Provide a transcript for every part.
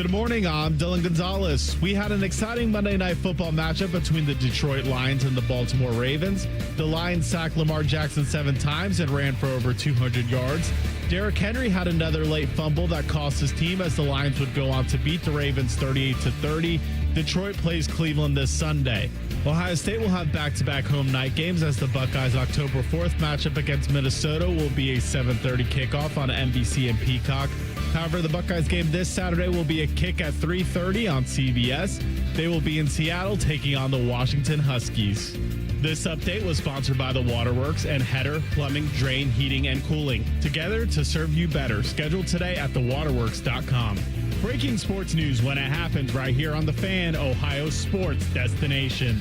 Good morning, I'm Dylan Gonzalez. We had an exciting Monday Night Football matchup between the Detroit Lions and the Baltimore Ravens. The Lions sacked Lamar Jackson 7 times and ran for over 200 yards. Derrick Henry had another late fumble that cost his team as the Lions would go on to beat the Ravens 38-30. Detroit plays Cleveland this Sunday. Ohio State will have back-to-back home night games as the Buckeyes' October 4th matchup against Minnesota will be a 7:30 kickoff on NBC and Peacock. However, the Buckeyes game this Saturday will be a kick at 3:30 on CBS. They will be in Seattle taking on the Washington Huskies. This update was sponsored by The Waterworks and Header Plumbing, Drain, Heating, and Cooling. Together to serve you better. Scheduled today at thewaterworks.com. Breaking sports news when it happens right here on The Fan, Ohio sports destination.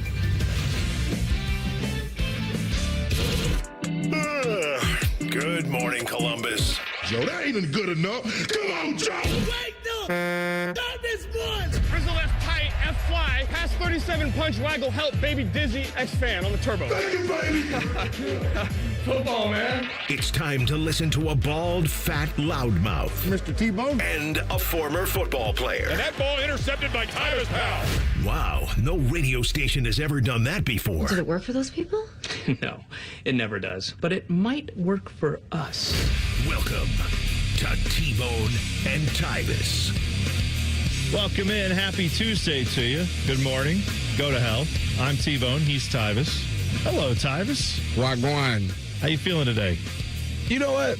Good morning, Columbus. Joe, that ain't even good enough. Come on, Joe. Wait, no. Not this much. Frizzle F tight, F fly, pass 37 punch, waggle, help, baby dizzy, X fan on the turbo. Thank you, baby. Football, man. It's time to listen to a bald, fat loudmouth Mr. T-Bone. and a former football player. And that ball intercepted by Tyvis, pal. Wow, no radio station has ever done that before. Did it work for those people? No, it never does. But it might work for us. Welcome to T-Bone and Tyvis. Welcome in. Happy Tuesday to you. Good morning. Go to hell. I'm T-Bone. He's Tyvis. Hello, Tyvis. Wagwan. How you feeling today? You know what?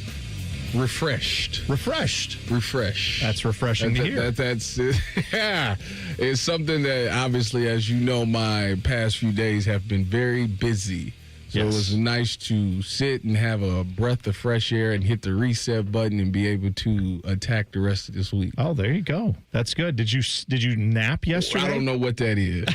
Refreshed. Refreshed. That's refreshing to hear. That's yeah. It's something that obviously, as you know, my past few days have been very busy. So Yes. it was nice to sit and have a breath of fresh air and hit the reset button and be able to attack the rest of this week. Oh, there you go. That's good. Did you nap yesterday? I don't know what that is.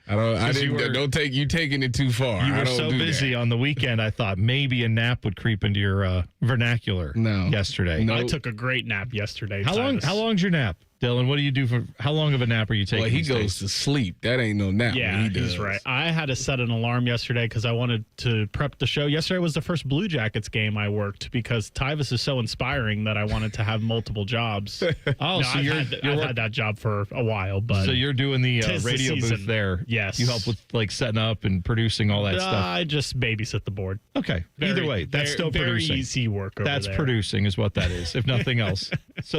Don't take you taking it too far. You I were don't so do busy that. on the weekend, I thought maybe a nap would creep into your vernacular No. yesterday. No. I took a great nap yesterday. How long's your nap, Dylan? What do you do for how long of a nap are you taking? Well, he these goes days? to sleep. That ain't no nap. Yeah, when he does. he's right. I had to set an alarm yesterday because I wanted to prep the show. Yesterday was the first Blue Jackets game I worked because Tyvis is so inspiring that I wanted to have multiple jobs. Oh, so I've had that job for a while, but so you're doing the tis the radio booth season. there. Yes. You help with like setting up and producing all that stuff. I just babysit the board. Okay. Either way, that's still very producing. easy work over That's there. producing is what that is, if nothing else. So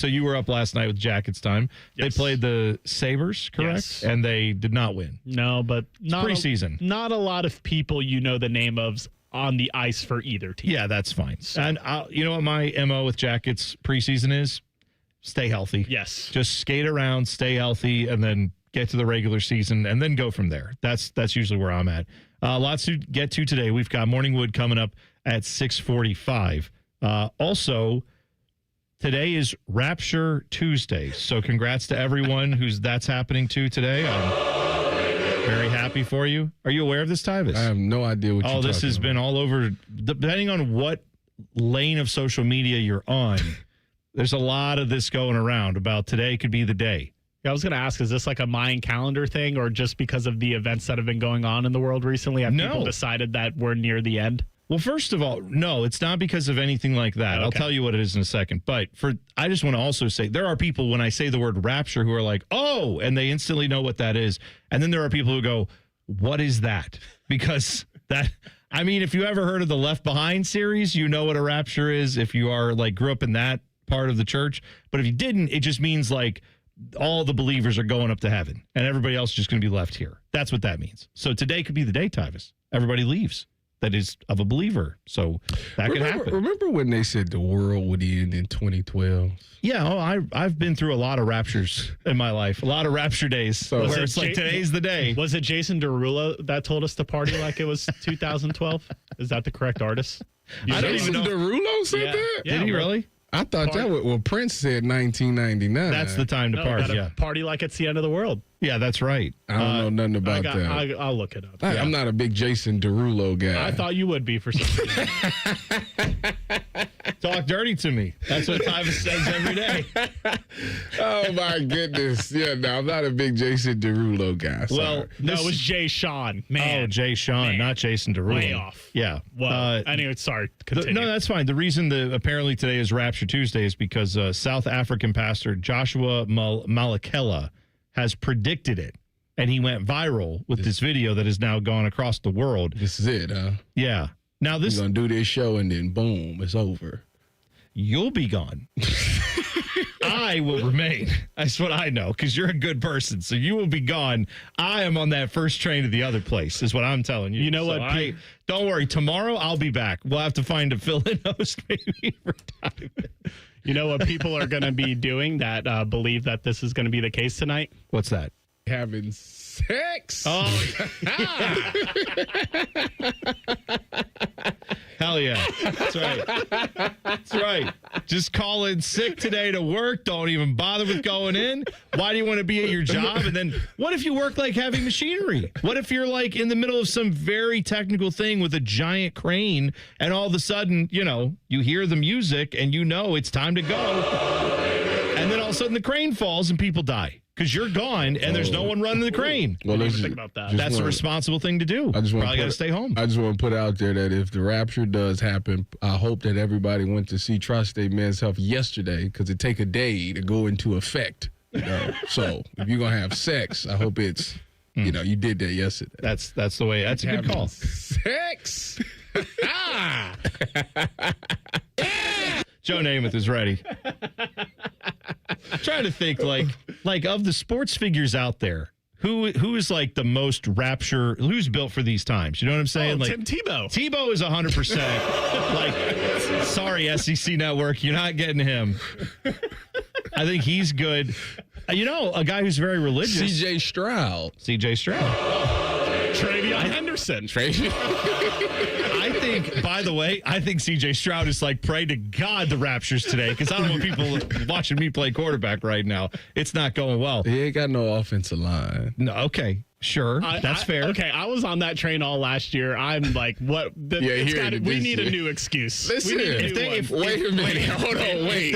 you were up last night with Jackets time. Yes. They played the Sabres, correct? Yes. And they did not win. No, but not preseason. Not a lot of people you know the name of on the ice for either team. Yeah, that's fine. And you know what my MO with Jackets preseason is? Stay healthy. Yes. Just skate around, stay healthy, and then get to the regular season and then go from there. That's usually where I'm at. Lots to get to today. We've got Morningwood coming up at 6:45. Also, today is Rapture Tuesday. So congrats to everyone that's happening to today. I'm very happy for you. Are you aware of this, Tyvis? I have no idea what you're talking this has been all over. Depending on what lane of social media you're on, there's a lot of this going around about today could be the day. I was going to ask, is this like a Mayan calendar thing or just because of the events that have been going on in the world recently? Have people decided that we're near the end? Well, first of all, no, it's not because of anything like that. Okay. I'll tell you what it is in a second. But I just want to also say there are people when I say the word rapture who are like, oh, and they instantly know what that is. And then there are people who go, what is that? Because if you ever heard of the Left Behind series, you know what a rapture is if you are grew up in that part of the church. But if you didn't, it just means all the believers are going up to heaven and everybody else is just going to be left here. That's what that means. So today could be the day, Tyvis. Everybody leaves. That is of a believer. So that could happen. Remember when they said the world would end in 2012? Yeah, I've been through a lot of raptures in my life, a lot of rapture days where it's today's the day. Was it Jason Derulo that told us to party like it was 2012? Is that the correct artist? I don't even know. Derulo said that? Did he really? I thought that was, Prince said 1999. That's the time to party, Party like it's the end of the world. Yeah, that's right. I don't know nothing about that. I'll look it up. I'm not a big Jason Derulo guy. I thought you would be for some reason. Talk dirty to me. That's what Tyvis says every day. Oh, my goodness. Yeah, no, I'm not a big Jason Derulo guy. Sorry. Well, No, it was Jay Sean. Man. Oh, Jay Sean, not Jason Derulo. Way off. Yeah. Well, anyway, sorry. Continue. No, that's fine. The reason that apparently today is Rapture Tuesday is because South African pastor Joshua Malakela has predicted it, and he went viral with this video that has now gone across the world. This is it, huh? Yeah. Now We're going to do this show, and then boom, it's over. You'll be gone. I will remain. That's what I know, because you're a good person. So you will be gone. I am on that first train to the other place, is what I'm telling you. You know what? Don't worry. Tomorrow, I'll be back. We'll have to find a fill-in host maybe for time. You know what people are going to be doing that believe that this is going to be the case tonight? What's that? Having sex. Oh, hell yeah. That's right. That's right. Just call in sick today to work. Don't even bother with going in. Why do you want to be at your job? And then what if you work like heavy machinery? What if you're like in the middle of some very technical thing with a giant crane and all of a sudden, you hear the music and it's time to go. And then all of a sudden the crane falls and people die. Because you're gone and there's no one running the crane. Well, let's think about that. That's a responsible thing to do. Probably got to stay home. I just want to put out there that if the rapture does happen, I hope that everybody went to see Tri-State Men's Health yesterday because it take a day to go into effect. So if you're going to have sex, I hope it's, you did that yesterday. That's the way. That's a good call. Sex. Joe Namath is ready. I'm trying to think like of the sports figures out there, who is like the most rapture, who's built for these times? You know what I'm saying? Tim Tebow. Tebow is 100%. Sorry, SEC Network, you're not getting him. I think he's good. A guy who's very religious. C.J. Stroud. Travion Henderson. I think, by the way, C.J. Stroud is like, pray to God the Rapture's today, because I don't want people watching me play quarterback right now. It's not going well. He ain't got no offensive line. No, okay. Sure, that's fair. Okay, I was on that train all last year. I'm like, what? We need a new excuse. Listen, wait a minute. Hold on, wait.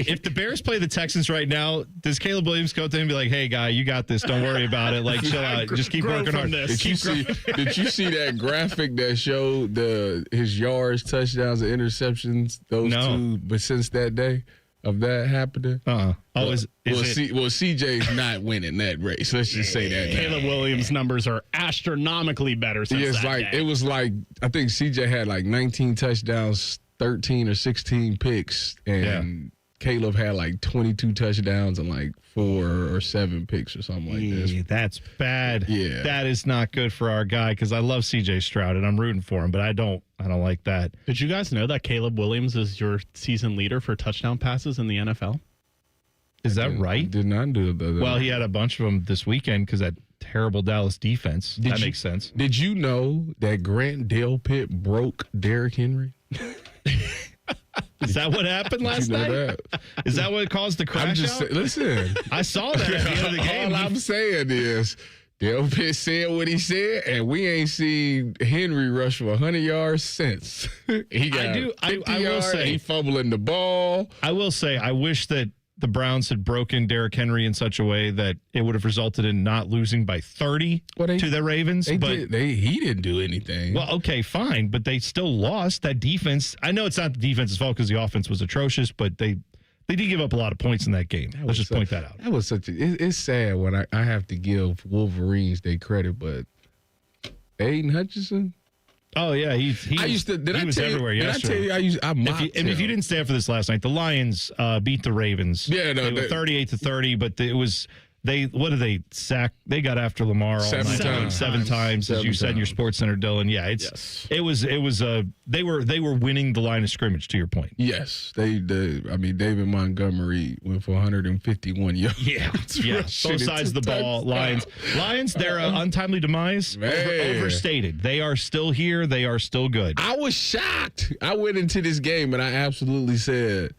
If the Bears play the Texans right now, does Caleb Williams go to him and be like, hey, guy, you got this. Don't worry about it. Like, chill out. Just keep working hard. Did you see that graphic that showed his yards, touchdowns, and interceptions, those two, but since that day? Of that happening? CJ's not winning that race. Let's just say that. Caleb Williams' numbers are astronomically better since that day. It was like, I think CJ had like 19 touchdowns, 13 or 16 picks, and Caleb had like 22 touchdowns and like 4 or 7 picks or something like this. That's bad. Yeah. That is not good for our guy, because I love CJ Stroud and I'm rooting for him, but I don't like that. Did you guys know that Caleb Williams is your season leader for touchdown passes in the NFL? Is that right? Did not do that. Well, he had a bunch of them this weekend because that terrible Dallas defense. That makes sense. Did you know that Grant Delpit broke Derrick Henry? Is that what happened last night? That? Is that what caused the crash out? Listen. I saw that at the end of the game. All I'm saying is Delpit said what he said, and we ain't seen Henry rush for 100 yards since. He got I will say, he fumbling the ball. I will say, I wish that the Browns had broken Derrick Henry in such a way that it would have resulted in not losing by 30 to the Ravens. He didn't do anything. Well, okay, fine, but they still lost. That defense, I know it's not the defense's fault because the offense was atrocious, but they did give up a lot of points in that game. Let's just point that out. That was it's sad when I have to give Wolverines their credit, but Aiden Hutchinson. Oh yeah, he was everywhere yesterday. I mocked him. If you didn't stand for this last night, the Lions beat the Ravens. Yeah, no, they were 38-30, but it was what did they sack? They got after Lamar all night. Seven times, as you said in your Sports Center, Dylan. Yeah, it was they were winning the line of scrimmage. To your point, yes, David Montgomery went for 151 yards. Yeah, both sides of the ball. Lions, their untimely demise overstated. They are still here. They are still good. I was shocked. I went into this game and I absolutely said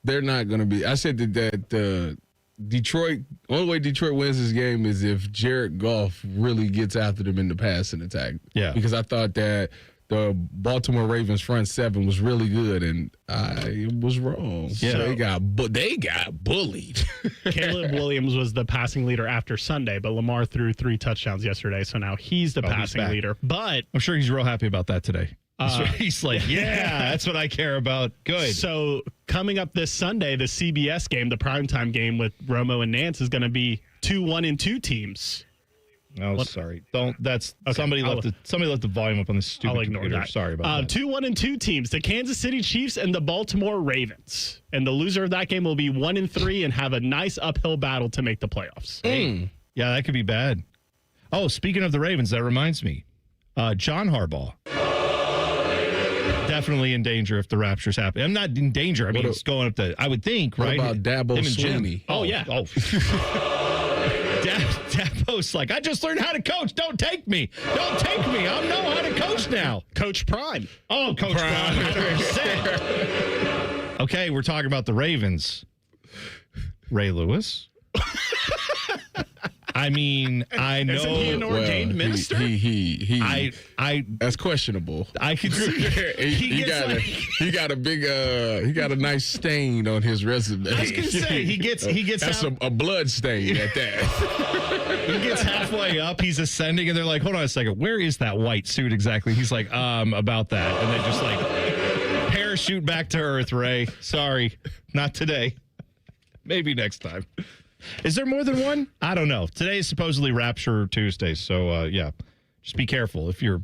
they're not going to be. I said that only way Detroit wins this game is if Jared Goff really gets after them in the passing attack. Yeah. Because I thought that the Baltimore Ravens front seven was really good, and I was wrong. Yeah. So they got bullied. Caleb Williams was the passing leader after Sunday, but Lamar threw 3 touchdowns yesterday, so now he's the passing leader. But I'm sure he's real happy about that today. He's like, yeah, that's what I care about. Good. So coming up this Sunday, the CBS game, the primetime game with Romo and Nance is going to be 2 1-2 teams. Oh, sorry. That's okay. Somebody left the volume up on the stupid I'll ignore computer. that. Sorry about that. 2 1-2 teams: the Kansas City Chiefs and the Baltimore Ravens. And the loser of that game will be 1-3 and have a nice uphill battle to make the playoffs. Yeah, that could be bad. Oh, speaking of the Ravens, that reminds me, John Harbaugh. Definitely in danger if the Raptures happen. I'm not in danger. I mean, it's going up I would think, right? What about Dabo Swinney? Oh, yeah. Oh. Dabo's like, I just learned how to coach. Don't take me. Don't take me. I know how to coach now. Coach Prime. Oh, Coach Prime. 100%. Okay, we're talking about the Ravens. Ray Lewis. I mean, I know. Isn't he an ordained minister? He that's questionable. I can see he got a big he got a nice stain on his resume. I was gonna say he gets that's a blood stain at that. He gets halfway up, he's ascending, and they're like, hold on a second, where is that white suit exactly? He's like, about that. And they just like parachute back to earth, Ray. Sorry, not today. Maybe next time. Is there more than one? I don't know. Today is supposedly Rapture Tuesday, so yeah, just be careful if you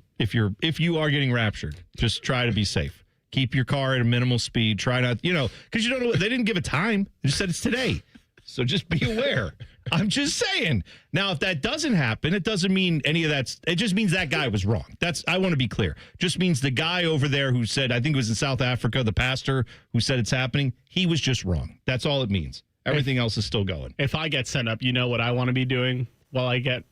are getting raptured. Just try to be safe. Keep your car at a minimal speed. Try not, because you don't know. They didn't give a time. They just said it's today, so just be aware. I'm just saying. Now, if that doesn't happen, it doesn't mean any of that. It just means that guy was wrong. I want to be clear. Just means the guy over there who said, I think it was in South Africa, the pastor who said it's happening, he was just wrong. That's all it means. Everything else is still going. If I get sent up, you know what I want to be doing while I get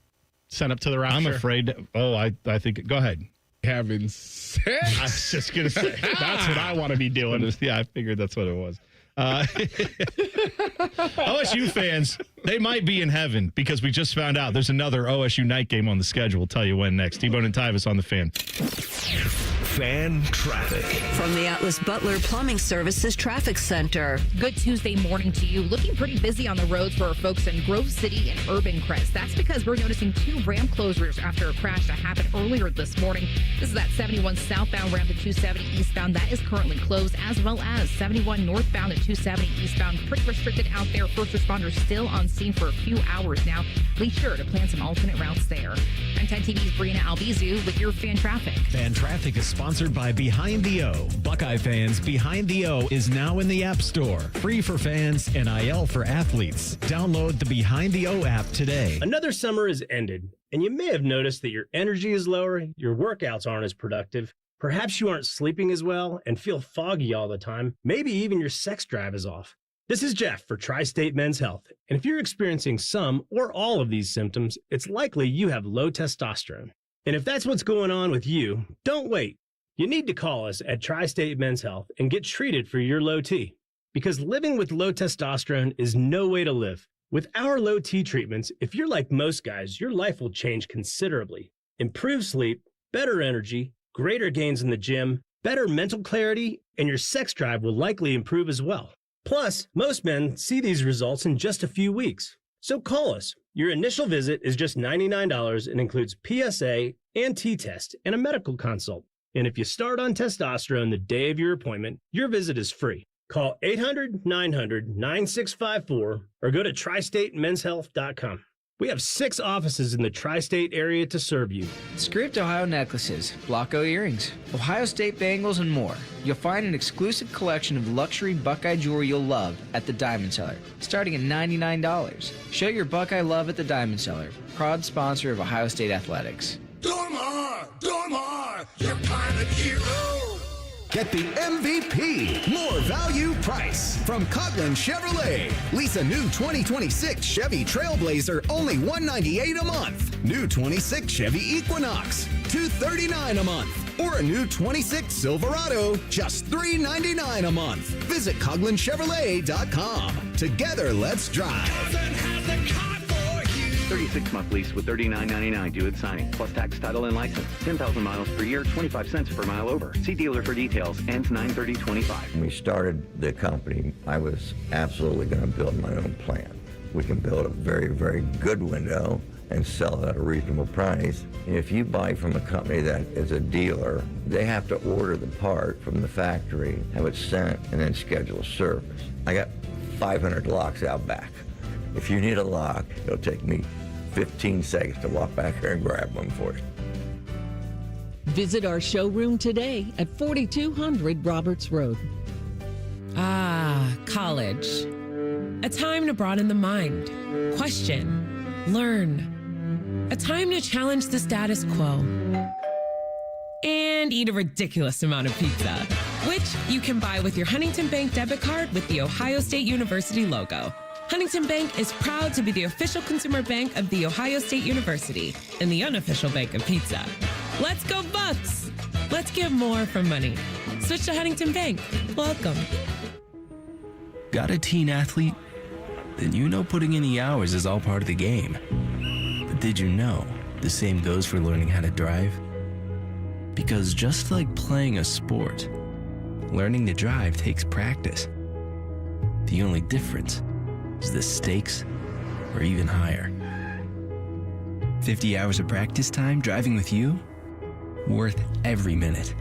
sent up to the Rapture? I'm afraid. I think. Go ahead. Having sex? I was just going to say, that's what I want to be doing. Yeah, I figured that's what it was. OSU fans, they might be in heaven because we just found out there's another OSU night game on the schedule. We'll tell you when next. T-Bone and Tyvis on the Fan. Fan traffic. From the Atlas Butler Plumbing Services Traffic Center. Good Tuesday morning to you. Looking pretty busy on the roads for our folks in Grove City and Urban Crest. That's because we're noticing 2 ramp closures after a crash that happened earlier this morning. This is that 71 southbound ramp to 270 eastbound. That is currently closed, as well as 71 northbound to 270 eastbound. Pretty restricted out there. First responders still on scene for a few hours now. Be sure to plan some alternate routes there. I'm 10 TV's Brianna Albizu with your Fan Traffic. Fan Traffic is sponsored by Behind the O. Buckeye fans, Behind the O is now in the App Store. Free for fans, NIL for athletes. Download the Behind the O app today. Another summer is ended, and you may have noticed that your energy is lower, your workouts aren't as productive. Perhaps you aren't sleeping as well and feel foggy all the time. Maybe even your sex drive is off. This is Jeff for Tri-State Men's Health, and if you're experiencing some or all of these symptoms, it's likely you have low testosterone. And if that's what's going on with you, don't wait. You need to call us at Tri-State Men's Health and get treated for your low T. Because living with low testosterone is no way to live. With our low T treatments, if you're like most guys, your life will change considerably. Improved sleep, better energy, greater gains in the gym, better mental clarity, and your sex drive will likely improve as well. Plus, most men see these results in just a few weeks. So call us. Your initial visit is just $99 and includes PSA and T-test and a medical consult. And if you start on testosterone the day of your appointment, your visit is free. Call 800-900-9654 or go to tristatemenshealth.com. We have 6 offices in the tri-state area to serve you. Script Ohio necklaces, Blocko earrings, Ohio State bangles, and more. You'll find an exclusive collection of luxury Buckeye jewelry you'll love at the Diamond Cellar, starting at $99. Show your Buckeye love at the Diamond Cellar, proud sponsor of Ohio State Athletics. Dormar, you're pilot hero. Get the MVP, more value price from Coughlin Chevrolet. Lease a new 2026 Chevy Trailblazer, only $198 a month. New 26 Chevy Equinox, $239 a month. or a new 26 Silverado, just $399 a month. Visit CoglinChevrolet.com. Together, let's drive. 36-month lease with $39.99 due at signing, plus tax, title, and license. 10,000 miles per year, 25 cents per mile over. See dealer for details. Ends 9/30/25. When we started the company, I was absolutely going to build my own plant. We can build a very, very good window and sell it at a reasonable price. If you buy from a company that is a dealer, they have to order the part from the factory, have it sent, and then schedule a service. I got 500 locks out back. If you need a lock, it'll take me 15 seconds to walk back here and grab one for you. Visit our showroom today at 4200 Roberts Road. Ah, college. A time to broaden the mind, question, learn. A time to challenge the status quo. And eat a ridiculous amount of pizza, which you can buy with your Huntington Bank debit card with the Ohio State University logo. Huntington Bank is proud to be the official consumer bank of The Ohio State University and the unofficial bank of pizza. Let's go Bucks! Let's give more for money. Switch to Huntington Bank. Welcome. Got a teen athlete? Then you know putting in the hours is all part of the game. But did you know the same goes for learning how to drive? Because just like playing a sport, learning to drive takes practice. The only difference is the stakes are even higher. 50 hours of practice time driving with you? Worth every minute.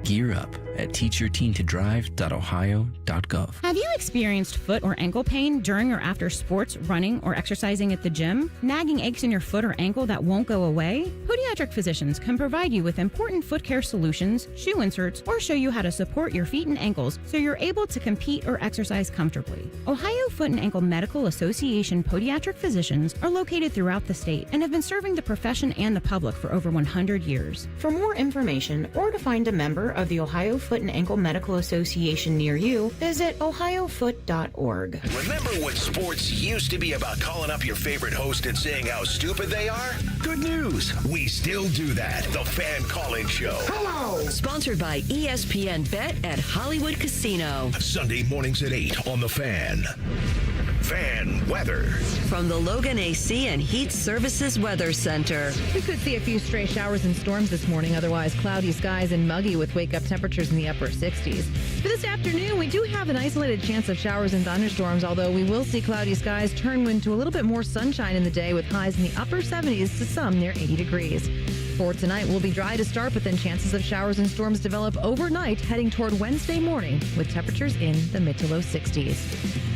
Gear up at teachyourteentodrive.ohio.gov. Have you experienced foot or ankle pain during or after sports, running, or exercising at the gym? Nagging aches in your foot or ankle that won't go away? Podiatric physicians can provide you with important foot care solutions, shoe inserts, or show you how to support your feet and ankles so you're able to compete or exercise comfortably. Ohio Foot and Ankle Medical Association podiatric physicians are located throughout the state and have been serving the profession and the public for over 100 years. For more information or to find a member of the Ohio Foot and Ankle Medical Association near you, visit ohiofoot.org. Remember when sports used to be about calling up your favorite host and saying how stupid they are? Good news. We still do that. The Fan Call-In Show. Hello. Sponsored by ESPN Bet at Hollywood Casino. Sunday mornings at 8 on The Fan. Fan weather. From the Logan AC and Heat Services Weather Center. We could see a few stray showers and storms this morning, otherwise cloudy skies and muggy with wake-up temperatures in the upper 60s. For this afternoon, we do have an isolated chance of showers and thunderstorms, although we will see cloudy skies turn into a little bit more sunshine in the day with highs in the upper 70s to some near 80 degrees. For tonight, we'll be dry to start, but then chances of showers and storms develop overnight, heading toward Wednesday morning with temperatures in the mid to low 60s.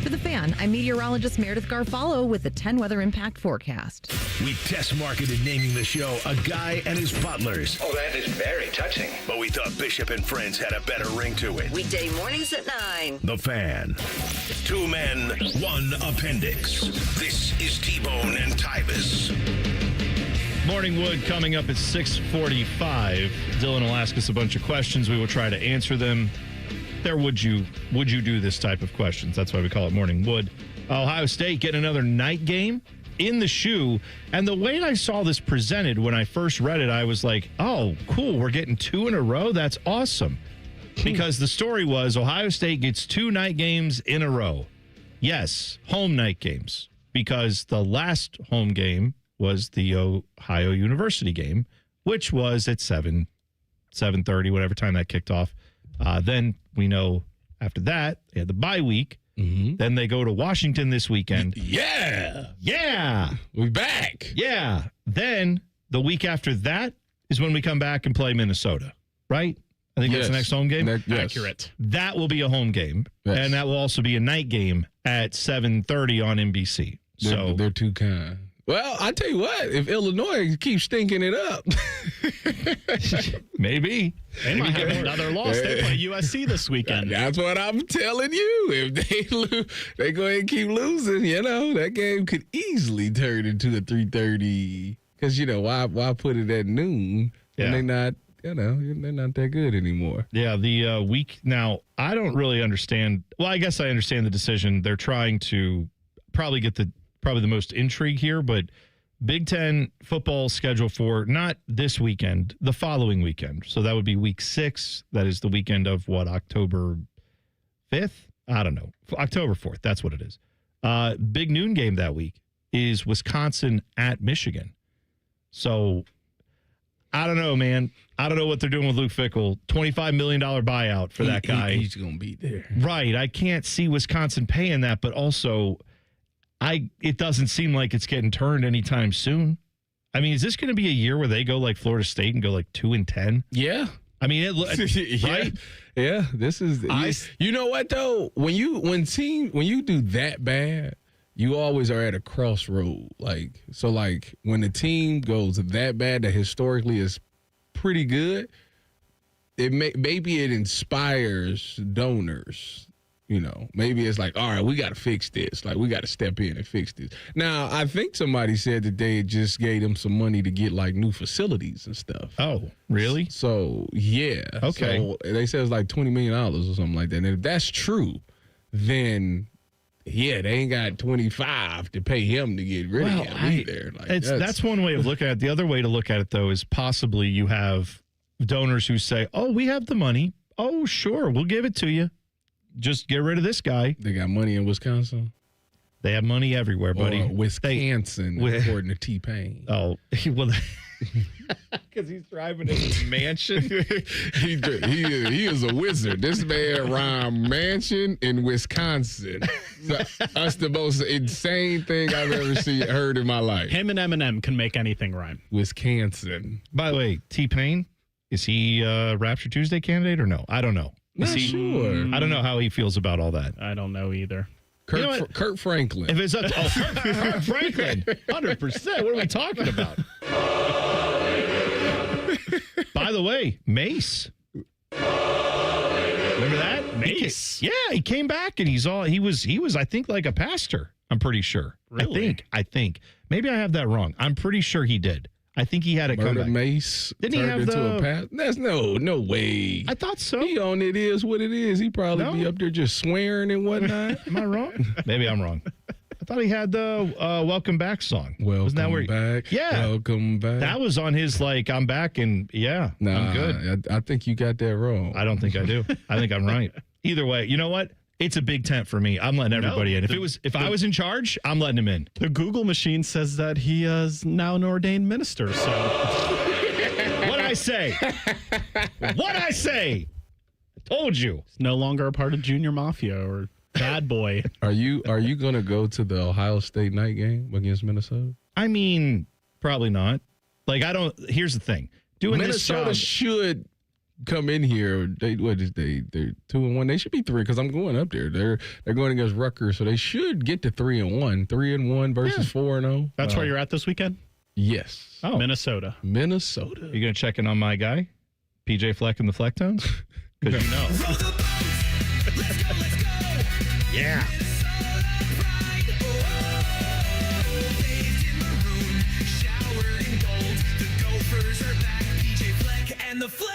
For The Fan, I'm meteorologist Meredith Garfalo with the 10 Weather Impact Forecast. We test marketed naming the show A Guy and His Butlers. Oh, that is very touching. But we thought Bishop and Friends had a better ring to it. Weekday mornings at 9. The Fan. 2 men, 1 appendix. This is T-Bone and Tyvis. Morning Wood coming up at 6:45. Dylan will ask us a bunch of questions. We will try to answer them. Would you do this type of questions? That's why we call it Morning Wood. Ohio State getting another night game in the shoe. And the way I saw this presented when I first read it, I was like, oh, cool. We're getting 2 in a row. That's awesome. Because the story was Ohio State gets 2 night games in a row. Yes, home night games. Because the last home game was the Ohio University game, which was at 7:30, whatever time that kicked off. Then we know after that, they had the bye week. Mm-hmm. Then they go to Washington this weekend. Yeah. We're back. Yeah. Then the week after that is when we come back and play Minnesota, right? I think that's the next home game. Yes. Accurate. That will be a home game. Yes. And that will also be a night game at 7:30 on NBC. So they're too kind. Well, I tell you what, if Illinois keeps stinking it up. Maybe. They might have another loss. They play USC this weekend. That's what I'm telling you. If they go ahead and keep losing, that game could easily turn into a 3:30. Because, why put it at noon when they're not, they're not that good anymore. Yeah, the week now, I don't really understand. Well, I guess I understand the decision. They're trying to probably get the most intrigue here, but Big Ten football schedule for not this weekend, the following weekend. So that would be week 6. That is the weekend of what, October 5th? I don't know. October 4th. That's what it is. Big noon game that week is Wisconsin at Michigan. So I don't know, man. I don't know what they're doing with Luke Fickell. $25 million buyout for that guy. He's going to be there. Right. I can't see Wisconsin paying that, but also it doesn't seem like it's getting turned anytime soon. I mean, is this going to be a year where they go like Florida State and go like 2-10? Yeah. I mean, right? Yeah. This is. You know what though? When you do that bad, you always are at a crossroad. Like when the team goes that bad that historically is pretty good, maybe it inspires donors. You know, maybe it's like, all right, we got to fix this. Like, we got to step in and fix this. Now, I think somebody said that they just gave them some money to get, like, new facilities and stuff. Oh, really? So, yeah. Okay. So, they said it's like $20 million or something like that. And if that's true, then, yeah, they ain't got 25 to pay him to get rid of him either. Like, that's one way of looking at it. The other way to look at it, though, is possibly you have donors who say, oh, we have the money. Oh, sure, we'll give it to you. Just get rid of this guy. They got money in Wisconsin? They have money everywhere, buddy. Wisconsin, according to T-Pain. Oh, well, because he's driving in his mansion. he is a wizard. This man rhymed mansion in Wisconsin. So, that's the most insane thing I've ever heard in my life. Him and Eminem can make anything rhyme. Wisconsin. By the way, T-Pain, is he a Rapture Tuesday candidate or no? I don't know. Sure. I don't know how he feels about all that. I don't know either. Kurt Franklin. If it's up to Kurt Franklin, 100%. What are we talking about? By the way, Mace. Remember that? Mace. He came back and he was I think like a pastor. I'm pretty sure. Really? I think. Maybe I have that wrong. I'm pretty sure he did. I think he had a Murder comeback. Mace. Didn't he have into a pass? That's no way. I thought so. He on It Is What It Is. He probably be up there just swearing and whatnot. Am I wrong? Maybe I'm wrong. I thought he had the Welcome Back song. Welcome back. Yeah. Welcome back. That was on his I'm back and I'm good. I think you got that wrong. I don't think I do. I think I'm right. Either way, you know what? It's a big tent for me. I'm letting everybody in. If I was in charge, I'm letting him in. The Google machine says that he is now an ordained minister. So What'd I say? What'd I say? I told you. He's no longer a part of Junior Mafia or Bad Boy. Are you gonna go to the Ohio State night game against Minnesota? I mean, probably not. Here's the thing. Minnesota should come in here. They're 2-1. They should be 3 because I'm going up there. They're going against Rutgers, so they should get to 3-1. 3-1 versus 4-0. That's where you're at this weekend? Yes. Oh, Minnesota. You gonna check in on my guy, PJ Fleck and the Flecktones? Because you know. Yeah. And the Flecktones.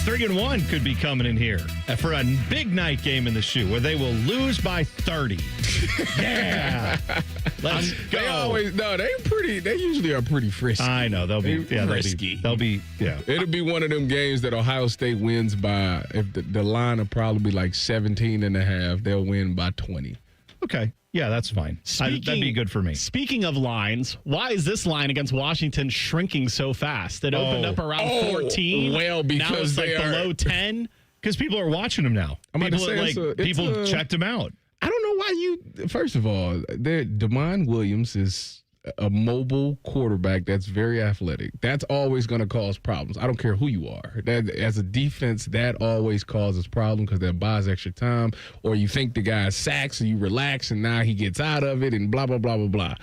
3-1 could be coming in here for a big night game in the shoe where they will lose by 30. Yeah. Let's go. They usually are pretty frisky. I know. They'll be frisky. It'll be one of them games that Ohio State wins by, if the line will probably be like 17.5, they'll win by 20. Okay. Yeah, that's fine. That'd be good for me. Speaking of lines, why is this line against Washington shrinking so fast? It opened up around 14. Well, because now it's below 10. Because people are watching them now. People checked them out. I don't know why first of all, DeMond Williams is a mobile quarterback that's very athletic. That's always going to cause problems. I don't care who you are. That, as a defense, that always causes problems because that buys extra time, or you think the guy sacks, so you relax, and now he gets out of it, and blah, blah, blah, blah, blah.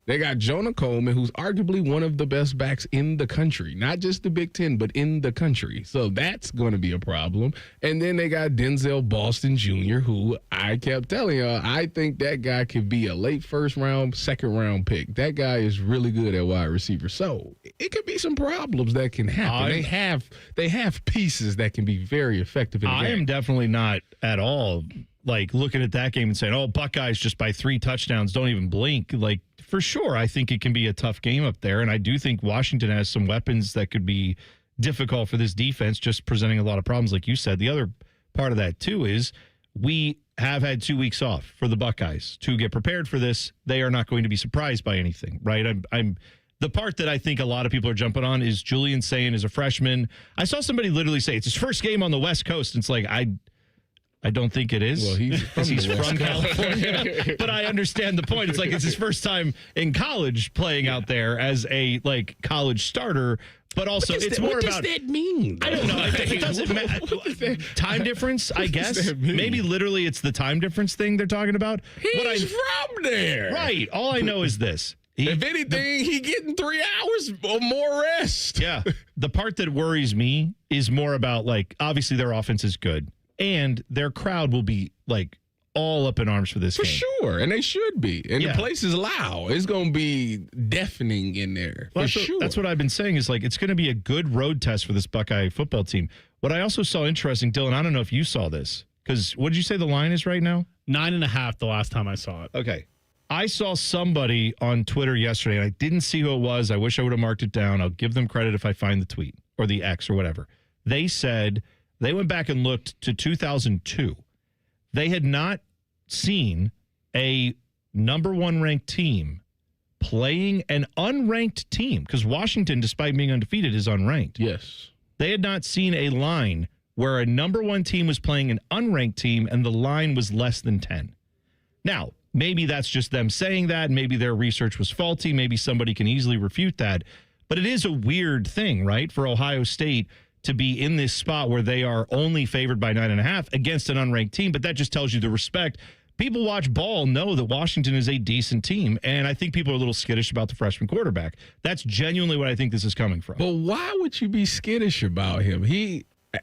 They got Jonah Coleman, who's arguably one of the best backs in the country, not just the Big Ten, but in the country. So that's going to be a problem. And then they got Denzel Boston Jr., who I kept telling y'all, I think that guy could be a late first round, second round pick. That guy is really good at wide receiver. So it could be some problems that can happen. They have pieces that can be very effective in the game. I am definitely not at all looking at that game and saying, oh, Buckeyes just by 3 touchdowns, don't even blink. for sure, I think it can be a tough game up there. And I do think Washington has some weapons that could be difficult for this defense, just presenting a lot of problems, like you said. The other part of that, too, is we have had 2 weeks off for the Buckeyes to get prepared for this. They are not going to be surprised by anything, right? I'm the part that I think a lot of people are jumping on is Julian saying as a freshman. I saw somebody literally say it's his first game on the West Coast. And it's like, I don't think it is. Well, he's from California. But I understand the point. It's like it's his first time in college playing out there as a college starter. But also, it's more about. What does that mean? I don't know. It doesn't matter. Time difference, I guess. Maybe literally it's the time difference thing they're talking about. He's from there. Right. All I know is this. If anything, he getting 3 hours or more rest. Yeah. The part that worries me is more about, obviously their offense is good. And their crowd will be, all up in arms for this game. For sure. And they should be. And the place is loud. It's going to be deafening in there. Well, for sure. That's what I've been saying is, it's going to be a good road test for this Buckeye football team. What I also saw interesting, Dylan, I don't know if you saw this, because what did you say the line is right now? 9.5 the last time I saw it. Okay. I saw somebody on Twitter yesterday, and I didn't see who it was. I wish I would have marked it down. I'll give them credit if I find the tweet or the X or whatever. They said they went back and looked to 2002. They had not seen a number one ranked team playing an unranked team, because Washington, despite being undefeated, is unranked. Yes. They had not seen a line where a number one team was playing an unranked team and the line was less than 10. Now, maybe that's just them saying that. Maybe their research was faulty. Maybe somebody can easily refute that. But it is a weird thing, right, for Ohio State to be in this spot where they are only favored by 9.5 against an unranked team. But that just tells you the respect. People watch ball know that Washington is a decent team, and I think people are a little skittish about the freshman quarterback. That's genuinely what I think this is coming from. But why would you be skittish about him?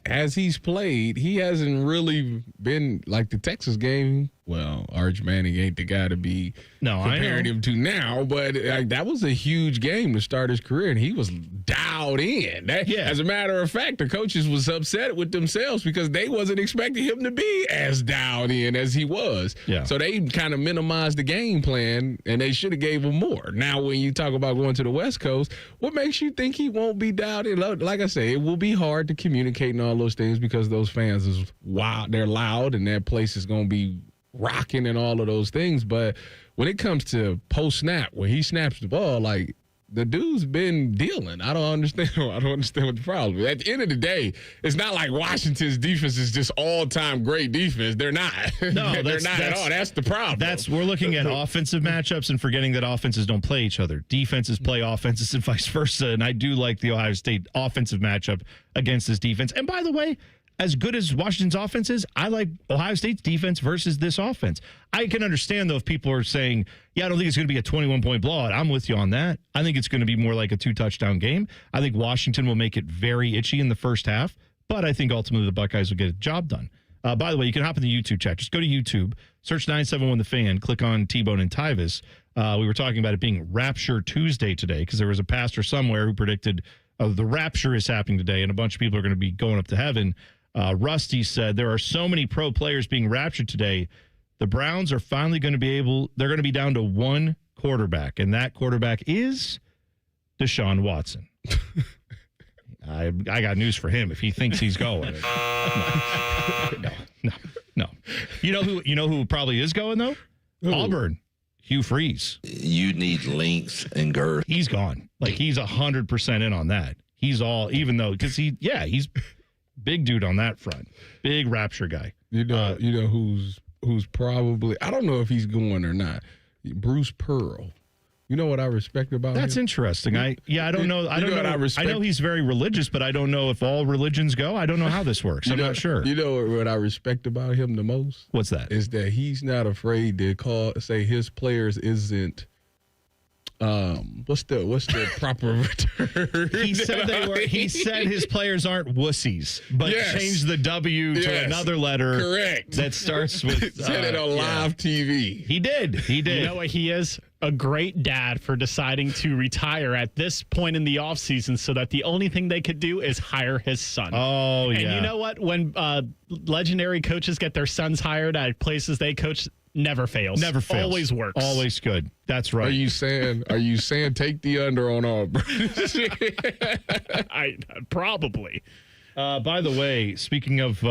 As he's played, he hasn't really been like the Texas game. Well, Arch Manning ain't the guy to be comparing him to now, but that was a huge game to start his career, and he was dialed in. As a matter of fact, the coaches was upset with themselves because they wasn't expecting him to be as dialed in as he was. Yeah. So they kind of minimized the game plan, and they should have gave him more. Now, when you talk about going to the West Coast, what makes you think he won't be dialed in? Like I say, it will be hard to communicate and all those things because those fans is wild. They're loud, and that place is going to be rocking and all of those things. But when it comes to post-snap, when he snaps the ball, the dude's been dealing. I don't understand what the problem is. At the end of the day, it's not like Washington's defense is just all-time great defense. They're not. No, they're not at all. That's the problem. We're looking at offensive matchups and forgetting that offenses don't play each other. Defenses play offenses and vice versa. And I do like the Ohio State offensive matchup against this defense. And by the way, as good as Washington's offense is, I like Ohio State's defense versus this offense. I can understand, though, if people are saying, I don't think it's going to be a 21-point blowout. I'm with you on that. I think it's going to be more like a 2-touchdown game. I think Washington will make it very itchy in the first half, but I think ultimately the Buckeyes will get a job done. By the way, you can hop in the YouTube chat. Just go to YouTube, search 971 The Fan, click on T-Bone and Tyvis. We were talking about it being Rapture Tuesday today because there was a pastor somewhere who predicted the rapture is happening today and a bunch of people are going to be going up to heaven. Rusty said there are so many pro players being raptured today. The Browns are finally going to they're going to be down to one quarterback, and that quarterback is Deshaun Watson. I got news for him if he thinks he's going. No. You know who probably is going though? Ooh. Auburn. Hugh Freeze. You need length and girth. He's gone. He's 100% in on that. He's all, even though, because he's big dude on that front. Big rapture guy. You know who's probably, I don't know if he's going or not. Bruce Pearl. You know what I respect about him? That's interesting. I don't know. I don't know. I know he's very religious, but I don't know if all religions go. I don't know how this works. I'm not sure. You know what I respect about him the most? What's that? Is that he's not afraid to say his players isn't what's the proper term? He said his players aren't wussies, but changed the W to another letter. Correct. That starts with said it on live TV. He did. You know what he is? A great dad for deciding to retire at this point in the offseason so that the only thing they could do is hire his son. Oh, yeah. And you know what? When legendary coaches get their sons hired at places they coach, Never fails. Never fails. Always works. Always good. That's right. Are you saying take the under on Auburn? Probably. By the way, speaking of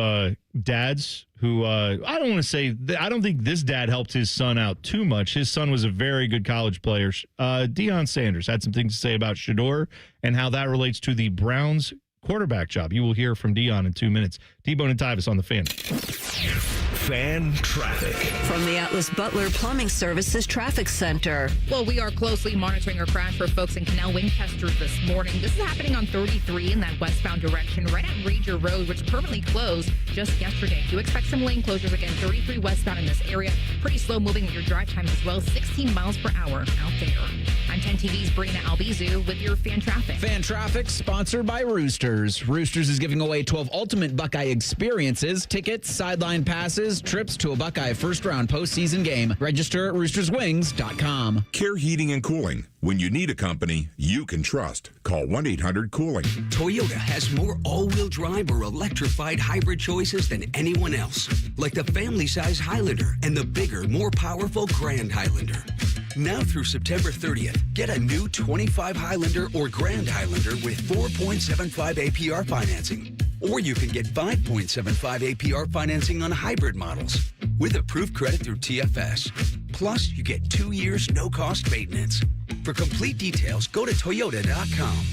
dads who I don't think this dad helped his son out too much. His son was a very good college player. Deion Sanders had some things to say about Shedeur and how that relates to the Browns quarterback job. You will hear from Deion in 2 minutes. T-Bone and Tyvis on the Fan. Fan traffic. From the Atlas Butler Plumbing Services Traffic Center. Well, we are closely monitoring a crash for folks in Canal Winchester this morning. This is happening on 33 in that westbound direction, right at Ranger Road, which permanently closed just yesterday. Do expect some lane closures again, 33 westbound in this area. Pretty slow moving with your drive time as well, 16 miles per hour out there. I'm 10 TV's Brina Albizu with your fan traffic. Fan traffic sponsored by Roosters. Roosters is giving away 12 ultimate Buckeye experiences, tickets, sideline passes, trips to a Buckeye first-round postseason game. Register at roosterswings.com. Care Heating and Cooling. When you need a company you can trust, call 1-800-COOLING. Toyota has more all-wheel drive or electrified hybrid choices than anyone else, like the family-size Highlander and the bigger, more powerful Grand Highlander. Now through September 30th, get a new 25 Highlander or Grand Highlander with 4.75 APR financing. Or you can get 5.75 APR financing on hybrid models with approved credit through TFS. Plus, you get 2 years no-cost maintenance. For complete details, go to Toyota.com.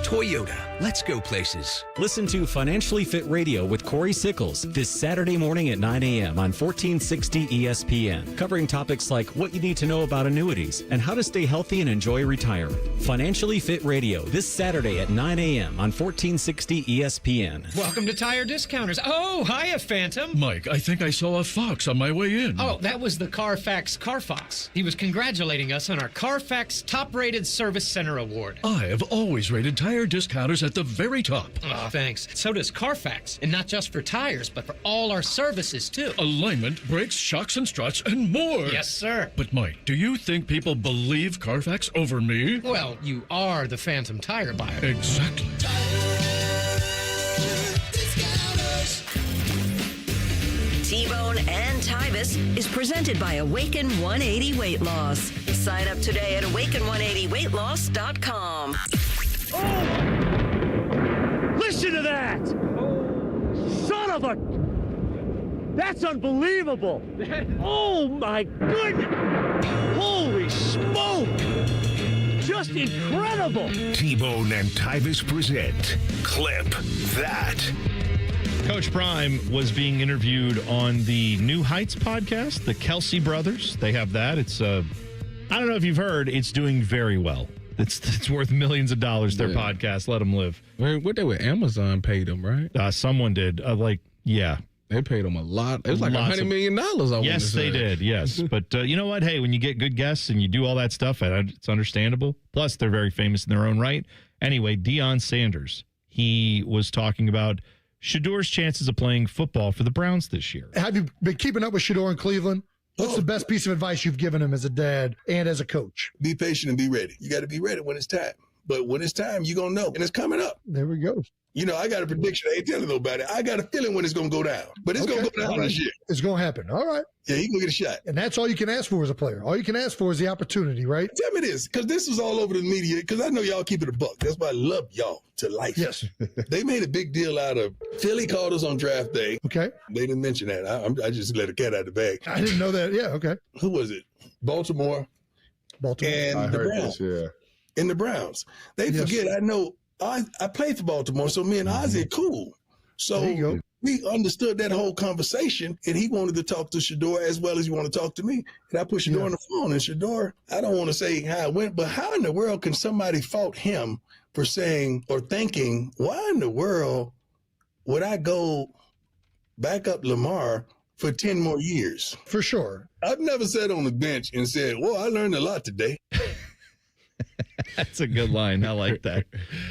Toyota, let's go places. Listen to Financially Fit Radio with Corey Sickles this Saturday morning at 9 a.m. on 1460 ESPN, covering topics like what you need to know about annuities and how to stay healthy and enjoy retirement. Financially Fit Radio this Saturday at 9 a.m. on 1460 ESPN. Welcome to Tire Discounters. Oh, hiya, Phantom. Mike, I think I saw a fox on my way in. Oh, that was the Carfax Carfox. He was congratulating us on our Carfax Top-Rated Service Center Award. I have always rated Tire Discounters at the very top. Oh, thanks. So does Carfax, and not just for tires, but for all our services, too. Alignment, brakes, shocks and struts, and more. Yes, sir. But, Mike, do you think people believe Carfax over me? Well, you are the Phantom tire buyer. Exactly. T-Bone and Tyvis is presented by Awaken 180 Weight Loss. Sign up today at awaken180weightloss.com. Listen to that! Son of a... That's unbelievable! Oh, my goodness! Holy smoke! Just incredible! T-Bone and Tyvis present Clip That. Coach Prime was being interviewed on the New Heights podcast, the Kelsey brothers. They have that. It's, I don't know if you've heard, it's doing very well. It's worth millions of dollars, their podcast. Let them live. What they were, Amazon paid them, right? Someone did. Yeah. They paid them a lot. It was like $100 million. Yes, they did. Yes. But you know what? Hey, when you get good guests and you do all that stuff, it's understandable. Plus, they're very famous in their own right. Anyway, Deion Sanders, he was talking about Shedeur's chances of playing football for the Browns this year. Have you been keeping up with Shedeur in Cleveland? What's the best piece of advice you've given him as a dad and as a coach? Be patient and be ready. You got to be ready when it's time. But when it's time, you're going to know. And it's coming up. There we go. You know, I got a prediction. I ain't telling nobody. I got a feeling when it's going to go down. But it's going to go down this year. It's going to happen. All right. Yeah, he's going to get a shot. And that's all you can ask for as a player. All you can ask for is the opportunity, right? Tell me this, because this was all over the media, because I know y'all keep it a buck. That's why I love y'all to life. Yes. They made a big deal out of Philly called us on draft day. Okay. They didn't mention that. I just let a cat out of the bag. I didn't know that. Yeah, okay. Who was it? Baltimore. And the Browns. And the Browns. They forget, I know, I played for Baltimore, so me and Ozzie are cool. So we understood that whole conversation, and he wanted to talk to Shedeur as well as he wanted to talk to me. And I put Shedeur on the phone, and Shedeur, I don't want to say how it went, but how in the world can somebody fault him for saying or thinking, why in the world would I go back up Lamar for 10 more years? For sure. I've never sat on the bench and said, well, I learned a lot today. That's a good line. I like that.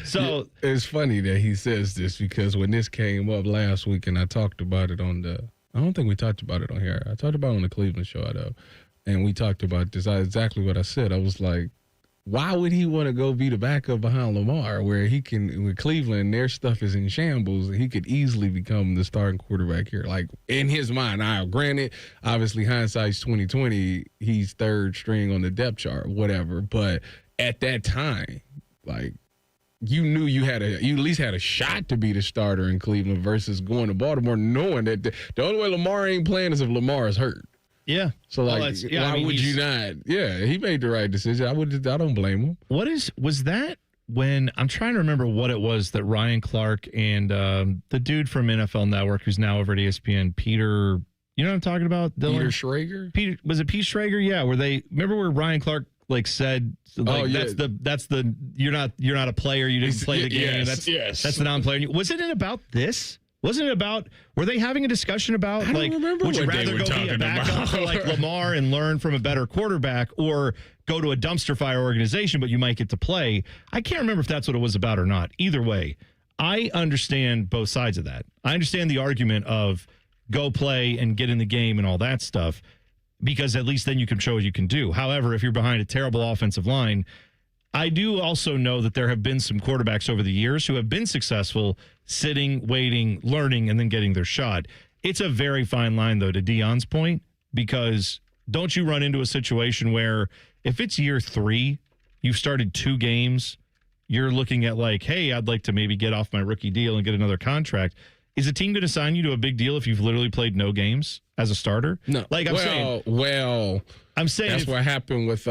So it's funny that he says this because when this came up last week and I talked about it on I don't think we talked about it on here. I talked about it on the Cleveland show, though. And we talked about this. Exactly what I said. I was like, why would he want to go be the backup behind Lamar, where he can, with Cleveland, their stuff is in shambles, and he could easily become the starting quarterback here? Like, in his mind, now, granted, obviously hindsight's 2020, he's third string on the depth chart, whatever. But at that time, like, you knew you at least had a shot to be the starter in Cleveland versus going to Baltimore, knowing that the only way Lamar ain't playing is if Lamar is hurt. Yeah. So, like, why would you not? Yeah, he made the right decision. I don't blame him. Was that when, I'm trying to remember what it was that Ryan Clark and the dude from NFL Network who's now over at ESPN, Peter, you know what I'm talking about? Dylan? Peter Schrager? Was it Pete Schrager? Yeah, remember where Ryan Clark said, that's the you're not a player, you didn't play the game. That's the non-player. Wasn't it about this? Wasn't it about, were they having a discussion about, like, would you rather go be a backup for like Lamar and learn from a better quarterback, or go to a dumpster fire organization, but you might get to play? I can't remember if that's what it was about or not. Either way, I understand both sides of that. I understand the argument of go play and get in the game and all that stuff, because at least then you can show what you can do. However, if you're behind a terrible offensive line, I do also know that there have been some quarterbacks over the years who have been successful sitting, waiting, learning, and then getting their shot. It's a very fine line, though, to Deion's point, because don't you run into a situation where if it's year 3, you've started 2 games, you're looking at like, hey, I'd like to maybe get off my rookie deal and get another contract. Is a team going to sign you to a big deal if you've literally played no games as a starter? No. Like I'm saying that's what happened with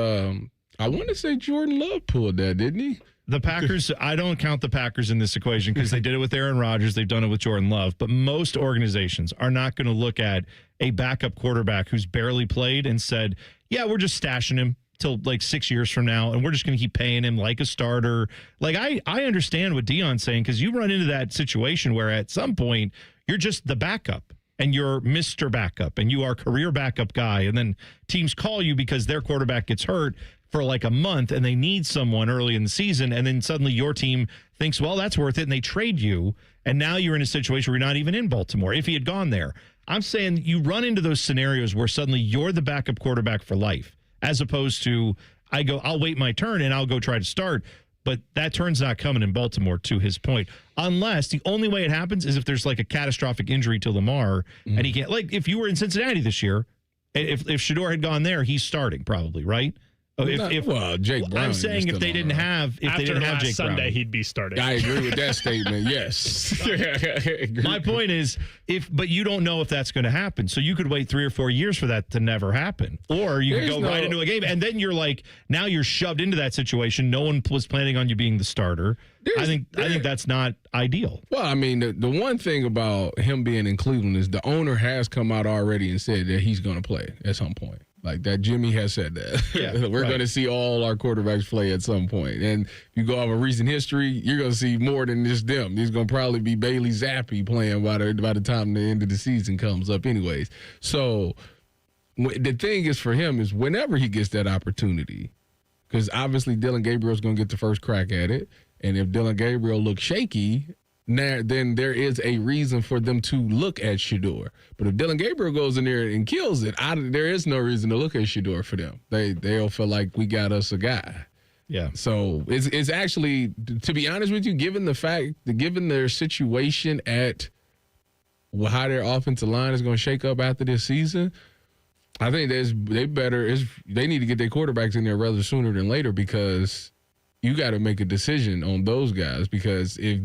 I want to say Jordan Love pulled that, didn't he? The Packers, I don't count the Packers in this equation because they did it with Aaron Rodgers. They've done it with Jordan Love. But most organizations are not going to look at a backup quarterback who's barely played and said, yeah, we're just stashing him till like 6 years from now, and we're just going to keep paying him like a starter. Like, I understand what Deion's saying, because you run into that situation where at some point you're just the backup. And you're Mr. Backup, and you are career backup guy. And then teams call you because their quarterback gets hurt for like a month, and they need someone early in the season. And then suddenly your team thinks, well, that's worth it. And they trade you. And now you're in a situation where you're not even in Baltimore. If he had gone there, I'm saying you run into those scenarios where suddenly you're the backup quarterback for life, as opposed to I'll wait my turn and I'll go try to start. But that turn's not coming in Baltimore, to his point. Unless the only way it happens is if there's like a catastrophic injury to Lamar and he can't. Like if you were in Cincinnati this year, if Shedeur had gone there, he's starting probably, right? Jake Brown. I'm saying if they didn't have Jake Sunday, Brown, he'd be starting. I agree with that statement. Yes. My point is, but you don't know if that's going to happen, so you could wait 3 or 4 years for that to never happen, or you could go right into a game, and then you're like, now you're shoved into that situation. No one was planning on you being the starter. I think that's not ideal. Well, I mean, the one thing about him being in Cleveland is the owner has come out already and said that he's going to play at some point. Like that, Jimmy has said that. Yeah, we're going to see all our quarterbacks play at some point. And if you go off of recent history, you're going to see more than just them. There's going to probably be Bailey Zappi playing by the time the end of the season comes up anyways. So the thing is for him is whenever he gets that opportunity, because obviously Dylan Gabriel's going to get the first crack at it. And if Dylan Gabriel looks shaky, then there is a reason for them to look at Shedeur. But if Dylan Gabriel goes in there and kills it, there is no reason to look at Shedeur for them. They'll feel like we got us a guy. Yeah. So it's actually, to be honest with you, given their situation at how their offensive line is going to shake up after this season, I think they need to get their quarterbacks in there rather sooner than later, because you got to make a decision on those guys, because if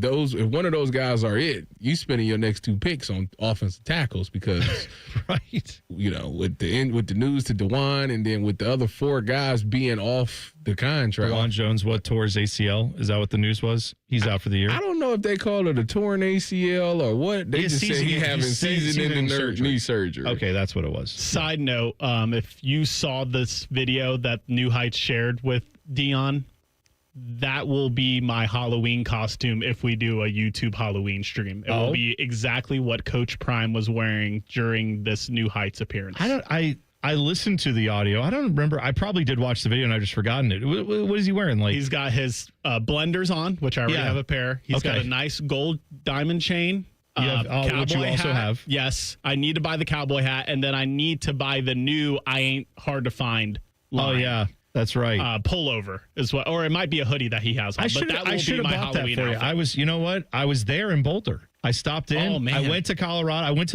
one of those guys are it, you spending your next 2 picks on offensive tackles, because right, with the news to DeJuan, and then with the other 4 guys being off the contract. DeJuan Jones, tore his ACL? Is that what the news was? He's out for the year. I don't know if they call it a torn ACL or what. They just say he having season-ending knee surgery. Okay, that's what it was. Side note: if you saw this video that New Heights shared with Deion, that will be my Halloween costume if we do a YouTube Halloween stream. It will be exactly what Coach Prime was wearing during this New Heights appearance. I listened to the audio. I don't remember. I probably did watch the video and I've just forgotten it. What is he wearing? Like, he's got his blenders on, which I already have a pair. He's got a nice gold diamond chain. Cowboy which you also hat. have. Yes, I need to buy the cowboy hat, and then I need to buy the new I Ain't Hard to Find line. Oh, yeah. That's right. Pullover is what, or it might be a hoodie that he has on. I should have bought Halloween that for you. outfit. You know what? I was there in Boulder. I stopped in. Oh, man. I went to Colorado. I went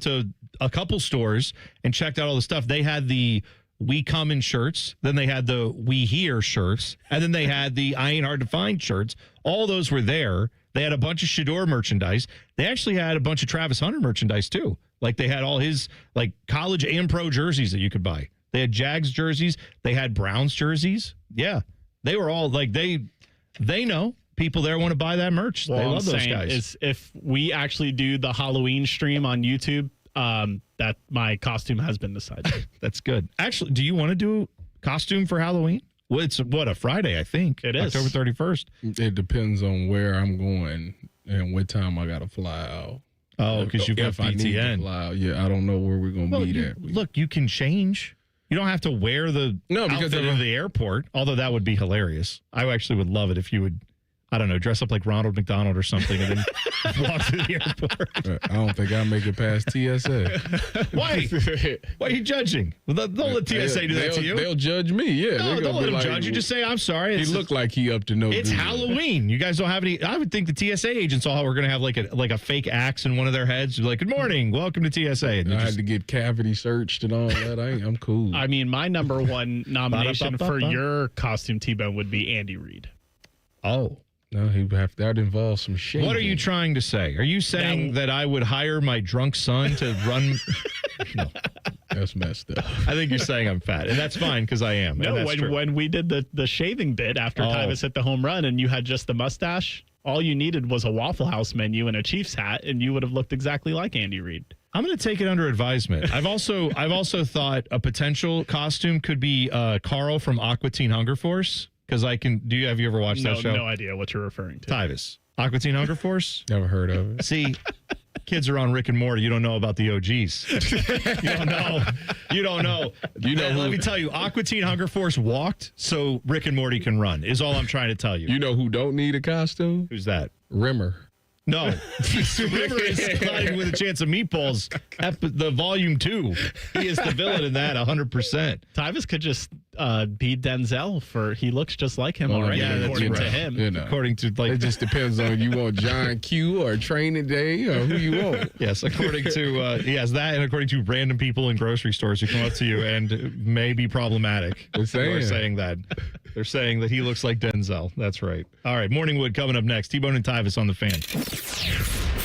to a couple stores and checked out all the stuff. They had the We Come in shirts. Then they had the We Here shirts. And then they had the I Ain't Hard to Find shirts. All those were there. They had a bunch of Shador merchandise. They actually had a bunch of Travis Hunter merchandise, too. Like, they had all his, like, college and pro jerseys that you could buy. They had Jags jerseys. They had Browns jerseys. Yeah. They were all, like, they know. People there want to buy that merch. Well, they love I'm those saying guys. Is if we actually do the Halloween stream on YouTube, that my costume has been decided. That's good. Actually, do you want to do costume for Halloween? Well, it's a Friday, I think. It is. October 31st. It depends on where I'm going and what time I got to fly out. Oh, because you've got if I need to PTN. fly out, yeah, I don't know where we're going to meet at. Look, you can change. You don't have to wear the outfit into the airport, although that would be hilarious. I actually would love it if you would, I don't know, dress up like Ronald McDonald or something and then walk through the airport. I don't think I'll make it past TSA. Why? Why are you judging? Well, don't let TSA do that to you. They'll judge me, yeah. No, don't let them judge you. Just say, I'm sorry. He looked like he up to no It's good. Halloween. You guys don't have any. I would think the TSA agents all were going to have like a fake axe in one of their heads. Like, good morning. Welcome to TSA. And I had to get cavity searched and all that. I'm cool. I mean, my number one nomination for your costume, T-Bone, would be Andy Reid. Oh. No, that involves some shit. What are you trying to say? Are you saying that I would hire my drunk son to run? No, that's messed up. I think you're saying I'm fat, and that's fine because I am. No, when we did the shaving bit after Tyvis hit the home run, and you had just the mustache, all you needed was a Waffle House menu and a Chiefs hat, and you would have looked exactly like Andy Reid. I'm going to take it under advisement. I've also thought a potential costume could be Carl from Aqua Teen Hunger Force. Because have you ever watched that show? No idea what you're referring to. Tyvis. Aqua Teen Hunger Force? Never heard of it. See, kids are on Rick and Morty. You don't know about the OGs. You don't know. Let me tell you, Aqua Teen Hunger Force walked so Rick and Morty can run, is all I'm trying to tell you. You know who don't need a costume? Who's that? Rimmer. No. Rimmer is Sliding with a Chance of Meatballs, the volume 2. He is the villain in that 100%. Tyvis could just be Denzel he looks just like him already, according to him. You know, according to it just depends on you want John Q or Training Day or who you want. Yes, according to he has that, and according to random people in grocery stores who come up to you and may be problematic. They're saying that. They're saying that he looks like Denzel. That's right. All right, Morningwood coming up next. T-Bone and Tyvis on the Fan.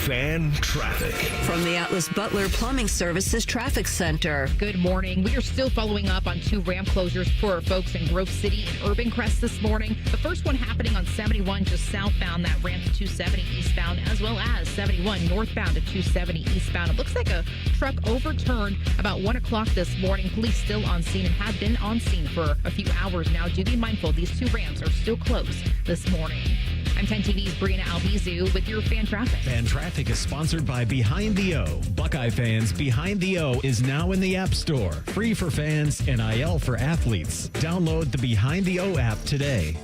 Fan traffic. From the Atlas Butler Plumbing Services Traffic Center. Good morning. We are still following up on 2 ramp closures for our folks in Grove City and Urban Crest this morning. The first one happening on 71 just southbound, that ramp to 270 eastbound, as well as 71 northbound to 270 eastbound. It looks like a truck overturned about 1 o'clock this morning. Police still on scene and have been on scene for a few hours now. Do be mindful, these 2 ramps are still closed this morning. I'm 10 TV's Brianna Albizu with your Fan Traffic. Fan Traffic is sponsored by Behind the O. Buckeye fans, Behind the O is now in the App Store. Free for fans, NIL for athletes. Download the Behind the O app today.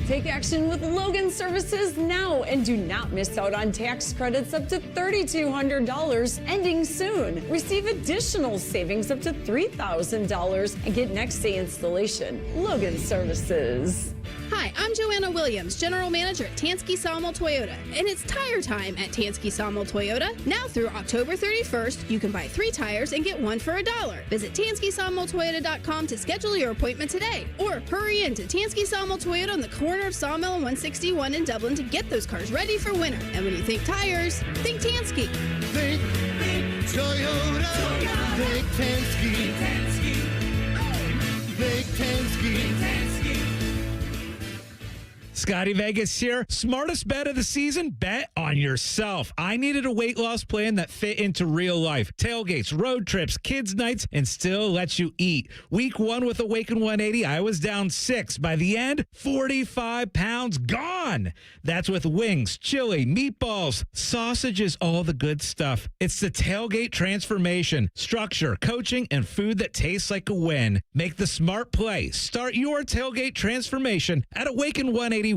Take action with Logan Services now and do not miss out on tax credits up to $3,200 ending soon. Receive additional savings up to $3,000 and get next day installation. Logan Services. Hi, I'm Joanna Williams, General Manager at Tansky Sawmill Toyota, and it's tire time at Tansky Sawmill Toyota. Now through October 31st, you can buy 3 tires and get 1 for $1. Visit TanskySawmillToyota.com to schedule your appointment today, or hurry into Tansky Sawmill Toyota on the corner of Sawmill and 161 in Dublin to get those cars ready for winter. And when you think tires, think Tansky. Think Toyota. Think Tansky. Think Tansky. Scotty Vegas here. Smartest bet of the season? Bet on yourself. I needed a weight loss plan that fit into real life. Tailgates, road trips, kids' nights, and still lets you eat. Week 1 with Awaken 180, I was down 6. By the end, 45 pounds gone. That's with wings, chili, meatballs, sausages, all the good stuff. It's the Tailgate transformation. Structure, coaching, and food that tastes like a win. Make the smart play. Start your Tailgate transformation at Awaken180weightloss.com.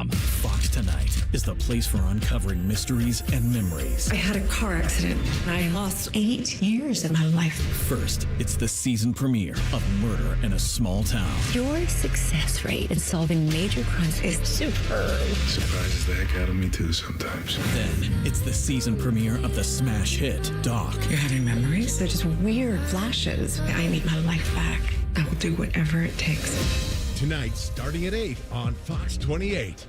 Fox tonight. is the place for uncovering mysteries and memories. I had a car accident. I lost 8 years of my life. First, it's the season premiere of Murder in a Small Town. Your success rate in solving major crimes is superb. Surprises the heck out of me too sometimes. Then, it's the season premiere of the smash hit, Doc. You're having memories? They're just weird flashes. I need my life back. I will do whatever it takes. Tonight, starting at 8 on Fox 28.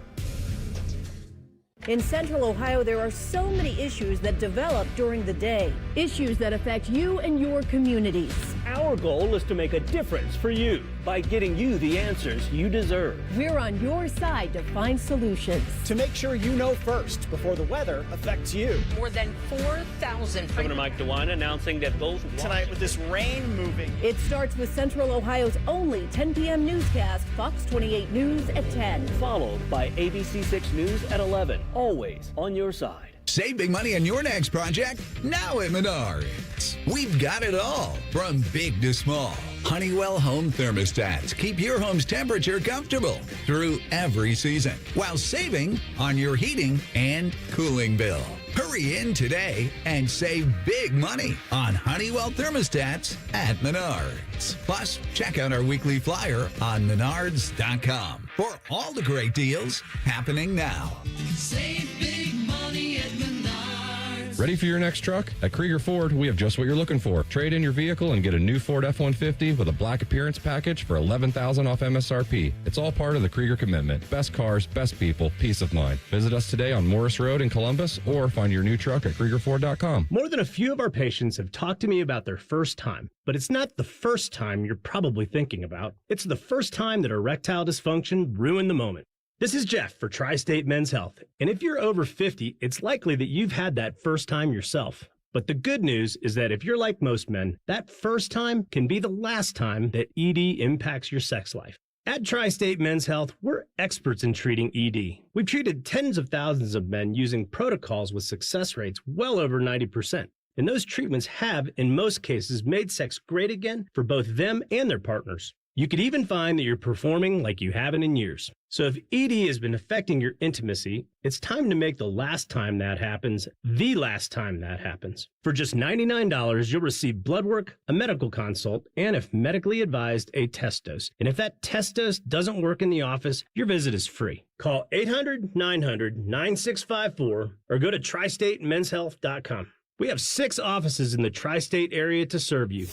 In Central Ohio, there are so many issues that develop during the day. Issues that affect you and your communities. Our goal is to make a difference for you by getting you the answers you deserve. We're on your side to find solutions. To make sure you know first before the weather affects you. More than 4,000. Governor Mike DeWine announcing that those tonight with this rain moving. It starts with Central Ohio's only 10 p.m. newscast, Fox 28 News at 10. Followed by ABC 6 News at 11. Always on your side. Save big money on your next project now at Menards. We've got it all, from big to small. Honeywell home thermostats keep your home's temperature comfortable through every season while saving on your heating and cooling bill. Hurry in today and save big money on Honeywell thermostats at Menards. Plus, check out our weekly flyer on menards.com for all the great deals happening now. Save big money at Menards. Ready for your next truck? At Krieger Ford, we have just what you're looking for. Trade in your vehicle and get a new Ford F-150 with a black appearance package for $11,000 off MSRP. It's all part of the Krieger commitment. Best cars, best people, peace of mind. Visit us today on Morris Road in Columbus or find your new truck at KriegerFord.com. More than a few of our patients have talked to me about their first time, but it's not the first time you're probably thinking about. It's the first time that erectile dysfunction ruined the moment. This is Jeff for Tri-State Men's Health, and if you're over 50, it's likely that you've had that first time yourself. But the good news is that if you're like most men, that first time can be the last time that ED impacts your sex life. At Tri-State Men's Health, we're experts in treating ED. We've treated tens of thousands of men using protocols with success rates well over 90%. And those treatments have, in most cases, made sex great again for both them and their partners. You could even find that you're performing like you haven't in years. So if ED has been affecting your intimacy, it's time to make the last time that happens the last time that happens. For just $99, you'll receive blood work, a medical consult, and if medically advised, a test dose. And if that test dose doesn't work in the office, your visit is free. Call 800-900-9654 or go to tristatemenshealth.com. We have 6 offices in the tri-state area to serve you.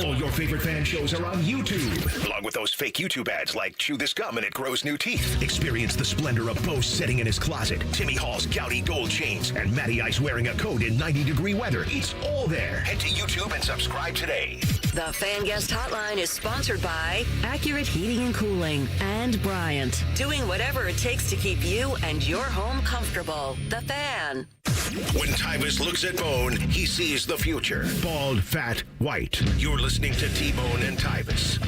All your favorite fan shows are on YouTube, along with those fake YouTube ads like Chew This Gum and It Grows New Teeth. Experience the splendor of Bo sitting in his closet, Timmy Hall's gouty gold chains, and Matty Ice wearing a coat in 90-degree weather. It's all there. Head to YouTube and subscribe today. The Fan Guest Hotline is sponsored by Accurate Heating and Cooling and Bryant, doing whatever it takes to keep you and your home comfortable. The Fan. When Tyvis looks at Bone, he sees the future. Bald, fat, white. You're listening to T-Bone and Tyvis.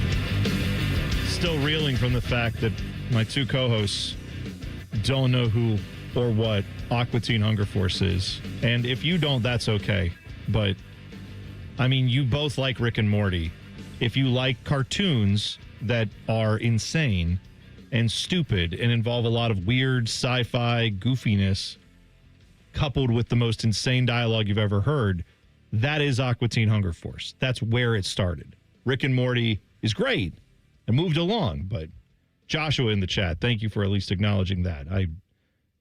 Still reeling from the fact that my two co-hosts don't know who or what Aqua Teen Hunger Force is. And if you don't, that's okay. But, I mean, you both like Rick and Morty. If you like cartoons that are insane and stupid and involve a lot of weird sci-fi goofiness coupled with the most insane dialogue you've ever heard, that is Aqua Teen Hunger Force. That's where it started. Rick and Morty is great and moved along, but Joshua in the chat, thank you for at least acknowledging that.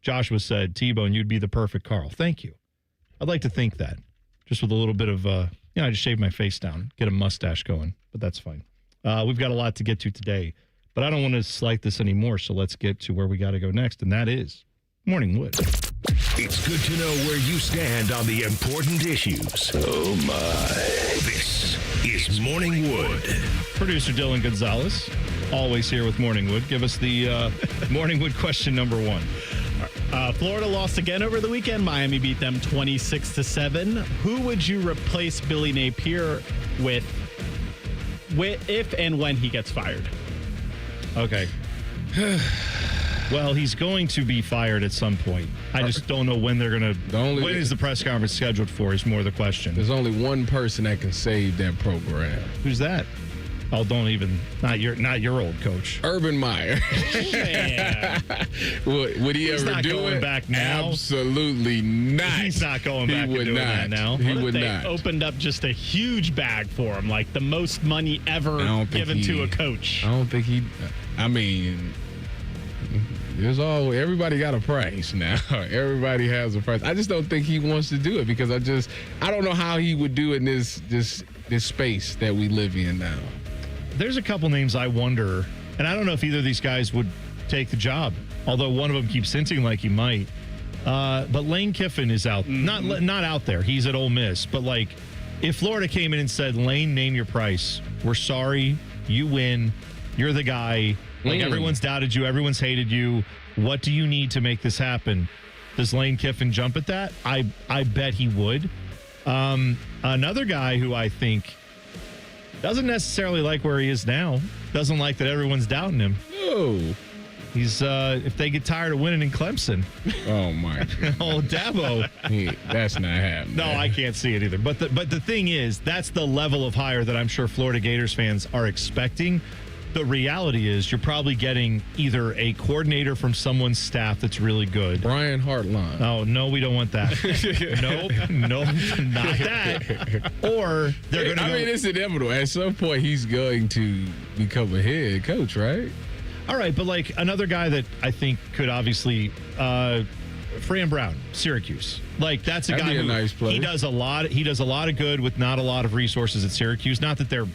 Joshua said, T-Bone, you'd be the perfect Carl. Thank you. I'd like to think that. Just with a little bit of, I just shaved my face down, get a mustache going, but that's fine. We've got a lot to get to today, but I don't want to slight this anymore, so let's get to where we got to go next, and that is Morning Wood. It's good to know where you stand on the important issues. Oh, my. This is Morning Wood. Producer Dylan Gonzalez, always here with Morning Wood. Give us the Morning Wood question number 1. Florida lost again over the weekend. Miami beat them 26-7. Who would you replace Billy Napier with if and when he gets fired? Okay. Well, he's going to be fired at some point. I just don't know when they're going to. When is the press conference scheduled for is more the question. There's only one person that can save that program. Who's that? Oh, don't even not your old coach, Urban Meyer. Would he He's ever not do going it? back now. Absolutely not. He's not going back He and doing that now. He What if would they not. opened up just a huge bag for him, like the most money ever given to a coach. I don't think he. I mean, everybody got a price now. Everybody has a price. I just don't think he wants to do it because I don't know how he would do it in this space that we live in now. There's a couple names I wonder, and I don't know if either of these guys would take the job, although one of them keeps hinting like he might. But Lane Kiffin is out, not out there. He's at Ole Miss. But, like, if Florida came in and said, Lane, name your price. We're sorry. You win. You're the guy. Like, everyone's doubted you. Everyone's hated you. What do you need to make this happen? Does Lane Kiffin jump at that? I bet he would. Another guy who I think doesn't necessarily like where he is now. Doesn't like that everyone's doubting him. Oh. He's if they get tired of winning in Clemson. Oh my God. Oh, Dabo. That's not happening. No, I can't see it either. But the thing is, that's the level of hire that I'm sure Florida Gators fans are expecting. The reality is you're probably getting either a coordinator from someone's staff that's really good. Brian Hartline. Oh, no, we don't want that. Nope, not that. Or they're going to I mean, it's inevitable. At some point, he's going to become a head coach, right? All right, but like another guy that I think could obviously, Fran Brown, Syracuse. Like that's That'd guy be a who nice player. He does a lot of good with not a lot of resources at Syracuse. Not that they're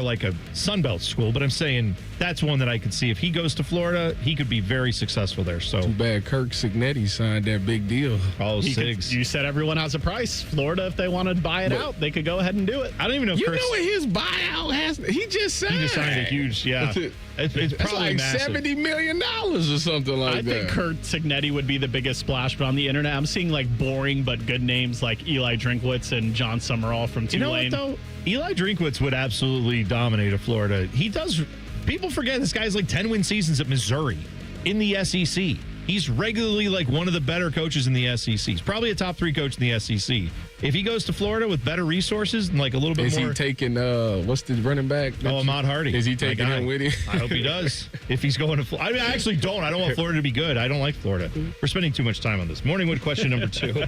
like a Sunbelt school, but I'm saying that's one that I could see if he goes to Florida, he could be very successful there. So too bad Kirk Signetti signed that big deal. Oh, Sigs. You said everyone has a price. Florida, if they wanted to buy it out, they could go ahead and do it. I don't even know if You Kirk's, know what his buyout has? He just signed a huge, yeah. It's That's probably like massive. $70 million or something like I that. think Kurt Signetti would be the biggest splash, but on the internet, I'm seeing like boring but good names like Eli Drinkwitz and John Summerall from Tulane. You know what, though? Eli Drinkwitz would absolutely dominate a Florida. He does. People forget this guy's like 10-win seasons at Missouri in the SEC. He's regularly like one of the better coaches in the SEC. He's probably a top 3 coach in the SEC. If he goes to Florida with better resources and like a little bit Is more. he taking, what's the running back? Ahmad Hardy. Is he taking him with him? I hope he does. If he's going to Florida. I mean, I actually don't. I don't want Florida to be good. I don't like Florida. We're spending too much time on this. Morningwood question number 2.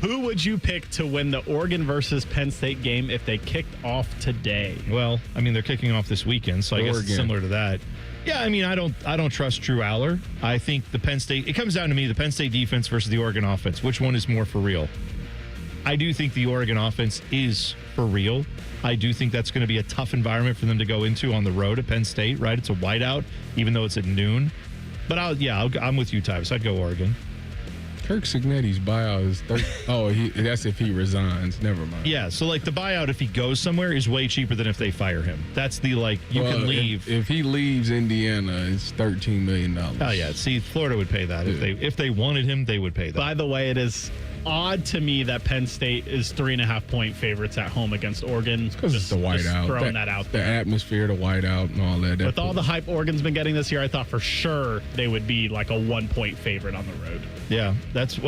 Who would you pick to win the Oregon versus Penn State game if they kicked off today? Well, I mean, they're kicking off this weekend, so I guess it's similar to that. Yeah, I mean, I don't trust Drew Aller. I think the Penn State, it comes down to me, the Penn State defense versus the Oregon offense. Which one is more for real? I do think the Oregon offense is for real. I do think that's going to be a tough environment for them to go into on the road at Penn State, right? It's a whiteout, even though it's at noon. But I'm with you, Tyvis. I'd go Oregon. Kirk Signetti's buyout is that's if he resigns. Never mind. Yeah, so like the buyout, if he goes somewhere, is way cheaper than if they fire him. That's the can leave. If he leaves Indiana, it's $13 million. Oh yeah, see, Florida would pay that if they wanted him, they would pay that. By the way, it is odd to me that Penn State is 3.5-point favorites at home against Oregon. Because it's the whiteout. Throwing that out there. The atmosphere, the whiteout, and all that. With all the hype Oregon's been getting this year, I thought for sure they would be like a 1-point favorite on the road. Yeah,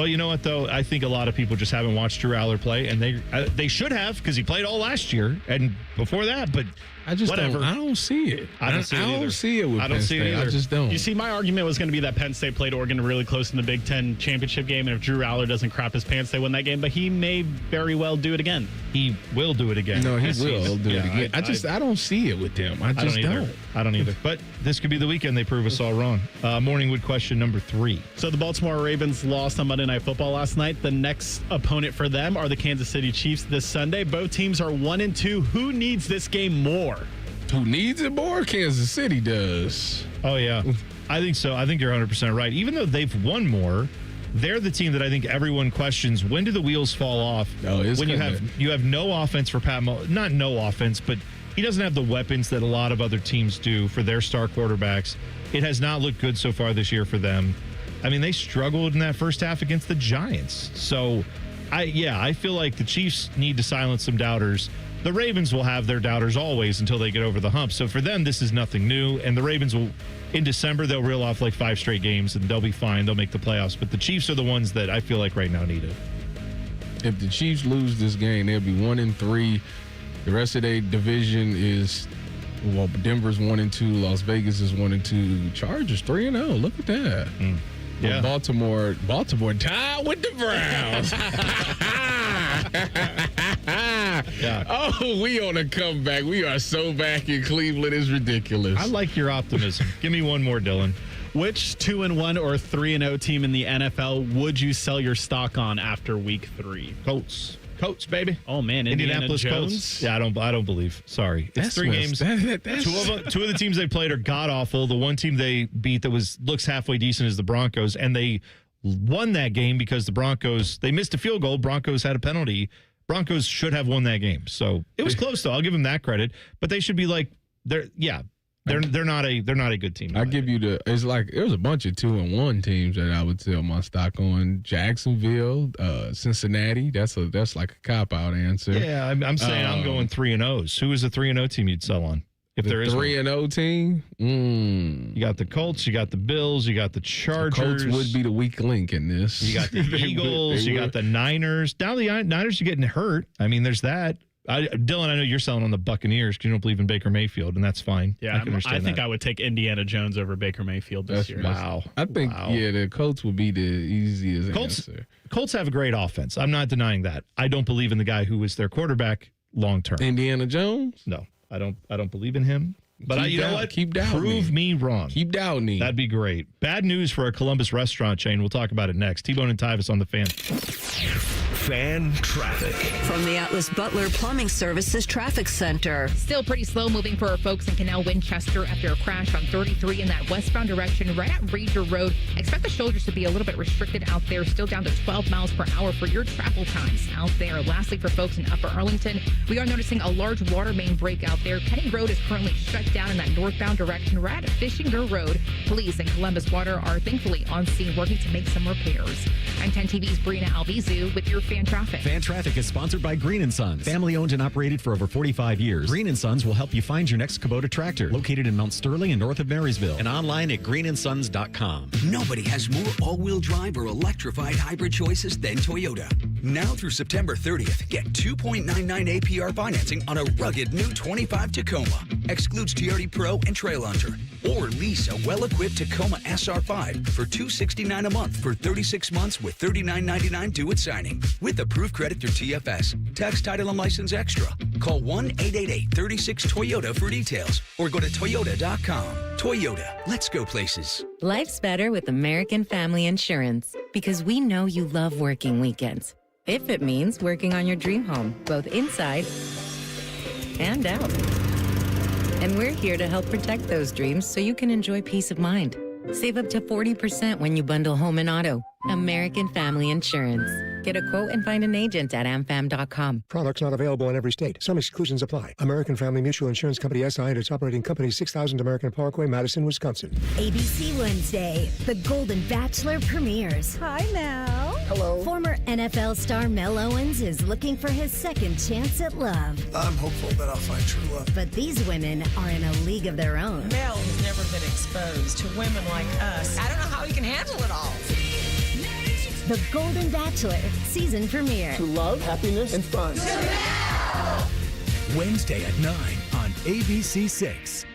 you know what though? I think a lot of people just haven't watched Drew Aller play, and they should have because he played all last year and before that. But I just whatever. I don't see it. I don't see it with Penn State. I just don't. You see, my argument was going to be that Penn State played Oregon really close in the Big Ten championship game, and if Drew Aller doesn't crap his pants, they win that game. But he may very well do it again. He will do it again. No, he will do it again. I don't see it with them. I just don't. I don't either. But this could be the weekend they prove us all wrong. Morningwood question number 3. So the Baltimore Ravens lost on Monday Night Football last night. The next opponent for them are the Kansas City Chiefs this Sunday. Both teams are 1-2. Who needs this game more? Who needs it more? Kansas City does. Oh, yeah. I think so. I think you're 100% right. Even though they've won more, they're the team that I think everyone questions. When do the wheels fall off? When you have no offense for Pat Mahomes. Not no offense, but he doesn't have the weapons that a lot of other teams do for their star quarterbacks. It has not looked good so far this year for them. I mean, they struggled in that first half against the Giants. So, I feel like the Chiefs need to silence some doubters. The Ravens will have their doubters always until they get over the hump. So for them, this is nothing new. And the Ravens will, in December, they'll reel off like 5 straight games and they'll be fine. They'll make the playoffs. But the Chiefs are the ones that I feel like right now need it. If the Chiefs lose this game, they'll be 1-3. The rest of their division is Well, Denver's 1-2. Las Vegas is 1-2. Chargers 3-0. Look at that. Yeah. Baltimore tied with the Browns. Yeah. Oh, we on a comeback. We are so back in Cleveland. It's ridiculous. I like your optimism. Give me one more, Dylan. Which 2-1 or 3-0 team in the NFL would you sell your stock on after week 3? Colts, baby. Oh man, Indianapolis Jones? Colts. Yeah, I don't believe. Sorry, it's 3 games. Two of the teams they played are god awful. The one team they beat that looks halfway decent is the Broncos, and they won that game because the Broncos they missed a field goal. Broncos had a penalty. Broncos should have won that game. So it was close though. I'll give them that credit. But they should be like they're not a good team. I give you it's like there's a bunch of 2-1 teams that I would sell my stock on. Jacksonville, Cincinnati. That's like a cop out answer. Yeah, I'm saying I'm going 3-0s. Who is a 3-0 team you'd sell on? If there is 3-0 team, you got the Colts, you got the Bills, you got the Chargers. The Colts would be the weak link in this. You got the Eagles, you got the Niners. Down the Niners, you're getting hurt. I mean, there's that. Dylan, I know you're selling on the Buccaneers because you don't believe in Baker Mayfield, and that's fine. Yeah, I think I would take Indiana Jones over Baker Mayfield this year. Wow. I think, the Colts would be the easiest answer. Colts have a great offense. I'm not denying that. I don't believe in the guy who was their quarterback long term. Indiana Jones? No, I don't believe in him. But you know what? Keep doubting. Prove me wrong. Keep doubting me. That'd be great. Bad news for a Columbus restaurant chain. We'll talk about it next. T-Bone and Tyvis on the Fan. Fan traffic. From the Atlas Butler Plumbing Services Traffic Center. Still pretty slow moving for our folks in Canal Winchester after a crash on 33 in that westbound direction right at Ranger Road. Expect the shoulders to be a little bit restricted out there, still down to 12 miles per hour for your travel times out there. Lastly, for folks in Upper Arlington, we are noticing a large water main break out there. Kenny Road is currently shut down in that northbound direction right at Fishinger Road. Police and Columbus Water are thankfully on scene working to make some repairs. I'm 10 TV's Brina Albizu with your Fan Traffic. Fan Traffic is sponsored by Green & Sons. Family owned and operated for over 45 years. Green & Sons will help you find your next Kubota tractor. Located in Mount Sterling and north of Marysville. And online at greensons.com. Nobody has more all-wheel drive or electrified hybrid choices than Toyota. Now through September 30th, get 2.99 APR financing on a rugged new 25 Tacoma. Excludes TRD Pro and Trail Hunter. Or lease a well-equipped Tacoma SR5 for $269 a month for 36 months with $39.99 due at signing. With approved credit through TFS. Tax, title, and license extra. Call 1-888-36-TOYOTA for details or go to Toyota.com. Toyota, let's go places. Life's better with American Family Insurance because we know you love working weekends. If it means working on your dream home, both inside and out. And we're here to help protect those dreams so you can enjoy peace of mind. Save up to 40% when you bundle home and auto. American Family Insurance. Get a quote and find an agent at amfam.com. Products not available in every state. Some exclusions apply. American Family Mutual Insurance Company SI and its operating company 6000 American Parkway, Madison, Wisconsin. ABC Wednesday, The Golden Bachelor premieres. Hi, Mel. Hello. Former NFL star Mel Owens is looking for his second chance at love. I'm hopeful that I'll find true love. But these women are in a league of their own. Mel has never been exposed to women like us. I don't know how he can handle it all. The Golden Bachelor season premiere. To love, happiness, and fun. Wednesday at 9 on ABC6.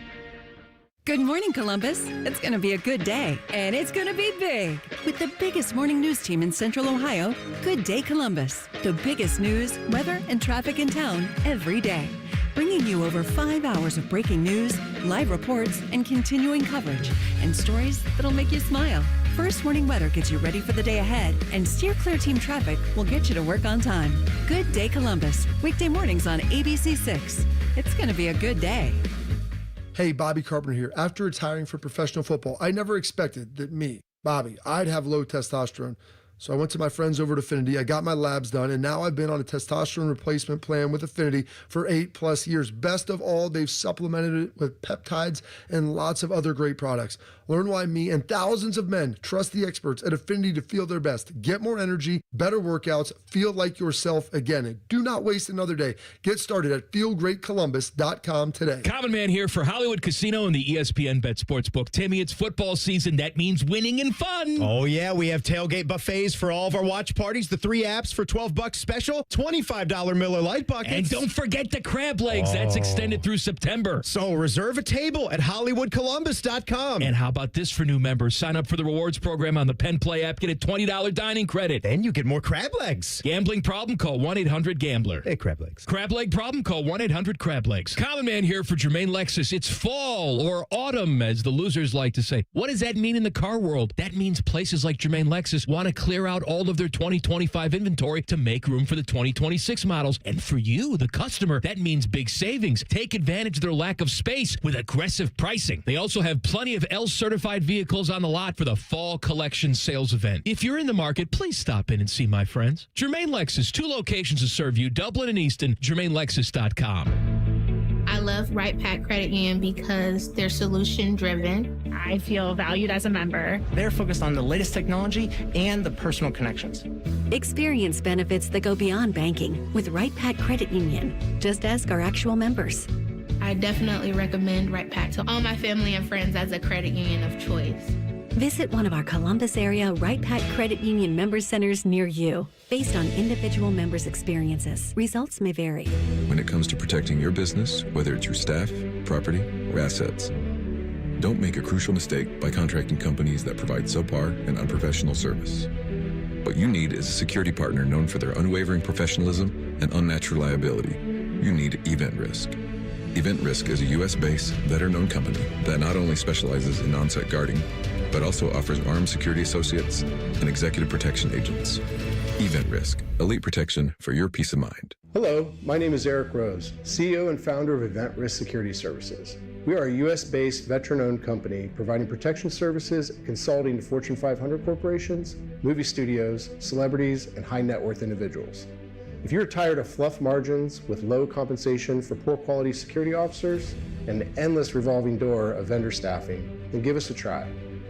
Good morning, Columbus. It's going to be a good day, and it's going to be big. With the biggest morning news team in Central Ohio, Good Day Columbus. The biggest news, weather, and traffic in town every day. Bringing you over 5 hours of breaking news, live reports, and continuing coverage, and stories that'll make you smile. First Warning Weather gets you ready for the day ahead, and Steer Clear Team Traffic will get you to work on time. Good Day Columbus, weekday mornings on ABC6. It's going to be a good day. Hey, Bobby Carpenter here. After retiring from professional football, I never expected that me, Bobby, I'd have low testosterone. So I went to my friends over at Affinity, I got my labs done, and now I've been on a testosterone replacement plan with Affinity for 8+ years. Best of all, they've supplemented it with peptides and lots of other great products. Learn why me and thousands of men trust the experts at Affinity to feel their best. Get more energy, better workouts, feel like yourself again. And do not waste another day. Get started at feelgreatcolumbus.com today. Common Man here for Hollywood Casino and the ESPN Bet Sportsbook. Timmy, it's football season. That means winning and fun. Oh, yeah. We have tailgate buffets days for all of our watch parties. The 3 apps for $12 special, $25 Miller Lite buckets. And don't forget the crab legs. That's extended through September. So reserve a table at HollywoodColumbus.com. And how about this for new members? Sign up for the rewards program on the Penn Play app. Get a $20 dining credit. Then you get more crab legs. Gambling problem? Call 1-800-GAMBLER. Hey, crab legs. Crab leg problem? Call 1-800-CRAB-LEGS. Common Man here for Jermaine Lexus. It's fall or autumn, as the losers like to say. What does that mean in the car world? That means places like Jermaine Lexus want to clear out all of their 2025 inventory to make room for the 2026 models. And for you, the customer, that means big savings. Take advantage of their lack of space with aggressive pricing. They also have plenty of L-certified vehicles on the lot for the fall collection sales event. If you're in the market, please stop in and see my friends. Jermaine Lexus, 2 locations to serve you, Dublin and Easton, JermaineLexus.com. I love Right Pack Credit Union because they're solution driven. I feel valued as a member. They're focused on the latest technology and the personal connections. Experience benefits that go beyond banking with Right Pack Credit Union. Just ask our actual members. I definitely recommend Right Pack to all my family and friends as a credit union of choice. Visit one of our Columbus area Right Pack Credit Union member centers near you. Based on individual members' experiences, results may vary. When it comes to protecting your business, whether it's your staff, property, or assets, don't make a crucial mistake by contracting companies that provide subpar and unprofessional service. What you need is a security partner known for their unwavering professionalism and unnatural liability. You need Event Risk. Event Risk is a U.S.-based, veteran-owned company that not only specializes in on-site guarding, but also offers armed security associates and executive protection agents. Event Risk, elite protection for your peace of mind. Hello, my name is Eric Rose, CEO and founder of Event Risk Security Services. We are a U.S.-based, veteran-owned company providing protection services and consulting to Fortune 500 corporations, movie studios, celebrities, and high-net-worth individuals. If you're tired of fluff margins with low compensation for poor quality security officers and the endless revolving door of vendor staffing, then give us a try.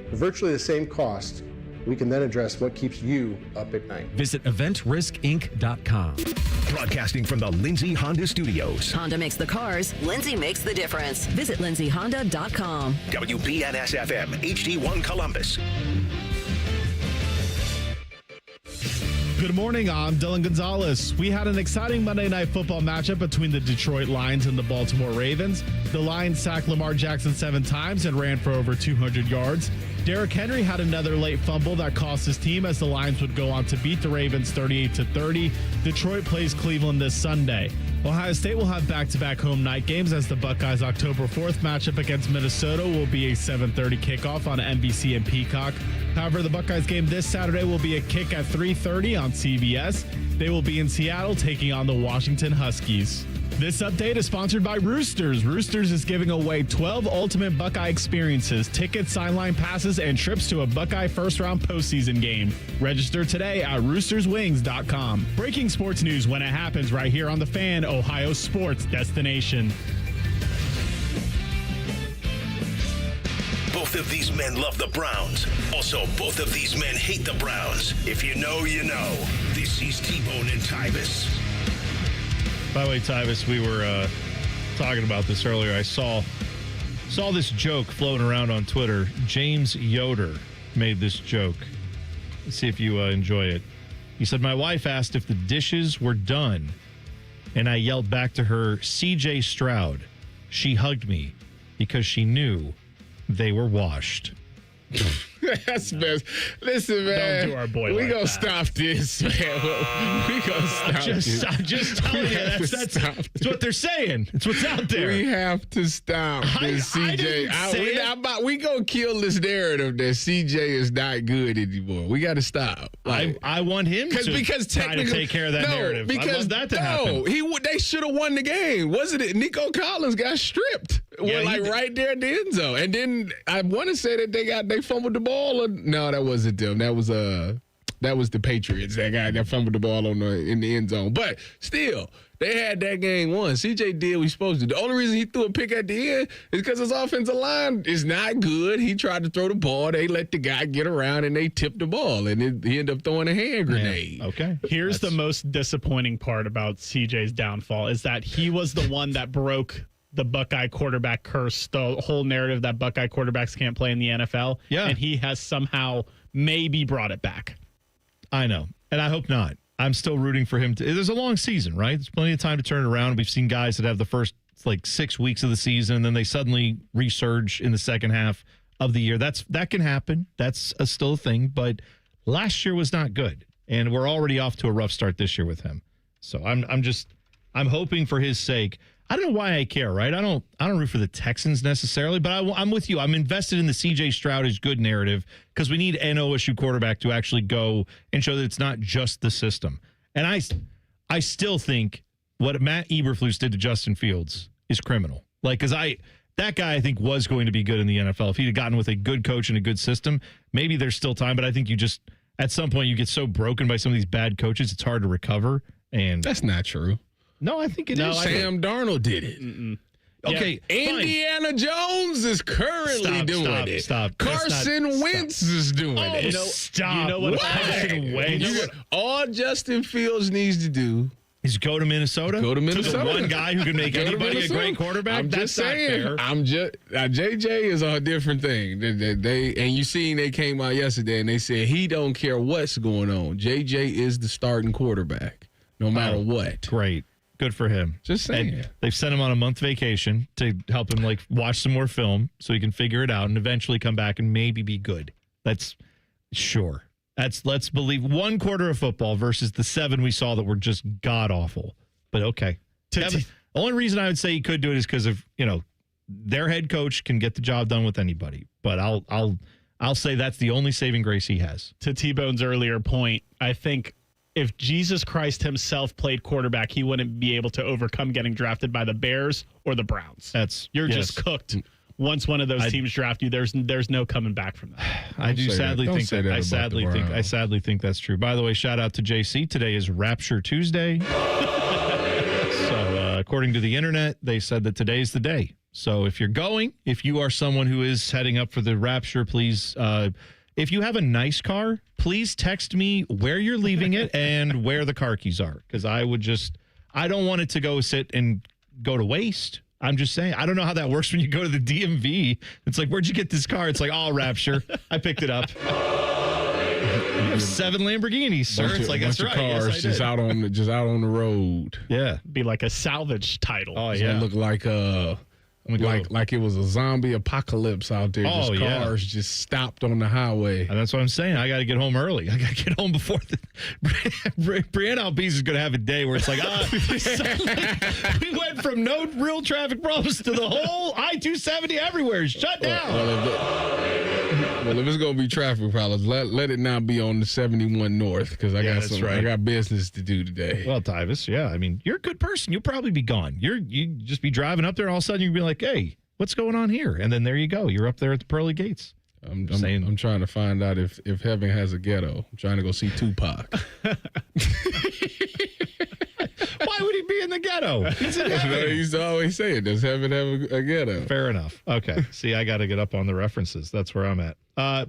For virtually the same cost, we can then address what keeps you up at night. Visit EventRiskInc.com. Broadcasting from the Lindsay Honda Studios. Honda makes the cars, Lindsay makes the difference. Visit lindsayhonda.com. WBNS-FM, HD1 Columbus. Good morning, I'm Dylan Gonzalez. We had an exciting Monday Night Football matchup between the Detroit Lions and the Baltimore Ravens. The Lions sacked Lamar Jackson 7 times and ran for over 200 yards. Derrick Henry had another late fumble that cost his team as the Lions would go on to beat the Ravens 38-30. Detroit plays Cleveland this Sunday. Ohio State will have back-to-back home night games as the Buckeyes' October 4th matchup against Minnesota will be a 7:30 kickoff on NBC and Peacock. However, the Buckeyes game this Saturday will be a kick at 3:30 on CBS. They will be in Seattle taking on the Washington Huskies. This update is sponsored by Roosters. Roosters is giving away 12 ultimate Buckeye experiences, tickets, sideline passes, and trips to a Buckeye first-round postseason game. Register today at roosterswings.com. Breaking sports news when it happens right here on The Fan, Ohio sports destination. Both of these men love the Browns. Also, both of these men hate the Browns. If you know, you know. This is T-Bone and Tyvis. By the way, Tyvis, we were talking about this earlier. I saw this joke floating around on Twitter. James Yoder made this joke. Let's see if you enjoy it. He said, my wife asked if the dishes were done, and I yelled back to her, C.J. Stroud. She hugged me because she knew they were washed. That's best. Listen, man. Don't do our boy. We gonna stop this, man. We gonna stop this. I'm just telling you, that's what they're saying. It's what's out there. We have to stop this, CJ. We gonna kill this narrative that CJ is not good anymore. We got to stop. I want him because try to take care of that narrative. I want that to happen. They should have won the game. Wasn't it? Nico Collins got stripped. Yeah, right there in the end zone. And then I want to say that they fumbled the ball. No, that wasn't them. That was the Patriots. That fumbled the ball in the end zone. But still, they had that game won. CJ did what he supposed to. The only reason he threw a pick at the end is because his offensive line is not good. He tried to throw the ball. They let the guy get around, and they tipped the ball, and he ended up throwing a hand grenade. Yeah. Okay. Here's the most disappointing part about CJ's downfall is that he was the one that broke the Buckeye quarterback curse, the whole narrative that Buckeye quarterbacks can't play in the NFL. Yeah. And he has somehow maybe brought it back. I know. And I hope not. I'm still rooting for him. There's a long season, right? There's plenty of time to turn it around. We've seen guys that have the first 6 weeks of the season, and then they suddenly resurge in the second half of the year. That can happen. That's still a thing. But last year was not good, and we're already off to a rough start this year with him. So I'm hoping for his sake. I don't know why I care, right? I don't root for the Texans necessarily, but I'm with you. I'm invested in the C.J. Stroud is good narrative because we need an OSU quarterback to actually go and show that it's not just the system. And I still think what Matt Eberflus did to Justin Fields is criminal. Because that guy I think was going to be good in the NFL. If he'd have gotten with a good coach and a good system, maybe there's still time. But I think you just at some point you get so broken by some of these bad coaches, it's hard to recover. And that's not true. No, I think it is. Sam Darnold did it. Mm-mm. Okay, Indiana Jones is currently doing it. Stop. Carson Wentz is doing it. Stop. You know what? All Justin Fields needs to do is go to Minnesota. Go to Minnesota. To the one guy who can make anybody a great quarterback. I'm just saying. Not fair. JJ is a different thing. And you seen they came out yesterday and they said he don't care what's going on. JJ is the starting quarterback, no matter what. Great. Good for him. Just saying. And they've sent him on a month vacation to help him watch some more film so he can figure it out and eventually come back and maybe be good. Let's believe 1 quarter of football versus the 7 we saw that were just god awful. But okay. The only reason I would say he could do it is because of, their head coach can get the job done with anybody. But I'll say that's the only saving grace he has. To T-Bone's earlier point, I think if Jesus Christ himself played quarterback, he wouldn't be able to overcome getting drafted by the Bears or the Browns. You're just cooked. Once one of those teams draft you, there's no coming back from that. I sadly think that's true. By the way, shout out to JC. Today is Rapture Tuesday. So according to the internet, they said that today's the day. So if you are someone who is heading up for the Rapture, please, if you have a nice car, please text me where you're leaving it and where the car keys are. Because I don't want it to go sit and go to waste. I'm just saying, I don't know how that works when you go to the DMV. It's like, where'd you get this car? It's like, Rapture. I picked it up. You have 7 Lamborghinis, sir. It's like, that's right. Cars yes, just out on the road. Yeah. Be like a salvage title. Oh, yeah. It look like it was a zombie apocalypse out there. Cars just stopped on the highway. And that's what I'm saying. I got to get home early. I got to get home before Brianna Albies is going to have a day where it's like, we went from no real traffic problems to the whole I-270 everywhere is shut down. Well, if it's going to be traffic problems, let it not be on the 71 North because I got business to do today. Well, Tyvis, yeah. I mean, you're a good person. You'll probably be gone. You just be driving up there and all of a sudden you'll be like, hey, what's going on here? And then there you go. You're up there at the pearly gates. I'm trying to find out if heaven has a ghetto. I'm trying to go see Tupac. Why would he be in the ghetto? He's in heaven. He used to always say it. Does heaven have a ghetto? Fair enough. Okay. See, I got to get up on the references. That's where I'm at.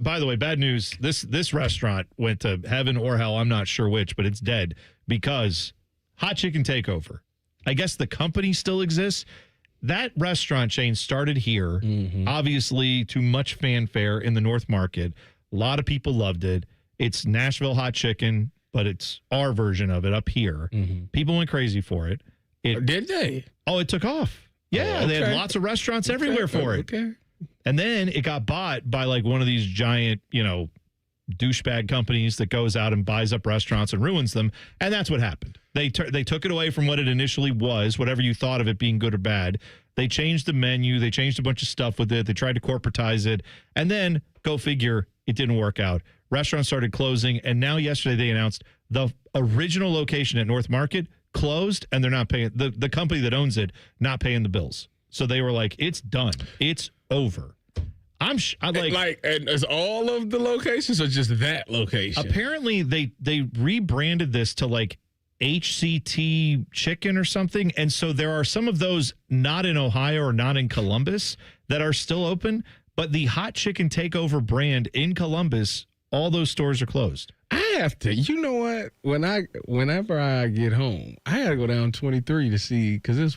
By the way, bad news. This restaurant went to heaven or hell. I'm not sure which, but it's dead because Hot Chicken Takeover. I guess the company still exists. That restaurant chain started here, obviously to much fanfare in the North Market. A lot of people loved it. It's Nashville hot chicken, but it's our version of it up here. People went crazy for it. Did they? Oh, it took off. Yeah, They had lots of restaurants everywhere for it. Okay. And then it got bought by one of these giant, douchebag companies that goes out and buys up restaurants and ruins them. And that's what happened. They took it away from what it initially was, whatever you thought of it being good or bad. They changed the menu. They changed a bunch of stuff with it. They tried to corporatize it. And then, go figure, it didn't work out. Restaurants started closing. And now yesterday they announced the original location at North Market closed and they're not paying. The company that owns it, not paying the bills. So they were like, it's done. It's over. And is all of the locations or just that location? Apparently they rebranded this to HCT chicken or something. And so there are some of those not in Ohio or not in Columbus that are still open, but the Hot Chicken Takeover brand in Columbus, all those stores are closed. I have to, you know what? Whenever I get home, I got to go down 23 to see, because it's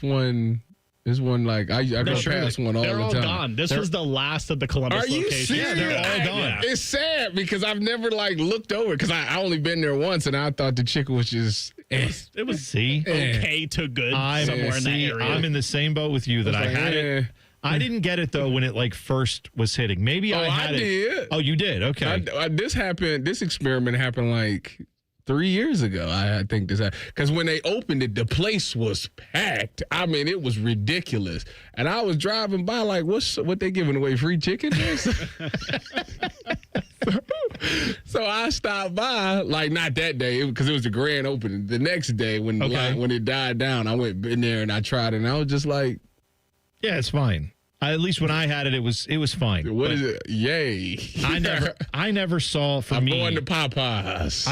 This one, like, I go past one all the time. They're all gone. This was the last of the Columbus locations. Are you serious? Yeah, they're all gone. It's sad because I've never, like, looked over because I only been there once, and I thought the chicken was just... It was okay to good somewhere in that area. I'm in the same boat with you that I had it. I didn't get it, though, when it, like, first was hitting. Maybe I had it. Did. Oh, you did? Okay. This experiment happened, like... 3 years ago, I think this happened. Because when they opened it, the place was packed. I mean, it was ridiculous. And I was driving by like, what they giving away, free chicken? So I stopped by, like not that day because it was the grand opening. The next day when it died down, I went in there and I tried it, and I was just like, yeah, it's fine. At least when I had it, it was fine. What is it? Yay! I never saw. I'm going to Popeyes.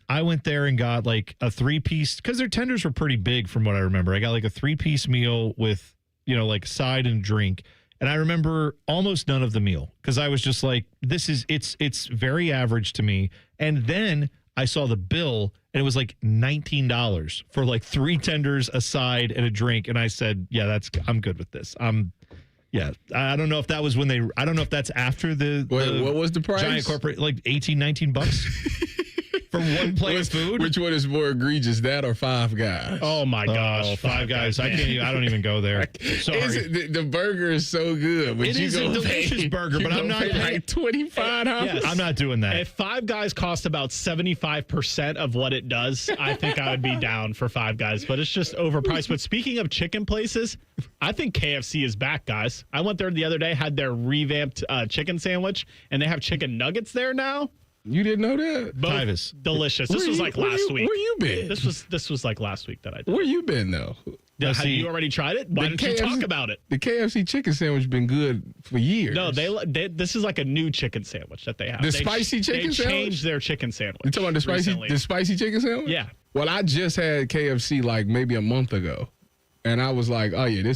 I went there and got like a 3-piece because their tenders were pretty big from what I remember. I got like a 3-piece meal with like side and drink, and I remember almost none of the meal because I was just like, it's very average to me. And then I saw the bill and it was like $19 for like 3 tenders, a side, and a drink, and I said, yeah, I'm good with this. Yeah, I don't know if that was when I don't know if that's after the what was the price? Giant corporate, like $18-19 for one plate of food. Which one is more egregious, that or Five Guys? Oh my gosh, Five Guys! I don't even go there. Sorry, the burger is so good. But it is a delicious burger, but I'm not like $25. Yes. I'm not doing that. If Five Guys cost about 75% of what it does, I think I would be down for Five Guys. But it's just overpriced. But speaking of chicken places, I think KFC is back, guys. I went there the other day, had their revamped chicken sandwich, and they have chicken nuggets there now. You didn't know that? Tyvis. Delicious. This was like last week. Where you been? This was like last week that I did. Where you been, though? Have you already tried it? Why didn't you talk about it? The KFC chicken sandwich been good for years. No, this is like a new chicken sandwich that they have. Spicy chicken sandwich? They changed their chicken sandwich. You talking about the spicy chicken sandwich? Yeah. Well, I just had KFC like maybe a month ago. And I was like, oh, yeah,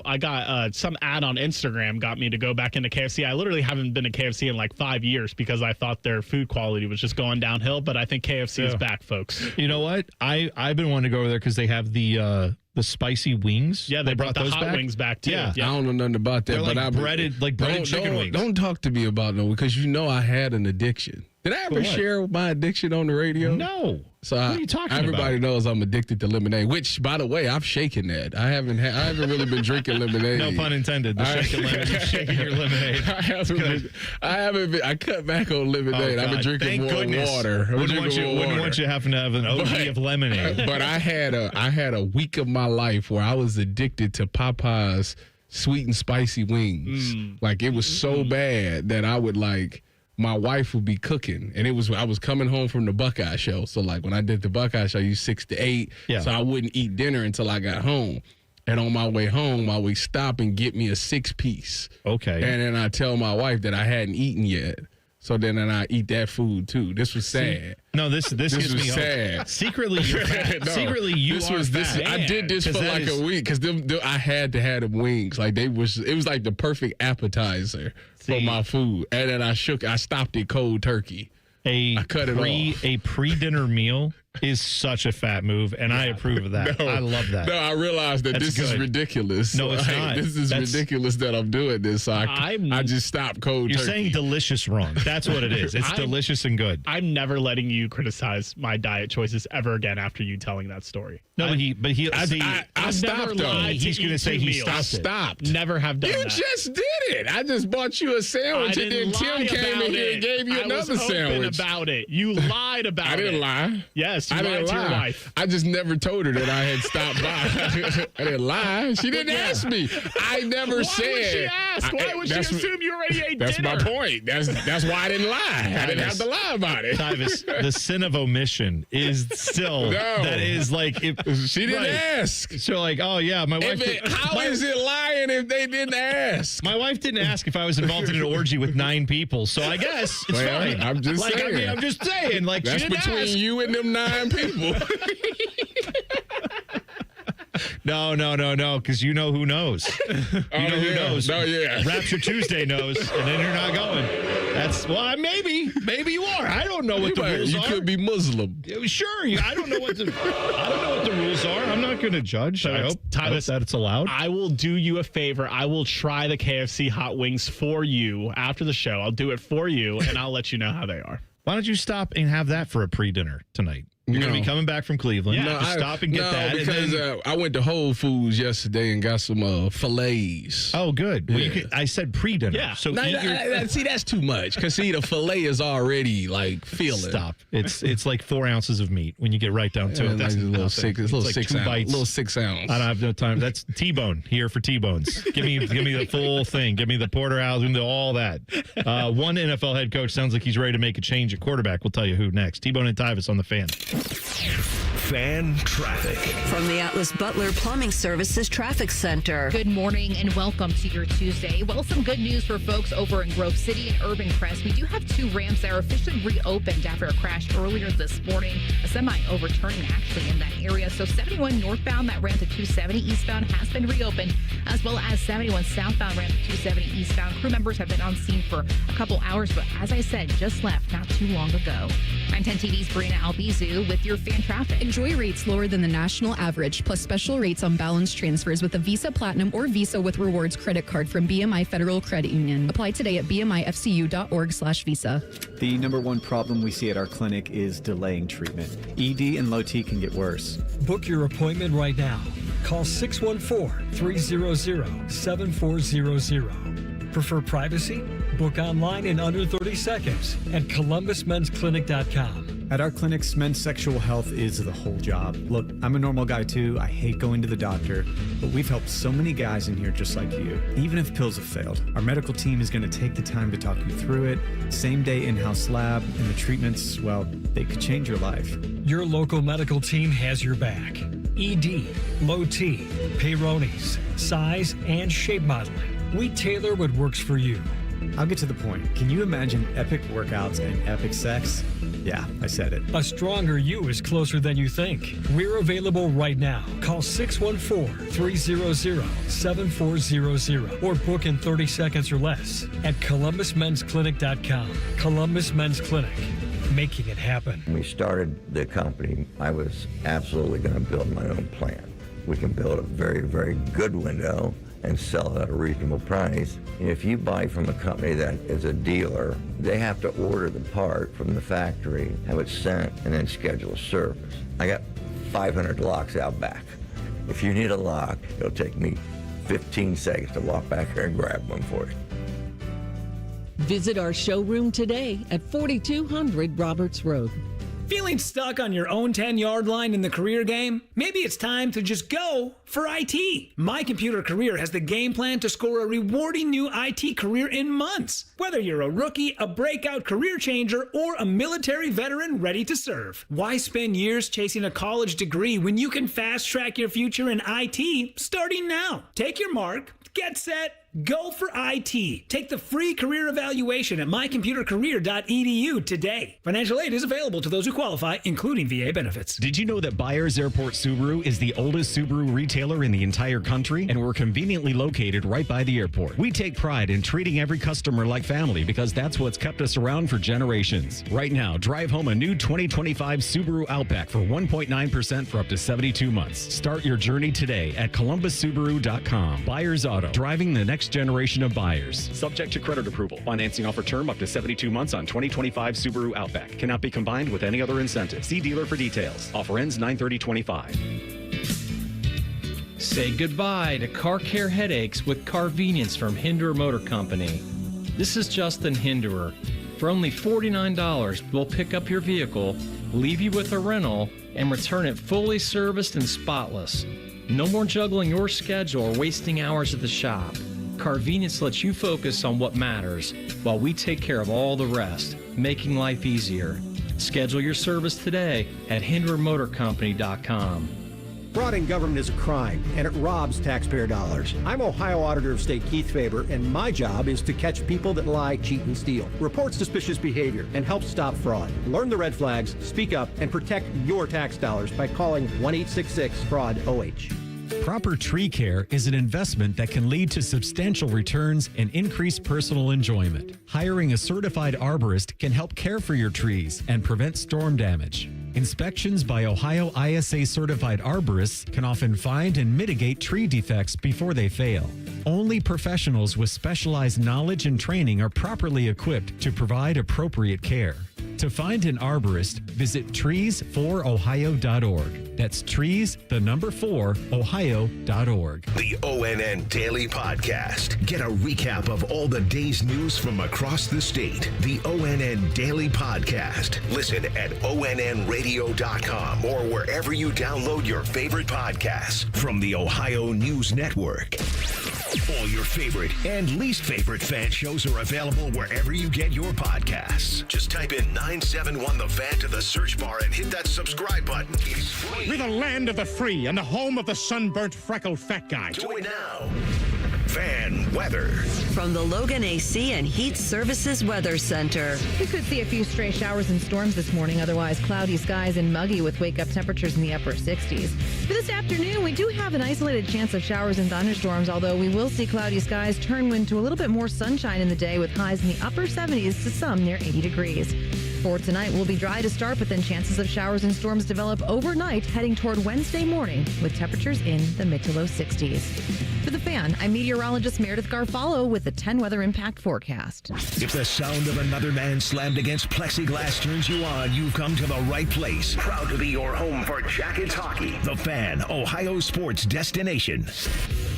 I got some ad on Instagram got me to go back into KFC. I literally haven't been to KFC in like 5 years because I thought their food quality was just going downhill. But I think KFC is back, folks. You know what? I've been wanting to go over there because they have the spicy wings. Yeah, they brought those hot wings back too. Yeah. I don't know nothing about that. They're but like breaded chicken wings. Don't talk to me about no, because I had an addiction. Did I ever share my addiction on the radio? No. So what are you talking about? Everybody knows I'm addicted to lemonade, which, by the way, I've shaken that. I haven't really been drinking lemonade. No pun intended. Shaking your lemonade. I cut back on lemonade. I've been drinking more water. Wouldn't want you having to have an OG of lemonade. But I had a week of my life where I was addicted to Popeye's sweet and spicy wings. Like, it was so bad that I would my wife would be cooking, and I was coming home from the Buckeye show. So like when I did the Buckeye show, I used 6 to 8. Yeah. So I wouldn't eat dinner until I got home. And on my way home, I would stop and get me a 6-piece. Okay. And then I tell my wife that I hadn't eaten yet. So then I eat that food too. This was sad. No, this gives me sad. Hope. Secretly, you're fat. No, Secretly, you are fat. I did this for like a week because I had to have them wings. Like it was like the perfect appetizer for my food. And then I stopped it cold turkey. I cut it off. A pre-dinner meal is such a fat move, and I approve of that. I love that. No, I realized that this is ridiculous. No, it's not. This is ridiculous that I'm doing this. So I just stopped cold turkey. You're saying delicious wrong. That's what it is. It's delicious and good. I'm never letting you criticize my diet choices ever again after you telling that story. No, I stopped though. He's going to say he stopped. Never have done that. You just did it. I just bought you a sandwich, and then Tim came in here and gave you another sandwich. About it. You lied about it. I didn't lie. Yes, you lied to your wife. I just never told her that I had stopped by. I didn't lie. She didn't ask me. I never said. Why would she ask? Why would she assume you already ate dinner? That's my point. That's why I didn't lie. I didn't have to lie about it. Tyvis, the sin of omission is still that is like she didn't ask. So like, oh yeah, my wife. How is it lying if they didn't ask? My wife didn't ask if I was involved in an orgy with 9 people, so I guess it's fine. I'm just saying. I'm just saying. Like that's between you and them 9 people. No, because you know who knows. Who knows. Oh, yeah. Rapture Tuesday knows, and then you're not going. Maybe you are. I don't know what the rules are. You could be Muslim. Sure. I don't know what the rules are. I'm not going to judge. So I hope that it's allowed. I will do you a favor. I will try the KFC hot wings for you after the show. I'll do it for you, and I'll let you know how they are. Why don't you stop and have that for a pre-dinner tonight? You're going to be coming back from Cleveland. Yeah. Just stop and get that. Because I went to Whole Foods yesterday and got some fillets. Oh, good. Well, Yeah. I said pre-dinner. Yeah. So see, that's too much. Because, the fillet is already, feeling. Stop. It's like 4 ounces of meat when you get right down to it. That's a little nothing. six It's like 2 bites. Little 6 ounce. I don't have no time. That's T-bone here for T-bones. Give me the full thing. Give me the porterhouse and all that. One NFL head coach sounds like he's ready to make a change at quarterback. We'll tell you who next. T-Bone and Tyvis on the Fan. Fan traffic. From the Atlas Butler Plumbing Services Traffic Center. Good morning and welcome to your Tuesday. Well, some good news for folks over in Grove City and Urban Crest. We do have 2 ramps that are officially reopened after a crash earlier this morning. A semi overturning actually in that area. So 71 northbound, that ramp to 270 eastbound has been reopened, as well as 71 southbound ramp to 270 eastbound. Crew members have been on scene for a couple hours, but as I said, just left not too long ago. I'm 10 TV's Brina Albizu with your fan traffic. Enjoy rates lower than the national average, plus special rates on balance transfers with a Visa Platinum or Visa with Rewards credit card from BMI Federal Credit Union. Apply today at bmifcu.org/visa. The number one problem we see at our clinic is delaying treatment. ED and low T can get worse. Book your appointment right now. Call 614-300-7400. Prefer privacy? Book online in under 30 seconds at columbusmensclinic.com. At our clinics, men's sexual health is the whole job. Look, I'm a normal guy too. I hate going to the doctor, but we've helped so many guys in here just like you. Even if pills have failed, our medical team is going to take the time to talk you through it. Same day in-house lab, and the treatments, well, they could change your life. Your local medical team has your back. ED, low T, Peyronie's, size, and shape modeling. We tailor what works for you. I'll get to the point. Can you imagine epic workouts and epic sex? Yeah, I said it. A stronger you is closer than you think. We're available right now. Call 614-300-7400 or book in 30 seconds or less at columbusmensclinic.com. Columbus Men's Clinic, making it happen. When we started the company, I was absolutely going to build my own plant. We can build a very, very good window and sell it at a reasonable price. And if you buy from a company that is a dealer, they have to order the part from the factory, have it sent, and then schedule a service. I got 500 locks out back. If you need a lock, it'll take me 15 seconds to walk back here and grab one for you. Visit our showroom today at 4200 Roberts Road. Feeling stuck on your own 10-yard line in the career game? Maybe it's time to just go for IT. My Computer Career has the game plan to score a rewarding new IT career in months. Whether you're a rookie, a breakout career changer, or a military veteran ready to serve. Why spend years chasing a college degree when you can fast-track your future in IT starting now? Take your mark, get set, go for IT. Take the free career evaluation at mycomputercareer.edu today. Financial aid is available to those who qualify, including VA benefits. Did you know that Byers Airport Subaru is the oldest Subaru retailer in the entire country? And we're conveniently located right by the airport. We take pride in treating every customer like family because that's what's kept us around for generations. Right now, drive home a new 2025 Subaru Outback for 1.9% for up to 72 months. Start your journey today at columbussubaru.com. Byers Auto, driving the next generation of buyers. Subject to credit approval. Financing offer term up to 72 months on 2025 Subaru Outback. Cannot be combined with any other incentive. See dealer for details. Offer ends 9/30/25. Say goodbye to car care headaches with Carvenience from Hinderer Motor Company. This is Justin Hinderer. For only $49, we'll pick up your vehicle, leave you with a rental, and return it fully serviced and spotless. No more juggling your schedule or wasting hours at the shop. Carvenience lets you focus on what matters while we take care of all the rest, making life easier. Schedule your service today at HindererMotorCompany.com. Fraud in government is a crime, and it robs taxpayer dollars. I'm Ohio Auditor of State Keith Faber, and my job is to catch people that lie, cheat, and steal, report suspicious behavior, and help stop fraud. Learn the red flags, speak up, and protect your tax dollars by calling 1-866-FRAUD-OH. Proper tree care is an investment that can lead to substantial returns and increased personal enjoyment. Hiring a certified arborist can help care for your trees and prevent storm damage. Inspections by Ohio ISA certified arborists can often find and mitigate tree defects before they fail. Only professionals with specialized knowledge and training are properly equipped to provide appropriate care. To find an arborist, visit trees4ohio.org. That's trees, the number 4, ohio.org. The ONN Daily Podcast. Get a recap of all the day's news from across the state. The ONN Daily Podcast. Listen at onnradio.com or wherever you download your favorite podcasts from the Ohio News Network. All your favorite and least favorite fan shows are available wherever you get your podcasts. Just type in 971 The Fan to the search bar and hit that subscribe button. It's free. We're the land of the free and the home of the sunburnt, freckled fat guy. Do it now. Fan weather. From the Logan AC and Heat Services Weather Center. We could see a few stray showers and storms this morning, otherwise cloudy skies and muggy with wake-up temperatures in the upper 60s. For this afternoon, we do have an isolated chance of showers and thunderstorms, although we will see cloudy skies turn into a little bit more sunshine in the day with highs in the upper 70s to some near 80 degrees. For tonight, we'll be dry to start, but then chances of showers and storms develop overnight, heading toward Wednesday morning with temperatures in the mid to low 60s. For The Fan, I'm meteorologist Meredith Garfalo with the 10 weather impact forecast. If the sound of another man slammed against plexiglass turns you on, you've come to the right place. Proud to be your home for Jackets hockey. The Fan, Ohio sports destination.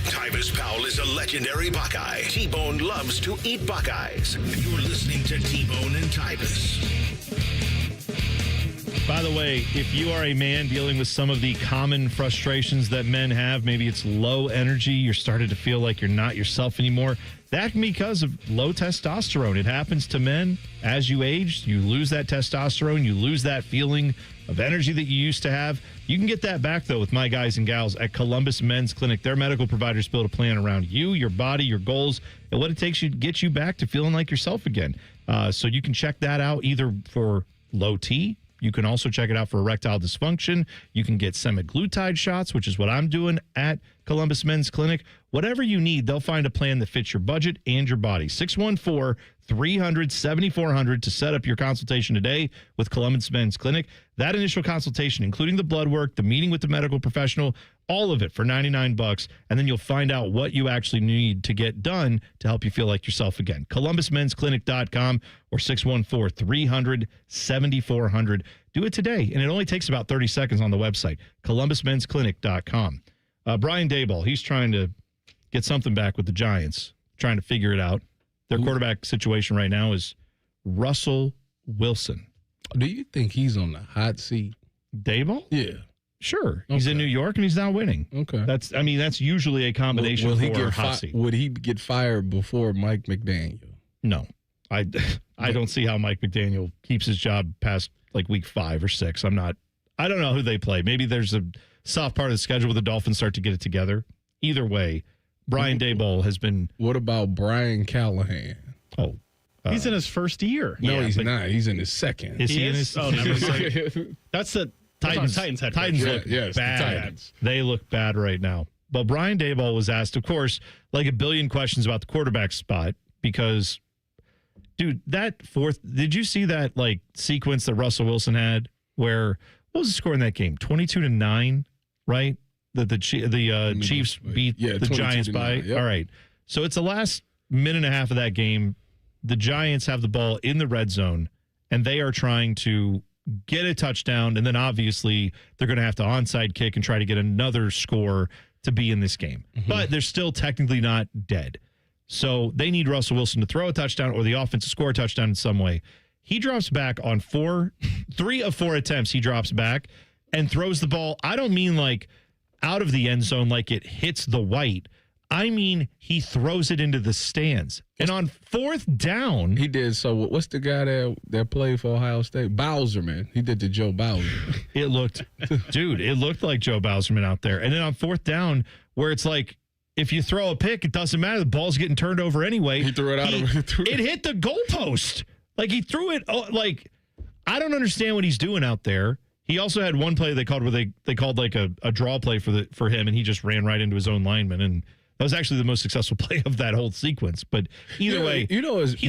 Tyvis Powell is a legendary Buckeye. T-Bone loves to eat Buckeyes. You're listening to T-Bone and Tyvis. By the way, if you are a man dealing with some of the common frustrations that men have, maybe it's low energy, you're starting to feel like you're not yourself anymore, that can be because of low testosterone. It happens to men as you age. You lose that testosterone. You lose that feeling of energy that you used to have. You can get that back, though, with my guys and gals at Columbus Men's Clinic. Their medical providers build a plan around you, your body, your goals, and what it takes to get you back to feeling like yourself again. So you can check that out either for low T. You can also check it out for erectile dysfunction. You can get semaglutide shots, which is what I'm doing at Columbus Men's Clinic. Whatever you need, they'll find a plan that fits your budget and your body. 614-300-7400 to set up your consultation today with Columbus Men's Clinic. That initial consultation, including the blood work, the meeting with the medical professional, all of it for $99, and then you'll find out what you actually need to get done to help you feel like yourself again. ColumbusMen'sClinic.com or 614-300-7400. Do it today, and it only takes about 30 seconds on the website, ColumbusMen'sClinic.com. Brian Daboll, he's trying to get something back with the Giants, trying to figure it out. Their quarterback situation right now is Russell Wilson. Do you think he's on the hot seat? Daboll? Yeah. Sure. He's in New York and he's not winning. Okay. That's usually a combination will he for get hot seat. Would he get fired before Mike McDaniel? No. I don't see how Mike McDaniel keeps his job past like week 5 or 6. I don't know who they play. Maybe there's a soft part of the schedule where the Dolphins start to get it together. Either way, Brian Daboll has been. What about Brian Callahan? Oh. He's in his first year. No, he's not. He's in his second. Is he in his? Oh, never mind. That's the Titans head coach. Titans look bad. The Titans. They look bad right now. But Brian Daboll was asked, of course, like a billion questions about the quarterback spot because, dude, that fourth. Did you see that like sequence that Russell Wilson had where what was the score in that game? 22-9, right? That the Chiefs beat the Giants by. Yep. All right. So it's the last minute and a half of that game. The Giants have the ball in the red zone, and they are trying to get a touchdown, and then obviously they're going to have to onside kick and try to get another score to be in this game. Mm-hmm. But they're still technically not dead. So they need Russell Wilson to throw a touchdown or the offense to score a touchdown in some way. He drops back on 3 of 4 attempts. He drops back and throws the ball. I don't mean like out of the end zone like it hits the white. I mean, he throws it into the stands. And on 4th down. He did. So what's the guy that played for Ohio State? Bowserman. He did the Joe Bowser. It looked like Joe Bowserman out there. And then on 4th down, where it's like, if you throw a pick, it doesn't matter. The ball's getting turned over anyway. He threw it out. It hit the goalpost. Like, he threw it. Like, I don't understand what he's doing out there. He also had one play they called where they called like a draw play for him, and he just ran right into his own lineman, and that was actually the most successful play of that whole sequence. But either way, he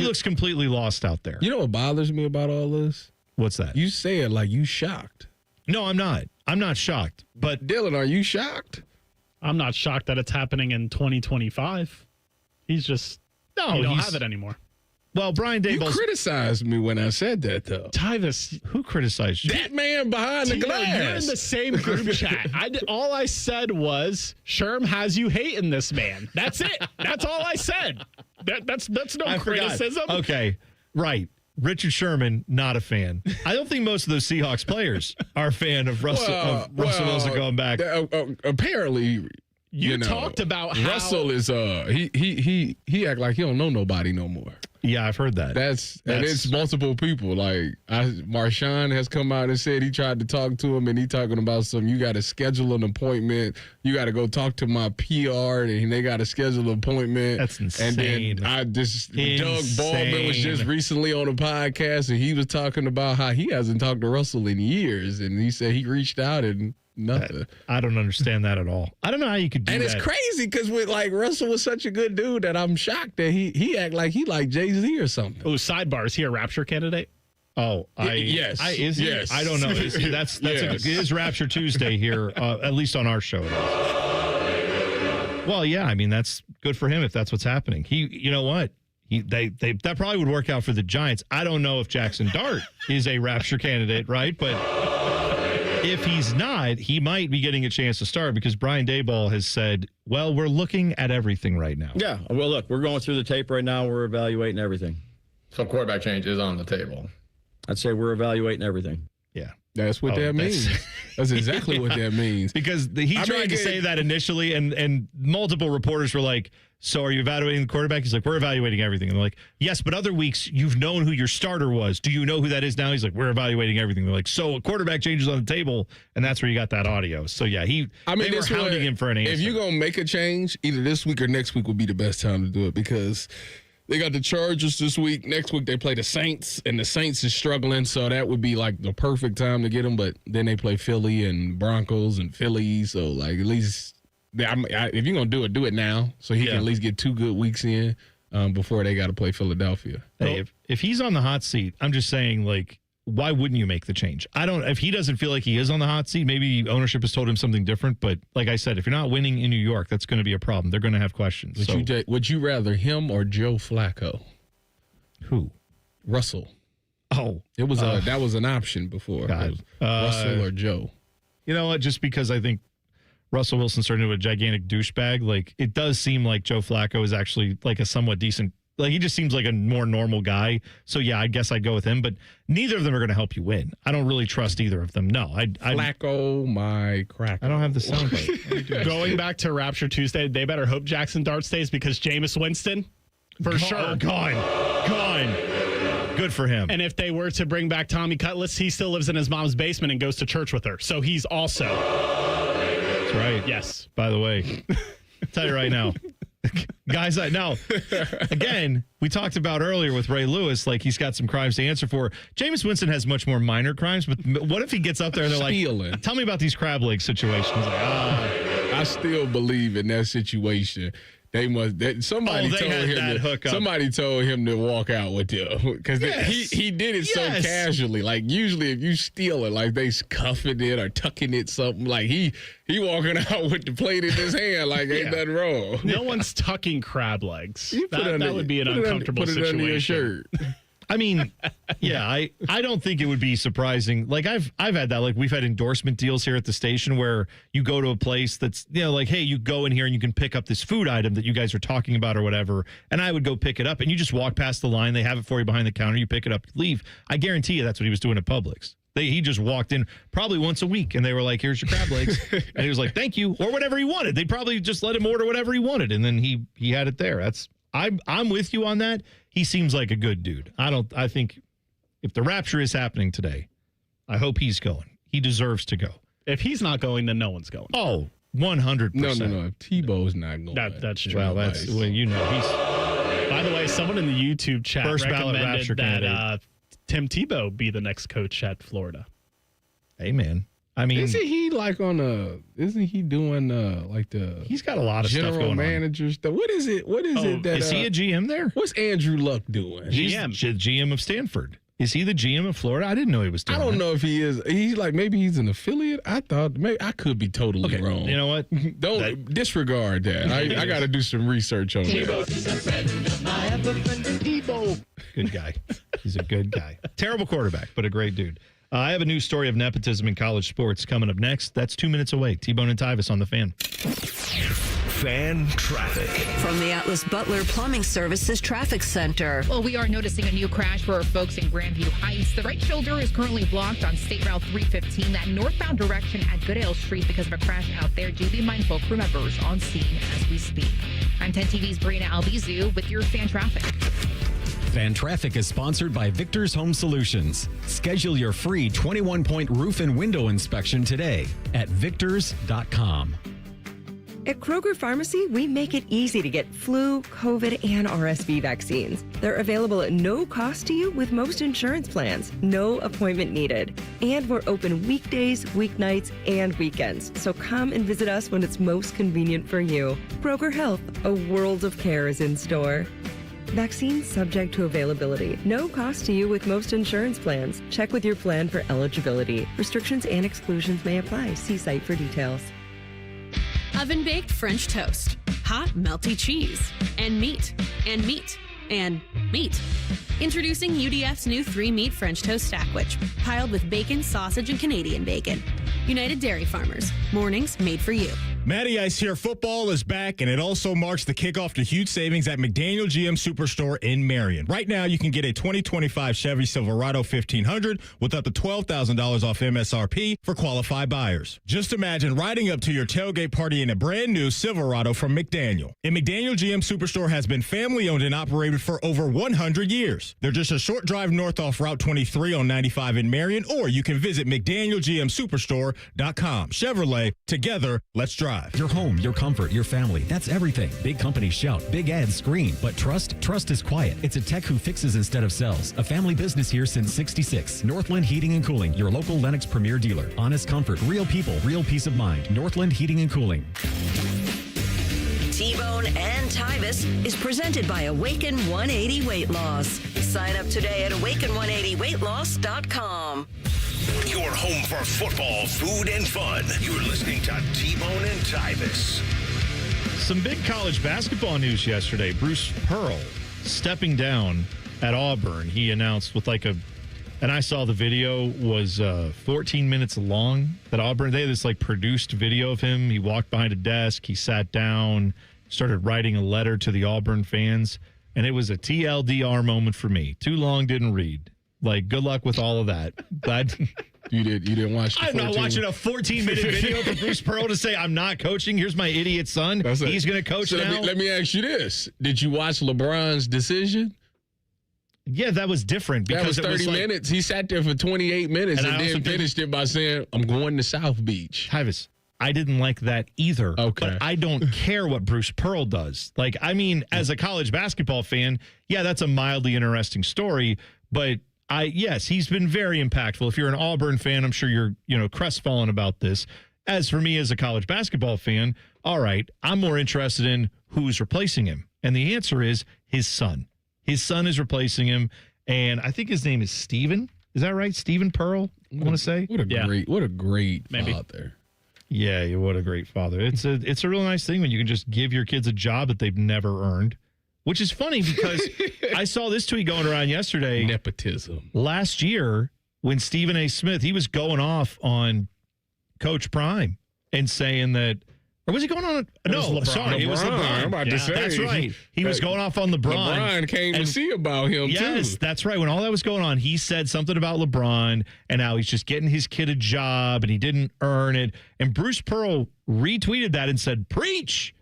looks completely lost out there. You know what bothers me about all this? What's that? You say it like you shocked. No, I'm not. I'm not shocked. But Dylan, are you shocked? I'm not shocked that it's happening in 2025. He's just you don't have it anymore. Well, Brian Daboll. You criticized me when I said that, though. Tyvis, who criticized you? That man behind the glass. You're in the same group chat. All I said was, Sherm has you hating this man. That's it. That's all I said. That's no criticism. Okay, right. Richard Sherman, not a fan. I don't think most of those Seahawks players are a fan of Russell Wilson going back. Apparently, you talked about how Russell is he act like he don't know nobody no more. Yeah, I've heard that. And it's multiple people. Like Marshawn has come out and said he tried to talk to him, and he talking about you got to schedule an appointment. You got to go talk to my PR, and they got to schedule an appointment. That's insane. And then Doug Baldwin was just recently on a podcast, and he was talking about how he hasn't talked to Russell in years, and he said he reached out and nothing. I don't understand that at all. I don't know how you could do that. And it's crazy because Russell was such a good dude that I'm shocked that he act like he like Jay-Z or something. Oh, sidebar. Is he a Rapture candidate? Oh, yes. Is he? Yes. I don't know. That's Yes. it is Rapture Tuesday here, at least on our show. Well, yeah. I mean, that's good for him if that's what's happening. You know what? That probably would work out for the Giants. I don't know if Jackson Dart is a Rapture candidate, right? But if he's not, he might be getting a chance to start because Brian Daboll has said, well, we're looking at everything right now. Yeah. Well, look, we're going through the tape right now. We're evaluating everything. So quarterback change is on the table. I'd say we're evaluating everything. Yeah. That's what that means. That's exactly what that means. Because he tried to say that initially, and multiple reporters were like, so are you evaluating the quarterback? He's like, we're evaluating everything. And they're like, yes, but other weeks you've known who your starter was. Do you know who that is now? He's like, we're evaluating everything. They're like, so a quarterback change is on the table, and that's where you got that audio. So, yeah, they were hounding him for an answer. If you're going to make a change, either this week or next week will be the best time to do it because they got the Chargers this week. Next week they play the Saints, and the Saints is struggling, so that would be like the perfect time to get them. But then they play Philly and Broncos and Philly, so like at least if you're gonna do it now, so he can at least get 2 good weeks in before they got to play Philadelphia. Hey, if he's on the hot seat, I'm just saying, like, why wouldn't you make the change? If he doesn't feel like he is on the hot seat, maybe ownership has told him something different. But like I said, if you're not winning in New York, that's going to be a problem. They're going to have questions. Would you rather him or Joe Flacco? Who? Russell. Oh, it was that was an option before. Russell or Joe. You know what? Just because I think Russell Wilson's turned into a gigantic douchebag, like it does seem like Joe Flacco is actually like a somewhat decent. Like, he just seems like a more normal guy. So, yeah, I guess I'd go with him. But neither of them are going to help you win. I don't really trust either of them. No. Flacco, my crack. I don't have the soundbite. Going back to Rapture Tuesday, they better hope Jackson Dart stays because Jameis Winston, for sure. Gone. Good for him. And if they were to bring back Tommy Cutlass, he still lives in his mom's basement and goes to church with her. So he's also. That's right. Yes. By the way, I'll tell you right now. Guys, now, again, we talked about earlier with Ray Lewis, like he's got some crimes to answer for. Jameis Winston has much more minor crimes, but what if he gets up there and they're like, tell me about these crab leg situations? Like, I still believe in that situation. They must. Somebody told him to walk out with them because he did it so casually. Like usually, if you steal it, like they cuffing it or tucking it something. Like he walking out with the plate in his hand, like ain't nothing wrong. No one's tucking crab legs. That would be an uncomfortable situation. Put it under your shirt. I mean, yeah, I don't think it would be surprising. Like I've had that. Like we've had endorsement deals here at the station where you go to a place that's, like, hey, you go in here and you can pick up this food item that you guys are talking about or whatever. And I would go pick it up and you just walk past the line. They have it for you behind the counter. You pick it up, leave. I guarantee you that's what he was doing at Publix. He just walked in probably once a week and they were like, here's your crab legs. And he was like, thank you. Or whatever he wanted. They probably just let him order whatever he wanted. And then he had it there. I'm with you on that. He seems like a good dude. I think if the Rapture is happening today, I hope he's going. He deserves to go. If he's not going, then no one's going. Oh, 100%. No. If Tebow's not going. That's true. Well, he's. By the way, someone in the YouTube chat recommended that Tim Tebow be the next coach at Florida. Hey, man. I mean, isn't he like isn't he doing like the he's got a lot of general stuff going manager stuff. What is it that is he a GM there? What's Andrew Luck doing? He's GM of Stanford. Is he the GM of Florida? I didn't know he was doing I don't know if he is. He's like, maybe he's an affiliate. I thought maybe I could be totally wrong. You know what? Don't disregard that. I got to do some research on that. Good guy. He's a good guy. Terrible quarterback, but a great dude. I have a news story of nepotism in college sports coming up next. That's 2 minutes away. T-Bone and Tyvis on the Fan. Fan traffic. From the Atlas Butler Plumbing Services Traffic Center. Well, we are noticing a new crash for our folks in Grandview Heights. The right shoulder is currently blocked on State Route 315, that northbound direction at Goodale Street because of a crash out there. Do be mindful, crew members on scene as we speak. I'm 10 TV's Brina Albizu with your fan traffic. Fan Traffic is sponsored by Victor's Home Solutions. Schedule your free 21-point roof and window inspection today at victors.com. At Kroger Pharmacy, we make it easy to get flu, COVID, and RSV vaccines. They're available at no cost to you with most insurance plans. No appointment needed. And we're open weekdays, weeknights, and weekends. So come and visit us when it's most convenient for you. Kroger Health, a world of care is in store. Vaccines subject to availability. No cost to you with most insurance plans. Check with your plan for eligibility. Restrictions and exclusions may apply. See site for details. Oven-baked French toast, hot melty cheese, and meat, and meat, and meat. Introducing UDF's new 3-meat French toast sandwich, piled with bacon, sausage, and Canadian bacon. United Dairy Farmers, mornings made for you. Matty Ice here. Football is back, and it also marks the kickoff to huge savings at McDaniel GM Superstore in Marion. Right now, you can get a 2025 Chevy Silverado 1500 with up to $12,000 off MSRP for qualified buyers. Just imagine riding up to your tailgate party in a brand new Silverado from McDaniel. And McDaniel GM Superstore has been family-owned and operated for over 100 years. They're just a short drive north off Route 23 on 95 in Marion, or you can visit McDanielGMSuperstore.com. Chevrolet, together, let's drive. Your home, your comfort, your family. That's everything. Big companies shout, big ads scream. But trust is quiet. It's a tech who fixes instead of sells. A family business here since 66. Northland Heating and Cooling, your local Lennox Premier dealer. Honest comfort, real people, real peace of mind. Northland Heating and Cooling. T-Bone and Tyvis is presented by Awaken 180 Weight Loss. Sign up today at awaken180weightloss.com. Your home for football, food, and fun. You're listening to T-Bone and Tyvis. Some big college basketball news yesterday. Bruce Pearl stepping down at Auburn. He announced with and I saw the video, was 14 minutes long that Auburn, they had this produced video of him. He walked behind a desk. He sat down, started writing a letter to the Auburn fans. And it was a TLDR moment for me. Too long, didn't read. Good luck with all of that. Glad you didn't watch. I'm not watching a 14-minute video for Bruce Pearl to say I'm not coaching. Here's my idiot son. He's going to coach now. Let me ask you this: did you watch LeBron's decision? Yeah, that was different because that was 30 minutes. He sat there for 28 minutes and then finished it by saying, "I'm going to South Beach." Tyvis, I didn't like that either. Okay, but I don't care what Bruce Pearl does. As a college basketball fan, yeah, that's a mildly interesting story, but. Yes, he's been very impactful. If you're an Auburn fan, I'm sure you're, crestfallen about this. As for me as a college basketball fan, all right, I'm more interested in who's replacing him. And the answer is his son. His son is replacing him. And I think his name is Steven. Is that right? Steven Pearl, I want to say. What a great father. Yeah, what a great father. It's a really nice thing when you can just give your kids a job that they've never earned. Which is funny because I saw this tweet going around yesterday. Nepotism. Last year, when Stephen A. Smith, he was going off on Coach Prime and saying that, or was he going on? It was LeBron. I'm about to say. That's right. He was going off on LeBron. LeBron came to see about him, too. Yes, that's right. When all that was going on, he said something about LeBron, and now he's just getting his kid a job, and he didn't earn it. And Bruce Pearl retweeted that and said, preach.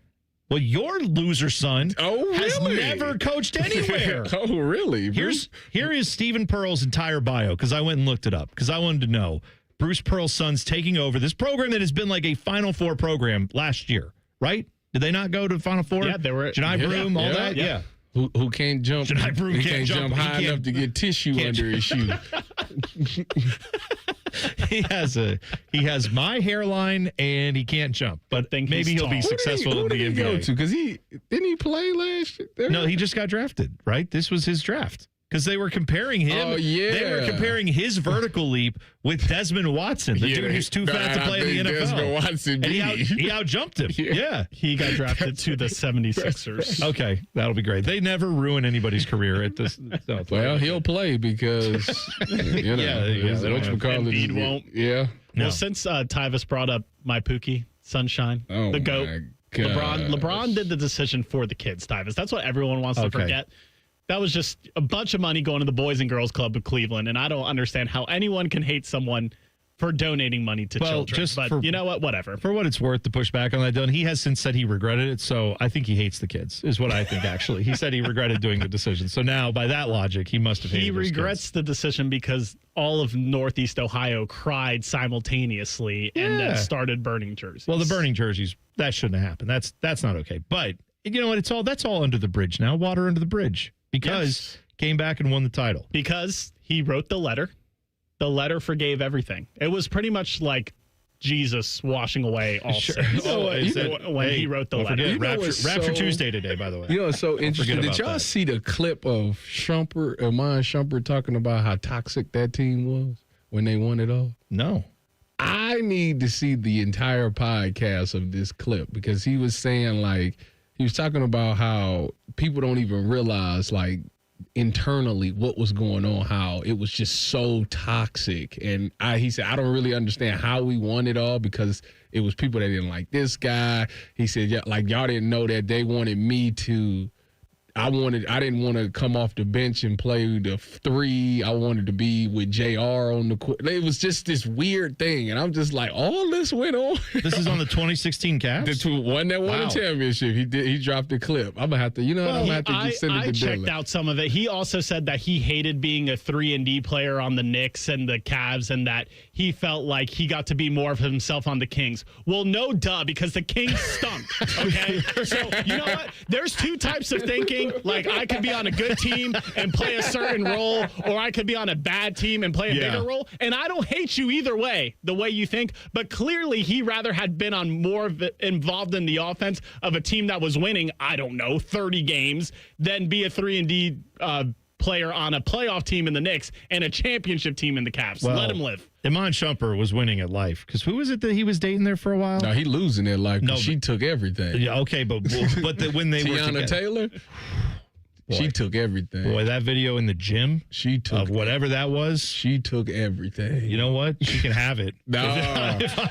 Well, your loser son has never coached anywhere. Oh, really? Here is Stephen Pearl's entire bio, because I went and looked it up, because I wanted to know. Bruce Pearl's son's taking over this program that has been like a Final Four program last year, right? Did they not go to the Final Four? Yeah, they were. Janai Broom, all that? Yeah. Who can't jump? Janai Broom can't jump high enough to get tissue under his shoe. he has my hairline and he can't jump, but maybe he'll be successful in the NBA. Because didn't he play last year? No, he just got drafted, right? This was his draft. Because they were comparing him. Oh, yeah. They were comparing his vertical leap with Desmond Watson, the dude who's too fat to play in the NFL. Desmond Watson, and he outjumped him. Yeah. He got drafted to the 76ers. Okay, that'll be great. They never ruin anybody's career at this. Well, he'll play because, Embiid won't. Yeah. Well, since Tyvis brought up my Pookie, Sunshine, the GOAT, LeBron did the decision for the kids, Tyvis. That's what everyone wants to forget. That was just a bunch of money going to the Boys and Girls Club of Cleveland, and I don't understand how anyone can hate someone for donating money to children. But you know what? Whatever. For what it's worth, to push back on that, Dylan, he has since said he regretted it, so I think he hates the kids, is what I think, actually. He said he regretted doing the decision. So now, by that logic, he must have hated He regrets the decision because all of Northeast Ohio cried simultaneously and then started burning jerseys. Well, the burning jerseys, that shouldn't have happened. That's not okay. But you know what? That's all under the bridge now. Water under the bridge. Because came back and won the title. Because he wrote the letter. The letter forgave everything. It was pretty much like Jesus washing away all sins when he wrote the letter. Rapture Tuesday today, by the way. You know, it's so interesting. Did y'all see the clip of Amon Shumpert talking about how toxic that team was when they won it all? No. I need to see the entire podcast of this clip because he was saying, like, he was talking about how people don't even realize, like, internally what was going on, how it was just so toxic. And he said, I don't really understand how we won it all because it was people that didn't like this guy. He said, yeah, like, y'all didn't know that they wanted me to. I didn't want to come off the bench and play the 3. I wanted to be with JR on the court. It was just this weird thing. And I'm just like, all this went on. This is on the 2016 Cavs? The one that won the championship. He dropped the clip. I'm going to have to, I'm going to have to just send it to Dylan. I checked out some of it. He also said that he hated being a 3-and-D player on the Knicks and the Cavs and that he felt like he got to be more of himself on the Kings. Well, no duh, because the Kings stunk. Okay? So, you know what? There's two types of thinking. Like, I could be on a good team and play a certain role, or I could be on a bad team and play a bigger role. And I don't hate you either way, the way you think. But clearly, he rather had been on more of it, involved in the offense of a team that was winning, 30 games, than be a 3-and-D player on a playoff team in the Knicks and a championship team in the Cavs. Let him live. Amon Shumpert was winning at life because who was it that he was dating there for a while? No, he losing at life. No, she took everything. Yeah, okay, but when they were together, Tiana Taylor. Boy. She took everything. Boy, that video in the gym, she took whatever that was. She took everything. You know what? She can have it. That's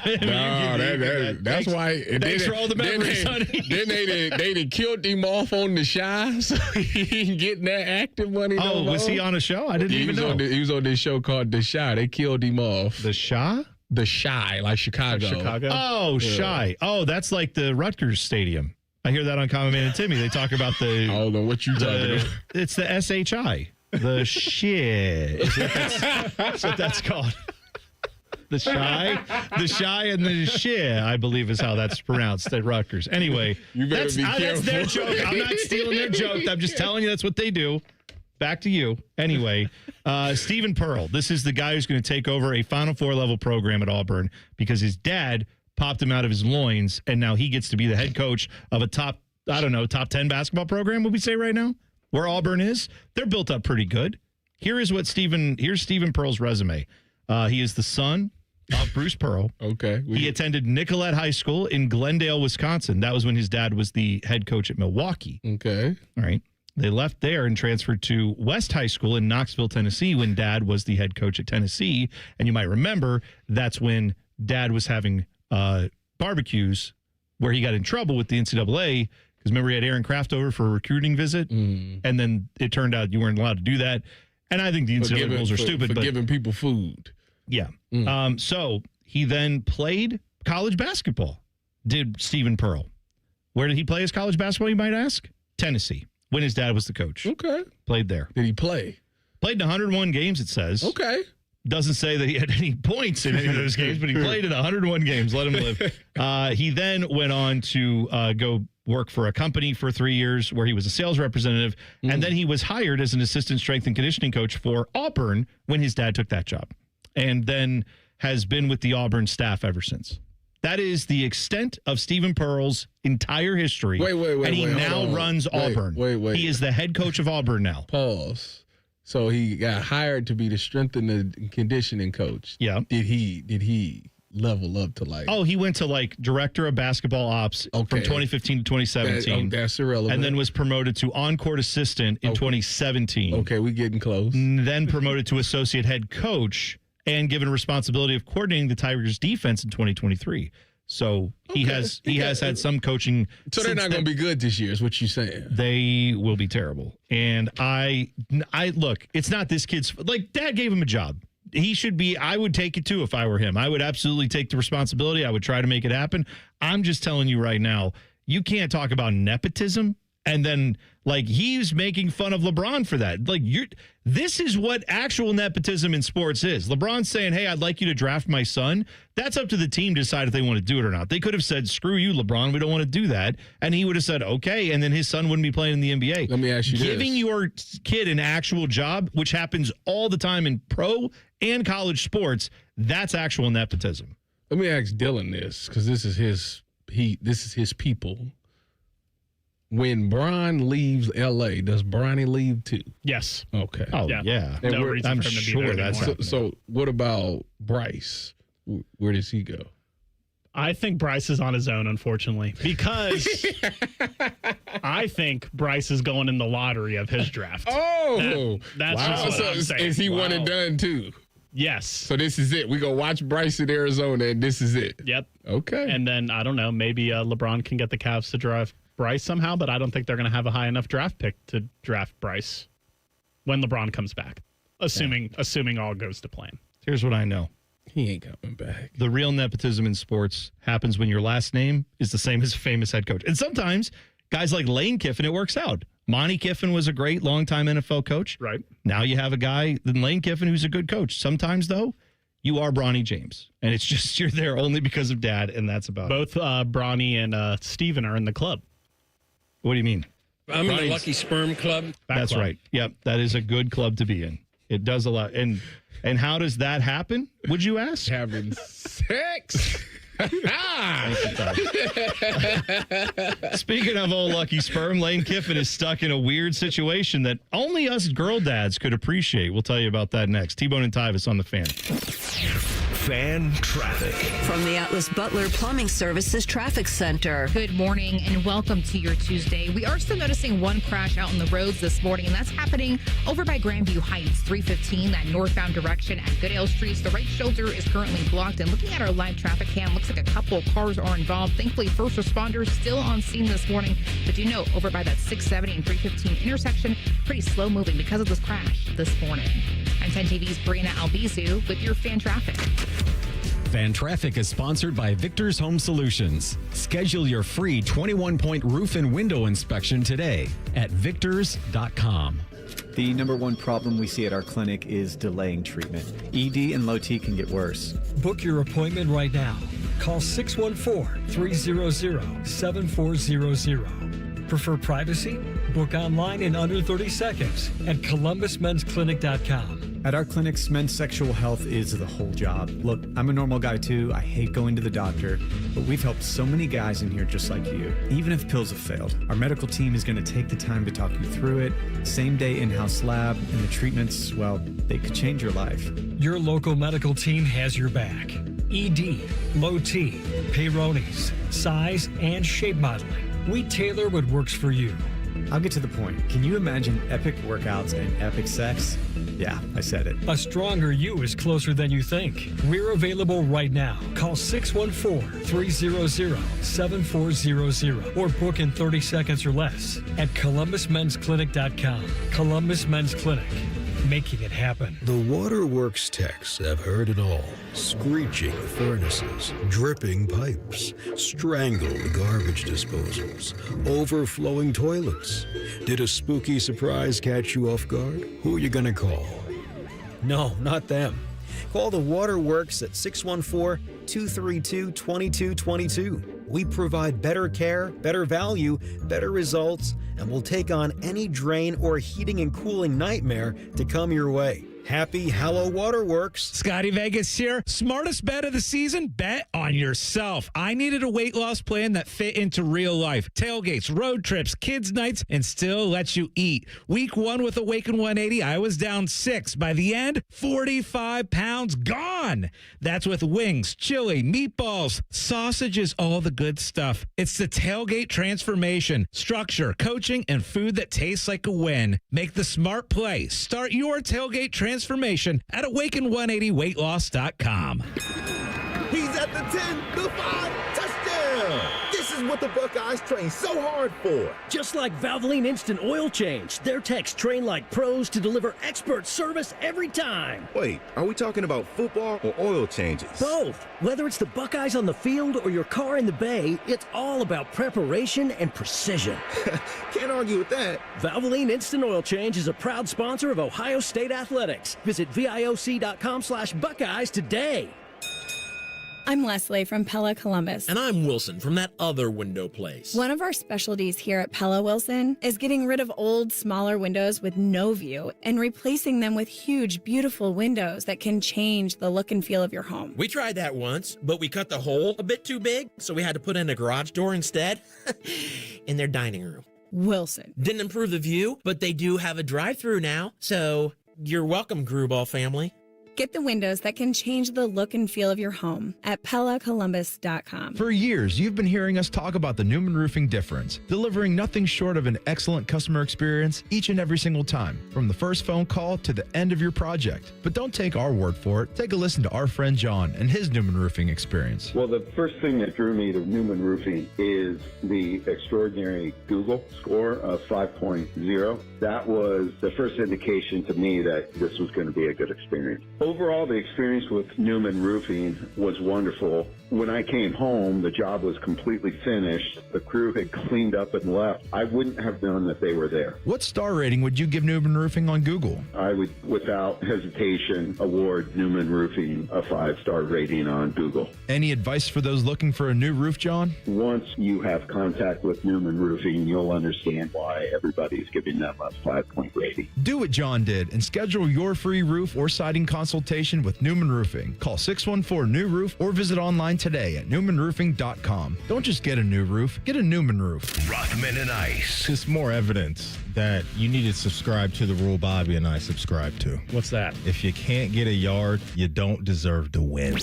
why. Thanks for all the memories, honey. Then they killed him off on the Shy, so he ain't getting that active money. Oh, was he on a show? I didn't even know. He was on this show called The Shy. They killed him off. The Shy? The Shy, like Chicago. Oh, Shy. Oh, that's like the Rutgers Stadium. I hear that on Common Man and Timmy. They talk about the. I don't know what you talking about. It's the SHI. The shit. That's what that's called. The Shy and the shit, I believe is how that's pronounced at Rutgers. Anyway, that's their joke. I'm not stealing their joke. I'm just telling you that's what they do. Back to you. Anyway, Stephen Pearl. This is the guy who's going to take over a Final Four level program at Auburn because his dad popped him out of his loins, and now he gets to be the head coach of a top 10 basketball program, would we say right now? Where Auburn is? They're built up pretty good. Here's Stephen Pearl's resume. He is the son of Bruce Pearl. Okay. He attended Nicollet High School in Glendale, Wisconsin. That was when his dad was the head coach at Milwaukee. Okay. All right. They left there and transferred to West High School in Knoxville, Tennessee, when dad was the head coach at Tennessee. And you might remember that's when dad was having barbecues where he got in trouble with the NCAA because remember he had Aaron Kraft over for a recruiting visit, and then it turned out you weren't allowed to do that. And I think the NCAA rules are stupid. But giving people food. Yeah. So he then played college basketball, did Stephen Pearl. Where did he play his college basketball, you might ask? Tennessee, when his dad was the coach. Okay. Played there. Did he play? Played in 101 games, it says. Okay. Doesn't say that he had any points in any of those games, but he played in 101 games. Let him live. He then went on to go work for a company for 3 years where he was a sales representative. And then he was hired as an assistant strength and conditioning coach for Auburn when his dad took that job. And then has been with the Auburn staff ever since. That is the extent of Stephen Pearl's entire history. Wait. And he now runs Auburn. Wait. He is the head coach of Auburn now. Pause. So he got hired to be the strength and conditioning coach. Yeah. Did he level up to like? Oh, he went to like director of basketball ops from 2015 to 2017. That's irrelevant. And then was promoted to on-court assistant in 2017. Okay, we getting close. Then promoted to associate head coach and given responsibility of coordinating the Tigers defense in 2023. So he has had some coaching. So they're not going to be good this year, is what you're saying? They will be terrible. And I look, it's not this kid's, like, Dad gave him a job. He should be, I would take it too if I were him. I would absolutely take the responsibility. I would try to make it happen. I'm just telling you right now, you can't talk about nepotism and then, like, he's making fun of LeBron for that. Like, this is what actual nepotism in sports is. LeBron's saying, hey, I'd like you to draft my son. That's up to the team to decide if they want to do it or not. They could have said, screw you, LeBron, we don't want to do that. And he would have said, okay, and then his son wouldn't be playing in the NBA. Let me ask you Giving your kid an actual job, which happens all the time in pro and college sports, that's actual nepotism. Let me ask Dylan this, because this is his people. When Bron leaves L.A., does Bronny leave too? Yes. Okay. Oh, yeah. No reason I'm for him to be sure there that's anymore. So what about Bryce? Where does he go? I think Bryce is on his own, unfortunately, because I think Bryce is going in the lottery of his draft. Oh, that's just what I'm saying. Is he one and done too? Yes. So this is it. We go watch Bryce in Arizona, and this is it. Yep. Okay. And then I don't know. Maybe LeBron can get the Cavs to draft Bryce somehow, but I don't think they're going to have a high enough draft pick to draft Bryce when LeBron comes back, assuming all goes to plan. Here's what I know. He ain't coming back. The real nepotism in sports happens when your last name is the same as a famous head coach. And sometimes guys like Lane Kiffin, it works out. Monty Kiffin was a great longtime NFL coach. Right. Now you have a guy, Lane Kiffin, who's a good coach. Sometimes, though, you are Bronny James. And it's just you're there only because of Dad, and that's about Both Bronny and Steven are in the club. What do you mean? I'm in the Lucky Sperm Club. That's right. Yep, that is a good club to be in. It does a lot. And how does that happen, would you ask? Having sex. Speaking of old Lucky Sperm, Lane Kiffin is stuck in a weird situation that only us girl dads could appreciate. We'll tell you about that next. T-Bone and Tyvis on the Fan. Fan traffic. From the Atlas Butler Plumbing Services Traffic Center. Good morning and welcome to your Tuesday. We are still noticing one crash out on the roads this morning, and that's happening over by Grandview Heights, 315, that northbound direction at Goodale Street. The right shoulder is currently blocked, and looking at our live traffic cam, looks like a couple of cars are involved. Thankfully, first responders still on scene this morning, but you know, over by that 670 and 315 intersection, pretty slow moving because of this crash this morning. I'm 10 TV's Brianna Albizu with your Fan Traffic. Fan Traffic is sponsored by Victor's Home Solutions. Schedule your free 21-point roof and window inspection today at victors.com. The number one problem we see at our clinic is delaying treatment. ED and low T can get worse. Book your appointment right now. Call 614-300-7400. Prefer privacy? Book online in under 30 seconds at columbusmensclinic.com. At our clinics, men's sexual health is the whole job. Look, I'm a normal guy too. I hate going to the doctor, but we've helped so many guys in here just like you. Even if pills have failed, our medical team is going to take the time to talk you through it. Same day in-house lab, and the treatments, well, they could change your life. Your local medical team has your back. ED, low T, Peyronie's, size, and shape modeling. We tailor what works for you. I'll get to the point. Can you imagine epic workouts and epic sex? Yeah, I said it. A stronger you is closer than you think. We're available right now. Call 614-300-7400 or book in 30 seconds or less at columbusmensclinic.com. Columbus Men's Clinic. Making it happen. The waterworks techs have heard it all. Screeching furnaces, dripping pipes, strangled garbage disposals, overflowing toilets. Did a spooky surprise catch you off guard? Who are you going to call? No, not them. Call the Waterworks at 614-232-2222. We provide better care, better value, better results, and we'll take on any drain or heating and cooling nightmare to come your way. Happy Hallow Waterworks. Scotty Vegas here. Smartest bet of the season? Bet on yourself. I needed a weight loss plan that fit into real life. Tailgates, road trips, kids' nights, and still lets you eat. Week 1 with Awaken 180, I was down 6. By the end, 45 pounds gone. That's with wings, chili, meatballs, sausages, all the good stuff. It's the Tailgate transformation. Structure, coaching, and food that tastes like a win. Make the smart play. Start your Tailgate transformation at awaken180weightloss.com. He's at the 10, the 5, touchdown! This is what the Buckeyes train so hard for. Just like Valvoline Instant Oil Change, their techs train like pros to deliver expert service every time. Wait, are we talking about football or oil changes? Both. Whether it's the Buckeyes on the field or your car in the bay, it's all about preparation and precision. Can't argue with that. Valvoline Instant Oil Change is a proud sponsor of Ohio State Athletics. Visit VIOC.com/Buckeyes today. I'm Leslie from Pella Columbus. And I'm Wilson from that other window place. One of our specialties here at Pella Wilson is getting rid of old, smaller windows with no view and replacing them with huge, beautiful windows that can change the look and feel of your home. We tried that once, but we cut the hole a bit too big, so we had to put in a garage door instead in their dining room. Wilson. Didn't improve the view, but they do have a drive-through now, so you're welcome, Grewball family. Get the windows that can change the look and feel of your home at PellaColumbus.com. For years, you've been hearing us talk about the Newman Roofing difference, delivering nothing short of an excellent customer experience each and every single time, from the first phone call to the end of your project. But don't take our word for it. Take a listen to our friend John and his Newman Roofing experience. Well, the first thing that drew me to Newman Roofing is the extraordinary Google score of 5.0. That was the first indication to me that this was going to be a good experience. Overall, the experience with Newman Roofing was wonderful. When I came home, the job was completely finished. The crew had cleaned up and left. I wouldn't have known that they were there. What star rating would you give Newman Roofing on Google? I would, without hesitation, award Newman Roofing a 5-star rating on Google. Any advice for those looking for a new roof, John? Once you have contact with Newman Roofing, you'll understand why everybody's giving them a 5-point rating. Do what John did and schedule your free roof or siding consultation with Newman Roofing. Call 614-NEW-ROOF or visit online today at newmanroofing.com. Don't just get a new roof, get a Newman roof. Rothman and Ice. Just more evidence that you need to subscribe to the rule Bobby and I subscribe to. What's that? If you can't get a yard, you don't deserve to win.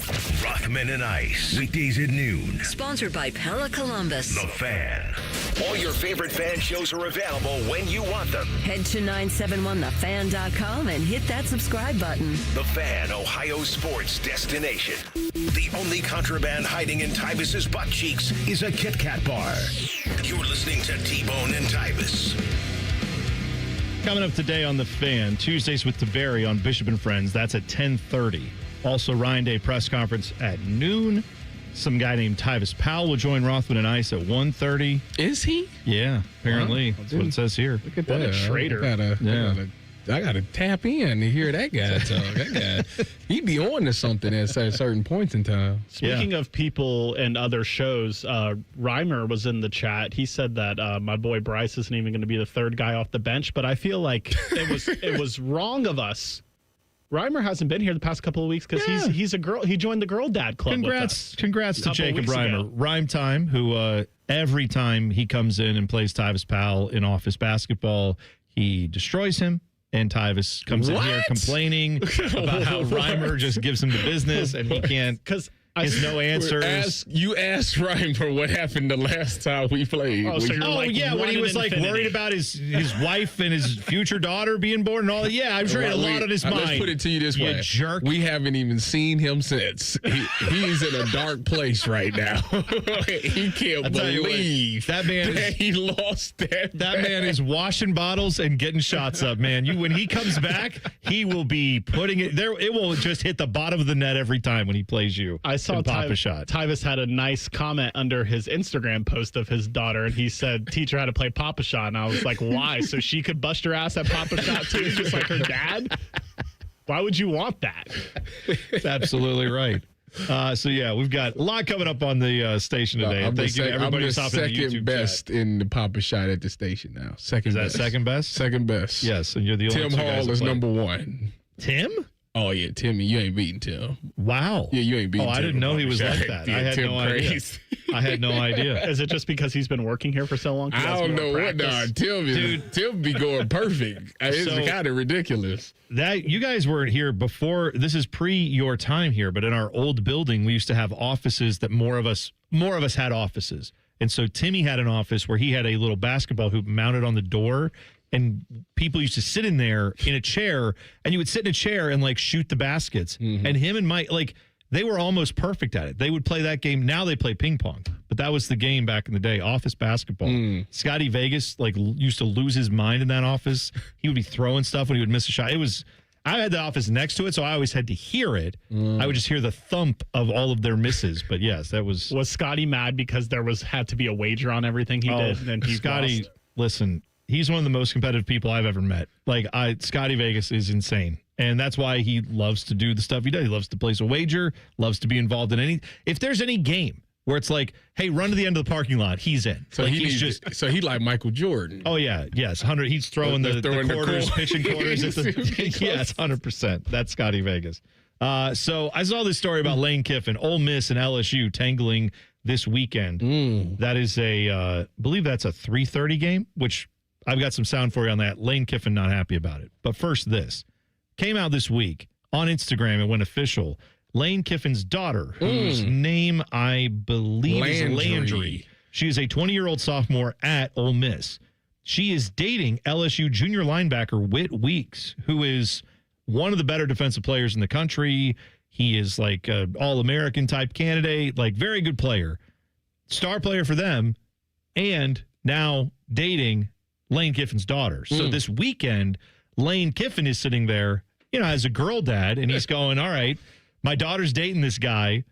Rothman and Ice. Weekdays at noon. Sponsored by Pella Columbus. The Fan. All your favorite fan shows are available when you want them. Head to 971thefan.com and hit that subscribe button. The Fan, Ohio sports destination. The only contraband hiding in Tyvis's butt cheeks is a Kit Kat bar. You're listening to T-Bone and Tyvis. Coming up today on The Fan, Tuesdays with Dietary on Bishop and Friends. That's at 10:30. Also, Ryan Day press conference at noon. Some guy named Tyvis Powell will join Rothman and Ice at 1:30. Is he? Yeah, apparently. That's what it says here. Look at What that. a traitor. I gotta tap in to hear that guy talk. That guy, he be on to something at certain points in time. Speaking of people and other shows, Reimer was in the chat. He said that my boy Bryce isn't even going to be the third guy off the bench, but I feel like it was wrong of us. Reimer hasn't been here the past couple of weeks because he's a girl. He joined the Girl Dad Club. Congrats to Jacob Reimer. Rhyme Time, who every time he comes in and plays Tyvis Powell in office basketball, he destroys him. And Tyvis comes in here complaining about how Reimer just gives him the business and he can't, because has no answers. You asked Reimer what happened the last time we played. When he was like worried about his wife and his future daughter being born and all that. Yeah, I'm sure he had a lot on his mind. Let's put it to you this way. Jerk. We haven't even seen him since. He's in a dark place right now. He can't believe that man he lost that. That man is washing bottles and getting shots up, man. When he comes back, he will be putting it there. It will just hit the bottom of the net every time when he plays you. I saw Tyvis had a nice comment under his Instagram post of his daughter, and he said, teach her how to play Papa Shot. And I was like, why? So she could bust her ass at Papa Shot too, just like her dad? Why would you want that? That's absolutely right. We've got a lot coming up on the station today. Thank you to everybody who's hopping in the YouTube second best chat. in the Papa Shot at the station now. Second Is that best. second best? Second best. Yes, and you're the only Tim two guys Hall that is play. number one. Tim? Oh, yeah, Timmy. You ain't beating Tim. Wow. Yeah, you ain't beating Tim. I didn't know he was like that. I had no idea. I had no idea. Is it just because he's been working here for so long? I don't know what. Nah, Tim be going perfect. It's kind of ridiculous. That you guys weren't here before. This is pre your time here, but in our old building, we used to have offices that more of us had offices. And so Timmy had an office where he had a little basketball hoop mounted on the door, and people used to sit in there in a chair, and you would sit in a chair and like shoot the baskets. Mm-hmm. And him and Mike, like, they were almost perfect at it. They would play that game. Now they play ping pong, but that was the game back in the day, office basketball. Scotty Vegas like used to lose his mind in that office. He would be throwing stuff when he would miss a shot. I had the office next to it, so I always had to hear it. I would just hear the thump of all of their misses. But yes, that was. Was Scotty mad because there had to be a wager on everything he did? And he Scotty, lost? Listen, he's one of the most competitive people I've ever met. Like Scotty Vegas is insane. And that's why he loves to do the stuff he does. He loves to place a wager, loves to be involved in if there's any game where it's like, hey, run to the end of the parking lot, he's in. So like, he's like Michael Jordan. Oh yeah, yes, 100. He's throwing the quarters, pitching quarters at the. Yes, 100%. That's Scotty Vegas. So I saw this story about Lane Kiffin, Ole Miss and LSU tangling this weekend. That is I believe that's a 3:30 game, which I've got some sound for you on that. Lane Kiffin not happy about it. But first, this came out this week on Instagram and went official. Lane Kiffin's daughter, whose name I believe is Landry. She is a 20-year-old sophomore at Ole Miss. She is dating LSU junior linebacker Whit Weeks, who is one of the better defensive players in the country. He is like an All-American type candidate, like very good player, star player for them, and now dating Lane Kiffin's daughter. So this weekend, Lane Kiffin is sitting there, as a girl dad, and he's going, all right, my daughter's dating this guy,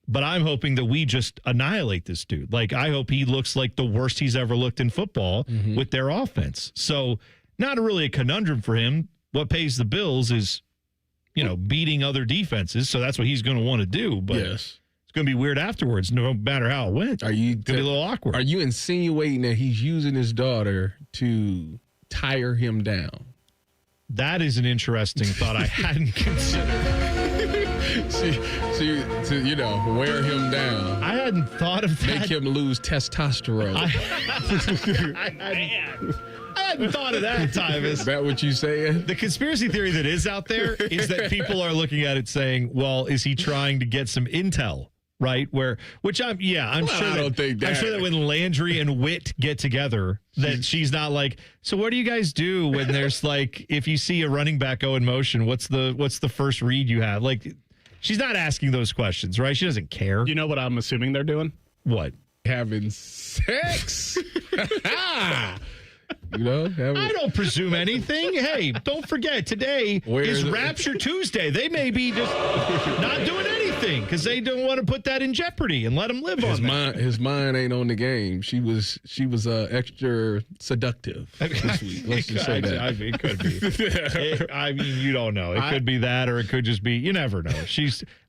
but I'm hoping that we just annihilate this dude. Like, I hope he looks like the worst he's ever looked in football with their offense. So not really a conundrum for him. What pays the bills is, beating other defenses. So that's what he's going to want to do. But it's going to be weird afterwards, no matter how it went. It's going to be a little awkward. Are you insinuating that he's using his daughter to tire him down? That is an interesting thought I hadn't considered. To wear him down. I hadn't thought of that. Make him lose testosterone. I hadn't thought of that, Tyvis. Is that what you saying? The conspiracy theory that is out there is that people are looking at it saying, well, is he trying to get some intel? Right, I'm sure that when Landry and Witt get together, that she's not like, so what do you guys do when there's like, if you see a running back go in motion, what's the first read you have? Like, she's not asking those questions, right? She doesn't care. You know what I'm assuming they're doing? What? Having sex. I don't presume anything. Hey, don't forget, today is Rapture Tuesday. They may be just not doing anything because they don't want to put that in jeopardy and let him live on that. His mind ain't on the game. She was extra seductive this week. Let's just say that. It could be. You don't know. It could be that, or it could just be. You never know.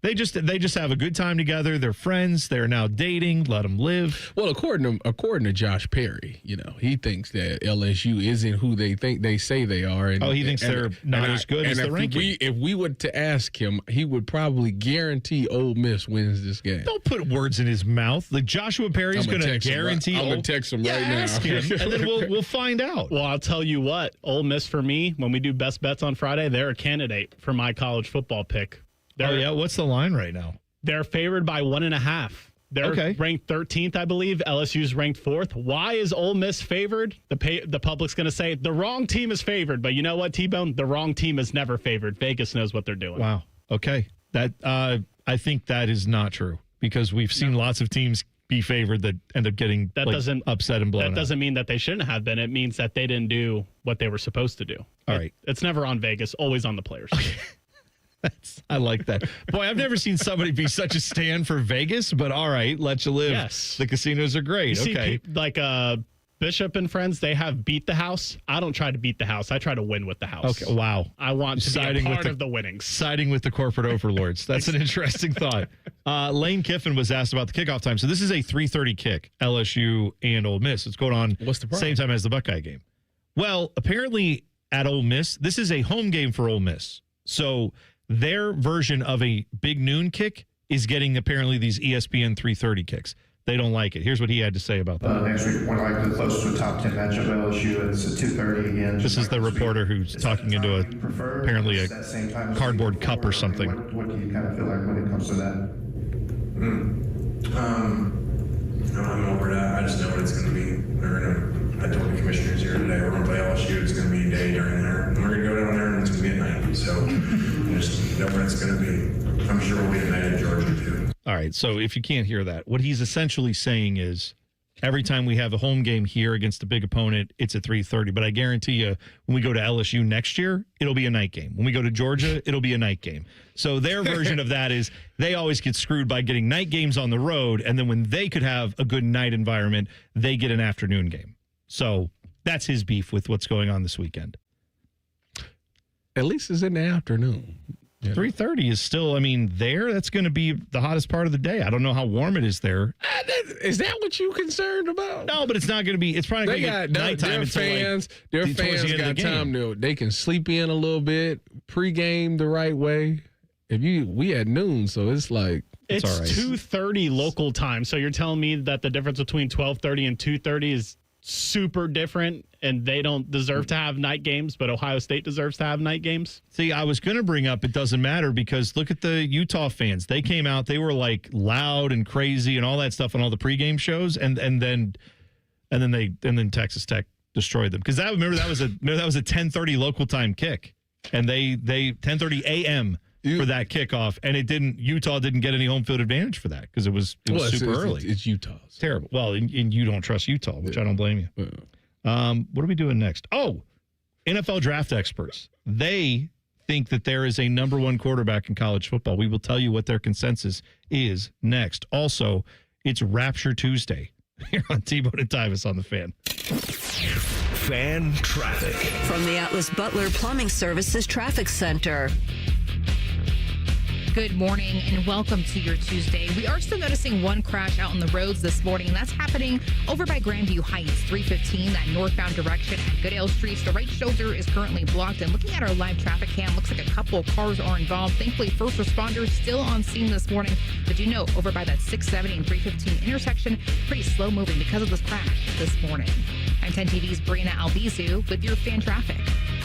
They just have a good time together. They're friends. They're now dating. Let them live. Well, according to Josh Perry, he thinks that LSU isn't who they say they are. And, he thinks they're not as good as the ranking. If we were to ask him, he would probably guarantee Ole Miss wins this game. Don't put words in his mouth. Like Joshua Perry's going to guarantee. I'm going to text him right now. Ask him, and then we'll find out. Well, I'll tell you what. Ole Miss for me, when we do best bets on Friday, they're a candidate for my college football pick. What's the line right now? They're favored by 1.5. They're ranked 13th, I believe. LSU's ranked 4th. Why is Ole Miss favored? The public's going to say the wrong team is favored. But you know what, T-Bone? The wrong team is never favored. Vegas knows what they're doing. Wow. Okay. That I think that is not true because we've seen lots of teams be favored that end up getting upset and blown out. That doesn't mean that they shouldn't have been. It means that they didn't do what they were supposed to do. All right. It's never on Vegas, always on the players. I like that. Boy, I've never seen somebody be such a stand for Vegas, but all right, let you live. Yes. The casinos are great. See, like Bishop and friends, they have beat the house. I don't try to beat the house. I try to win with the house. Okay, wow. I want to be a part of the winnings. Siding with the corporate overlords. That's an interesting thought. Lane Kiffin was asked about the kickoff time. So this is a 3:30 kick, LSU and Ole Miss. It's going on What's the problem? Same time as the Buckeye game. Well, apparently at Ole Miss, this is a home game for Ole Miss. So their version of a big noon kick is getting apparently these ESPN 3:30 kicks. They don't like it. Here's what he had to say about that. Next week, we're likely close to a top 10 matchup at LSU. It's at 2:30 again. This is the reporter who's talking into apparently a cardboard cup or something. What do you kind of feel like when it comes to that? I'm over that. I just know what it's going to be. I told the commissioners here today, we're going to play LSU. It's going to be a day during there. And we're going to go down there and it's going to be at night. So I just know what it's going to be. I'm sure we'll be at night in Georgia too. All right. So if you can't hear that, what he's essentially saying is every time we have a home game here against a big opponent, it's at 3:30. But I guarantee you, when we go to LSU next year, it'll be a night game. When we go to Georgia, it'll be a night game. So their version of that is they always get screwed by getting night games on the road. And then when they could have a good night environment, they get an afternoon game. So that's his beef with what's going on this weekend. At least it's in the afternoon. 3:30 is still, that's going to be the hottest part of the day. I don't know how warm it is there. Is that what you concerned about? No, but it's not going to be. It's probably going to get nighttime until their fans got time to. They can sleep in a little bit, pregame the right way. We at noon, so it's like it's all right. 2:30 local time. So you're telling me that the difference between 12:30 and 2:30 is super different, and they don't deserve to have night games, but Ohio State deserves to have night games? See, I was going to bring up it doesn't matter because look at the Utah fans. They came out, they were like loud and crazy and all that stuff on all the pregame shows, and then Texas Tech destroyed them because that was a 10:30 local time kick, and they 10:30 a.m. for that kickoff, and Utah didn't get any home field advantage for that because it was super early. It's Utah. It's terrible. Well, and you don't trust Utah, which I don't blame you. Yeah. What are we doing next? Oh, NFL draft experts. They think that there is a number one quarterback in college football. We will tell you what their consensus is next. Also, it's Rapture Tuesday here on T-Bone and Tyvis on the Fan. Fan traffic. From the Atlas Butler Plumbing Services Traffic Center. Good morning and welcome to your Tuesday. We are still noticing one crash out on the roads this morning, and that's happening over by Grandview Heights, 315, that northbound direction at Goodale Street. The right shoulder is currently blocked, and looking at our live traffic cam, looks like a couple of cars are involved. Thankfully, first responders still on scene this morning, but do note over by that 670 and 315 intersection, pretty slow moving because of this crash this morning. I'm 10 TV's Brianna Albizu with your fan traffic.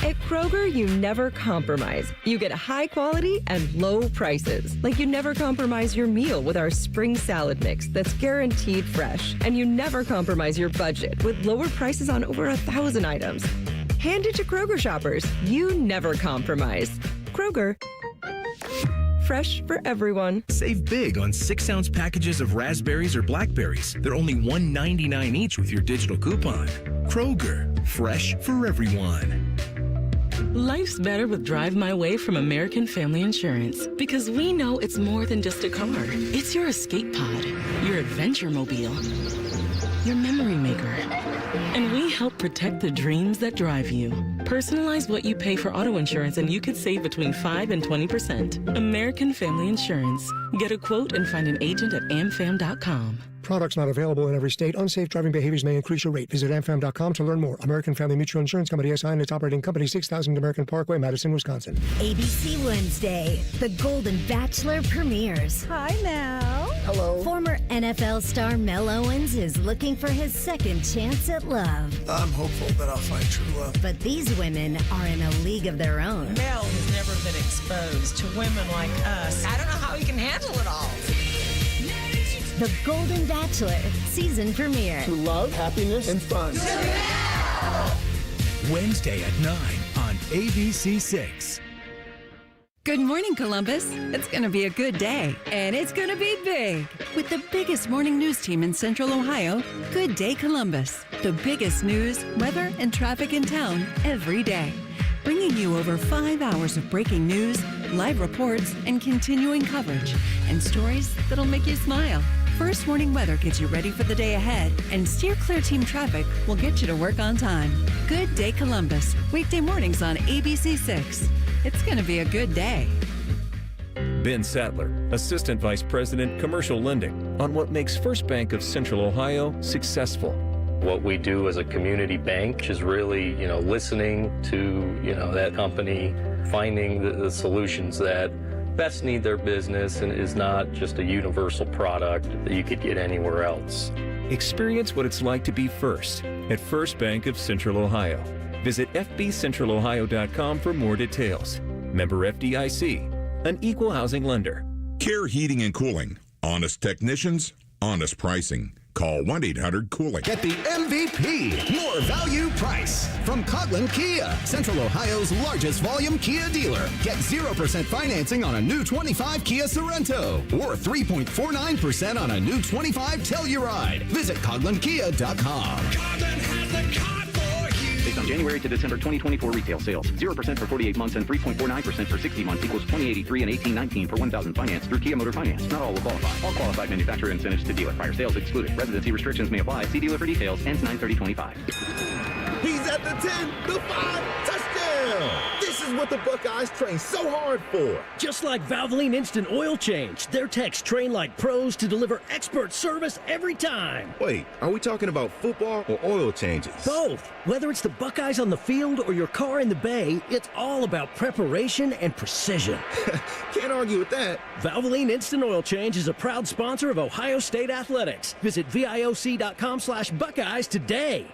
At Kroger, you never compromise. You get high quality and low prices. Like you never compromise your meal with our spring salad mix that's guaranteed fresh. And you never compromise your budget with lower prices on over 1,000 items. Hand it to Kroger shoppers. You never compromise. Kroger. Fresh for everyone. Save big on 6-ounce packages of raspberries or blackberries. They're only $1.99 each with your digital coupon. Kroger, fresh for everyone. Life's better with Drive My Way from American Family Insurance because we know it's more than just a car. It's your escape pod, your adventure mobile, your memory maker. And we help protect the dreams that drive you. Personalize what you pay for auto insurance and you could save between 5 and 20%. American Family Insurance. Get a quote and find an agent at amfam.com. Products not available in every state. Unsafe driving behaviors may increase your rate. Visit amfam.com to learn more. American Family Mutual Insurance Company, SI, and its operating company, 6000 American Parkway, Madison, Wisconsin. ABC Wednesday, The Golden Bachelor premieres. Hi, Mel. Hello. Former NFL star Mel Owens is looking for his second chance at love. I'm hopeful that I'll find true love. But these women are in a league of their own. Mel has never been exposed to women like us. I don't know how he can handle it all. The Golden Bachelor season premiere. To love, happiness, and fun. Wednesday at 9 on ABC6. Good morning, Columbus. It's going to be a good day, and it's going to be big. With the biggest morning news team in Central Ohio, Good Day Columbus. The biggest news, weather, and traffic in town every day. Bringing you over 5 hours of breaking news, live reports, and continuing coverage, and stories that'll make you smile. First Warning Weather gets you ready for the day ahead, and Steer Clear Team Traffic will get you to work on time. Good Day Columbus, weekday mornings on ABC6. It's going to be a good day. Ben Sattler, Assistant Vice President, Commercial Lending, on what makes First Bank of Central Ohio successful. What we do as a community bank is really, listening to, that company, finding the solutions that best need their business and is not just a universal product that you could get anywhere else. Experience what it's like to be first at First Bank of Central Ohio. Visit fbcentralohio.com for more details. Member FDIC, an equal housing lender. Care Heating and Cooling. Honest technicians, honest pricing. Call 1-800-COOLING. Get the MVP, more value price from Coughlin Kia, Central Ohio's largest volume Kia dealer. Get 0% financing on a new 25 Kia Sorento or 3.49% on a new 25 Telluride. Visit CoughlinKia.com. Coughlin has the car for you. Based on January to December 2024 retail sales, 0% for 48 months and 3.49% for 60 months equals $20.83 and $18.19 for 1,000 finance through Kia Motor Finance. Not all will qualify. All qualified manufacturer incentives to dealer. Prior sales excluded. Residency restrictions may apply. See dealer for details. Ends 9/30/25. He's at the 10, the 5, touchdown! This is what the Buckeyes train so hard for. Just like Valvoline Instant Oil Change, their techs train like pros to deliver expert service every time. Wait, are we talking about football or oil changes? Both. Whether it's the Buckeyes on the field or your car in the bay, it's all about preparation and precision. Can't argue with that. Valvoline Instant Oil Change is a proud sponsor of Ohio State Athletics. Visit VIOC.com/Buckeyes today.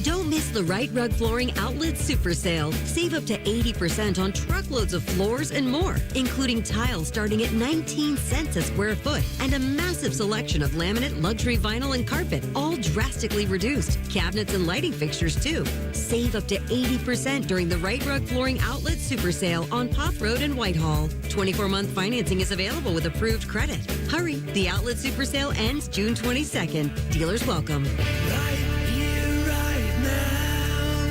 Don't miss the Right Rug Flooring Outlet Super Sale. Save up to 80% on truckloads of floors and more, including tiles starting at 19 cents a square foot and a massive selection of laminate, luxury vinyl, and carpet, all drastically reduced. Cabinets and lighting fixtures, too. Save up to 80% during the Right Rug Flooring Outlet Super Sale on Pop Road in Whitehall. 24-month financing is available with approved credit. Hurry, the Outlet Super Sale ends June 22nd. Dealers welcome.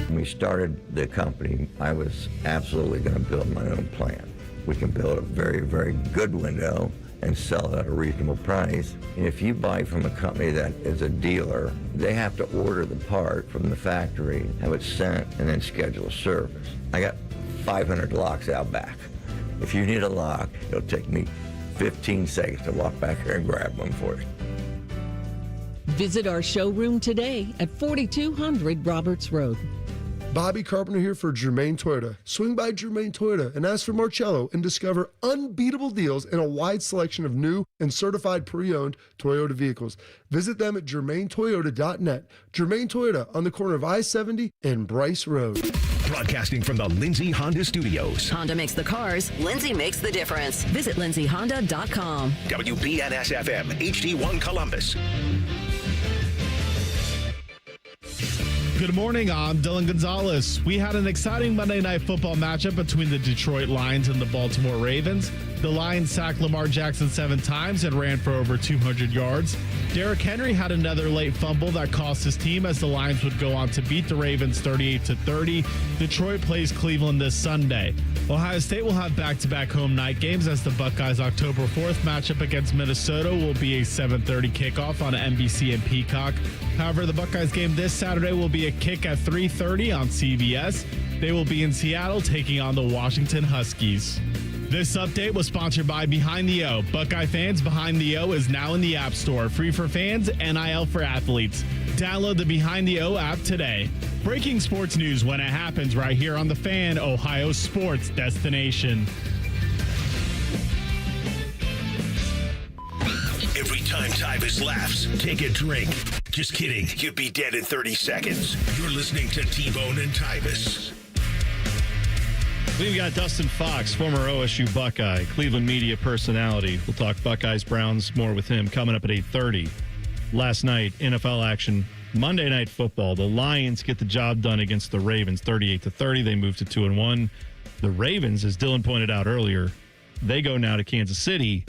When we started the company, I was absolutely going to build my own plant. We can build a very, very good window and sell it at a reasonable price. And if you buy from a company that is a dealer, they have to order the part from the factory, have it sent, and then schedule a service. I got 500 locks out back. If you need a lock, it'll take me 15 seconds to walk back here and grab one for you. Visit our showroom today at 4200 Roberts Road. Bobby Carpenter here for Germain Toyota. Swing by Germain Toyota and ask for Marcello and discover unbeatable deals and a wide selection of new and certified pre-owned Toyota vehicles. Visit them at germaintoyota.net. Germain Toyota on the corner of I-70 and Bryce Road. Broadcasting from the Lindsay Honda Studios. Honda makes the cars. Lindsay makes the difference. Visit lindsayhonda.com. WBNS-FM, HD1 Columbus. Good morning, I'm Dylan Gonzalez. We had an exciting Monday Night Football matchup between the Detroit Lions and the Baltimore Ravens. The Lions sacked Lamar Jackson 7 times and ran for over 200 yards. Derrick Henry had another late fumble that cost his team as the Lions would go on to beat the Ravens 38-30. Detroit plays Cleveland this Sunday. Ohio State will have back-to-back home night games as the Buckeyes' October 4th matchup against Minnesota will be a 7:30 kickoff on NBC and Peacock. However, the Buckeyes game this Saturday will be a kick at 3:30 on CBS. They will be in Seattle taking on the Washington Huskies. This update was sponsored by Behind the O. Buckeye fans, Behind the O is now in the App Store. Free for fans, NIL for athletes. Download the Behind the O app today. Breaking sports news when it happens right here on The Fan, Ohio sports destination. Every time Tyvis laughs, take a drink. Just kidding. You'd be dead in 30 seconds. You're listening to T-Bone and Tyvis. We've got Dustin Fox, former OSU Buckeye, Cleveland media personality. We'll talk Buckeyes, Browns, more with him coming up at 8:30. Last night, NFL action, Monday Night Football. The Lions get the job done against the Ravens, 38-30. They move to 2-1. The Ravens, as Dylan pointed out earlier, they go now to Kansas City.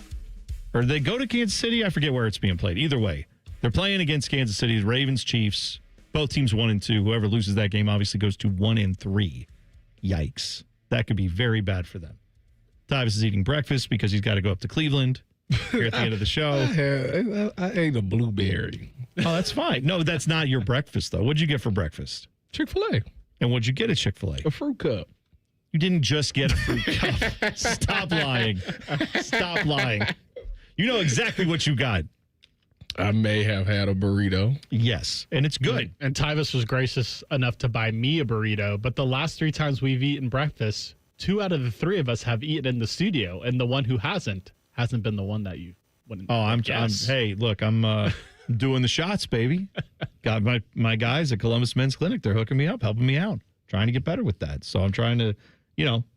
Or they go to Kansas City? I forget where it's being played. Either way, they're playing against Kansas City. The Ravens, Chiefs, both teams 1-2. Whoever loses that game obviously goes to 1-3. Yikes. That could be very bad for them. Tyvis is eating breakfast because he's got to go up to Cleveland here at the end of the show. I ate a blueberry. Oh, that's fine. No, that's not your breakfast, though. What'd you get for breakfast? Chick-fil-A. And what'd you get at Chick-fil-A? A fruit cup. You didn't just get a fruit cup. Stop lying. Stop lying. You know exactly what you got. I may have had a burrito. Yes, and it's good. And Tyvis was gracious enough to buy me a burrito, but the last 3 times we've eaten breakfast, 2 out of the 3 of us have eaten in the studio, and the one who hasn't been the one that you wouldn't. Hey, look, I'm doing the shots, baby. Got my guys at Columbus Men's Clinic. They're hooking me up, helping me out, trying to get better with that. So I'm trying to,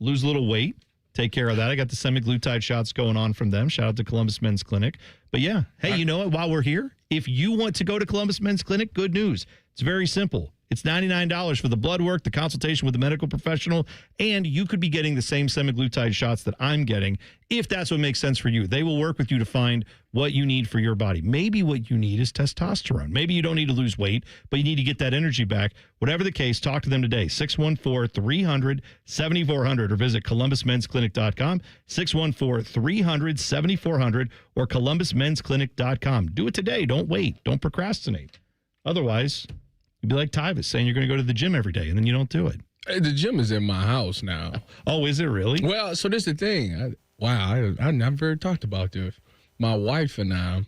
lose a little weight, take care of that. I got the semaglutide shots going on from them. Shout out to Columbus Men's Clinic. But yeah, hey, you know what? While we're here, if you want to go to Columbus Men's Clinic, good news. It's very simple. It's $99 for the blood work, the consultation with a medical professional, and you could be getting the same semaglutide shots that I'm getting if that's what makes sense for you. They will work with you to find what you need for your body. Maybe what you need is testosterone. Maybe you don't need to lose weight, but you need to get that energy back. Whatever the case, talk to them today. 614-300-7400 or visit columbusmensclinic.com, 614-300-7400 or columbusmensclinic.com. Do it today. Don't wait. Don't procrastinate. Otherwise, you'd be like Tyvis saying you're going to go to the gym every day, and then you don't do it. The gym is in my house now. Oh, is it really? Well, so this is the thing. I never talked about this. My wife and I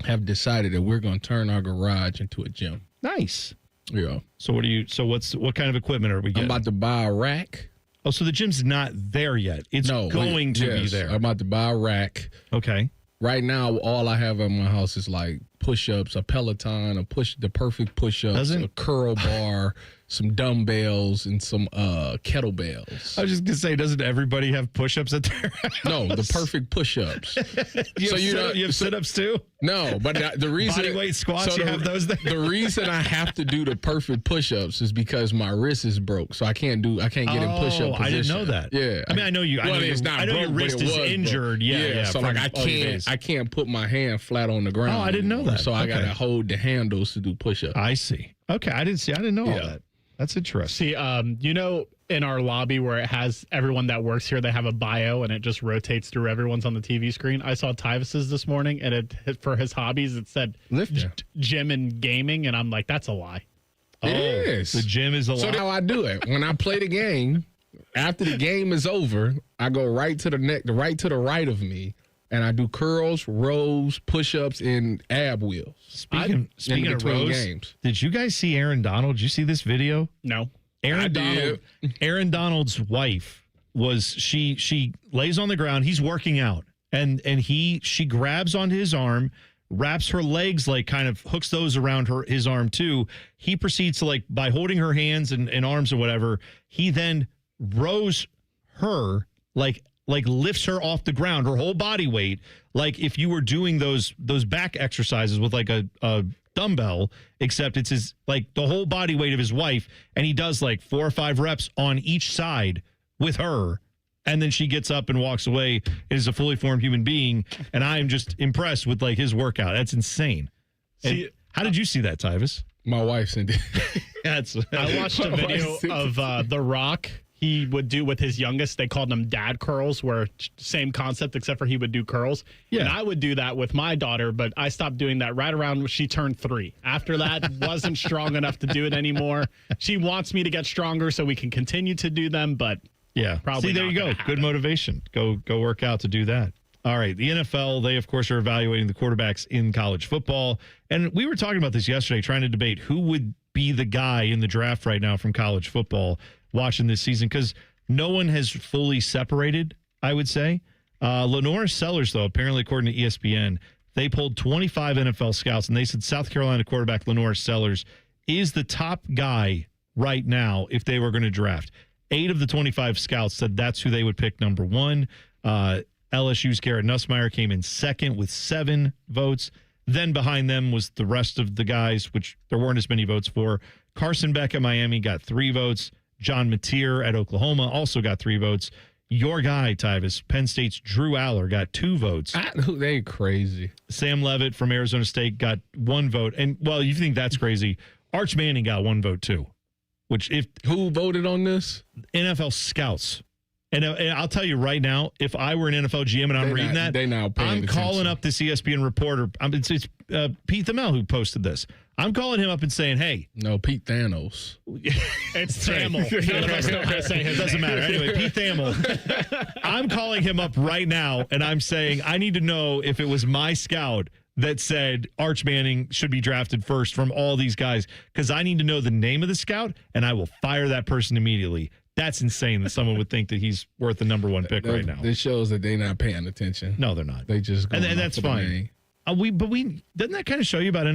have decided that we're going to turn our garage into a gym. Nice. Yeah. So what kind of equipment are we getting? I'm about to buy a rack. Oh, so the gym's not there yet. It's going to be there. I'm about to buy a rack. Okay. Right now, all I have in my house is like push-ups, a Peloton, the perfect push-ups, a curl bar, some dumbbells, and some kettlebells. I was just going to say, doesn't everybody have push-ups at their house? No, the perfect push-ups. You have sit-ups too? No, but the reason... Body weight squats, you have those there? The reason I have to do the perfect push-ups is because my wrist is broke, so I can't get in push-up position. I didn't know that. Yeah. I mean, I know you... Well, it's not broke, your wrist is injured. Yeah. So like I can't put my hand flat on the ground. Oh, I didn't know that. So I got to hold the handles to do push-ups. I see. Okay, I didn't know all that. That's interesting. See, in our lobby where it has everyone that works here, they have a bio and it just rotates through everyone's on the TV screen. I saw Tyvis's this morning, and for his hobbies, it said gym and gaming, and I'm like, that's a lie. Yes. The gym is a lie. So how I do it. When I play the game, after the game is over, I go right to the right of me, and I do curls, rows, push-ups, and ab wheels. Speaking of rows, games. Did you guys see Aaron Donald? Did you see this video? No. Aaron Donald's wife she lays on the ground. He's working out, and she grabs onto his arm, wraps her legs, like kind of hooks those around his arm too. He proceeds to, like, by holding her hands and arms or whatever, he then rows her like lifts her off the ground, her whole body weight, like if you were doing those back exercises with like a dumbbell, except it's his, like, the whole body weight of his wife, and he does like 4 or 5 reps on each side with her, and then she gets up and walks away and is a fully formed human being, and I'm just impressed with, like, his workout. That's insane. How did you see that, Tyvis? My wife sent it. I watched a video of The Rock. He would do with his youngest. They called them dad curls, where same concept, except for he would do curls. Yeah. And I would do that with my daughter, but I stopped doing that right around when she turned 3. After that, wasn't strong enough to do it anymore. She wants me to get stronger so we can continue to do them, but probably. See, there you go. Good motivation. Go work out to do that. All right. The NFL, they, of course, are evaluating the quarterbacks in college football. And we were talking about this yesterday, trying to debate who would be the guy in the draft right now from college football watching this season, because no one has fully separated, I would say. Lenore Sellers, though, apparently, according to ESPN, they pulled 25 NFL scouts, and they said South Carolina quarterback Lenore Sellers is the top guy right now if they were going to draft. 8 of the 25 scouts said that's who they would pick number 1. LSU's Garrett Nussmeier came in second with 7 votes. Then behind them was the rest of the guys, which there weren't as many votes for. Carson Beck at Miami got 3 votes. John Mateer at Oklahoma also got 3 votes. Your guy, Tyvis, Penn State's Drew Aller got 2 votes. They crazy. Sam Levitt from Arizona State got 1 vote. And, well, you think that's crazy. Arch Manning got 1 vote, too. Who voted on this? NFL scouts. And I'll tell you right now, if I were an NFL GM and I'm reading that, I'm calling up this ESPN reporter. It's Pete Thamel who posted this. I'm calling him up and saying, hey. No, Pete Thanos. It's Thamel. It doesn't matter. Anyway, Pete Thamel. I'm calling him up right now, and I'm saying, I need to know if it was my scout that said Arch Manning should be drafted first from all these guys because I need to know the name of the scout and I will fire that person immediately. That's insane that someone would think that he's worth the number one pick right now. This shows that they're not paying attention. No, they're not. They just go and that's fine. Doesn't that kind of show you about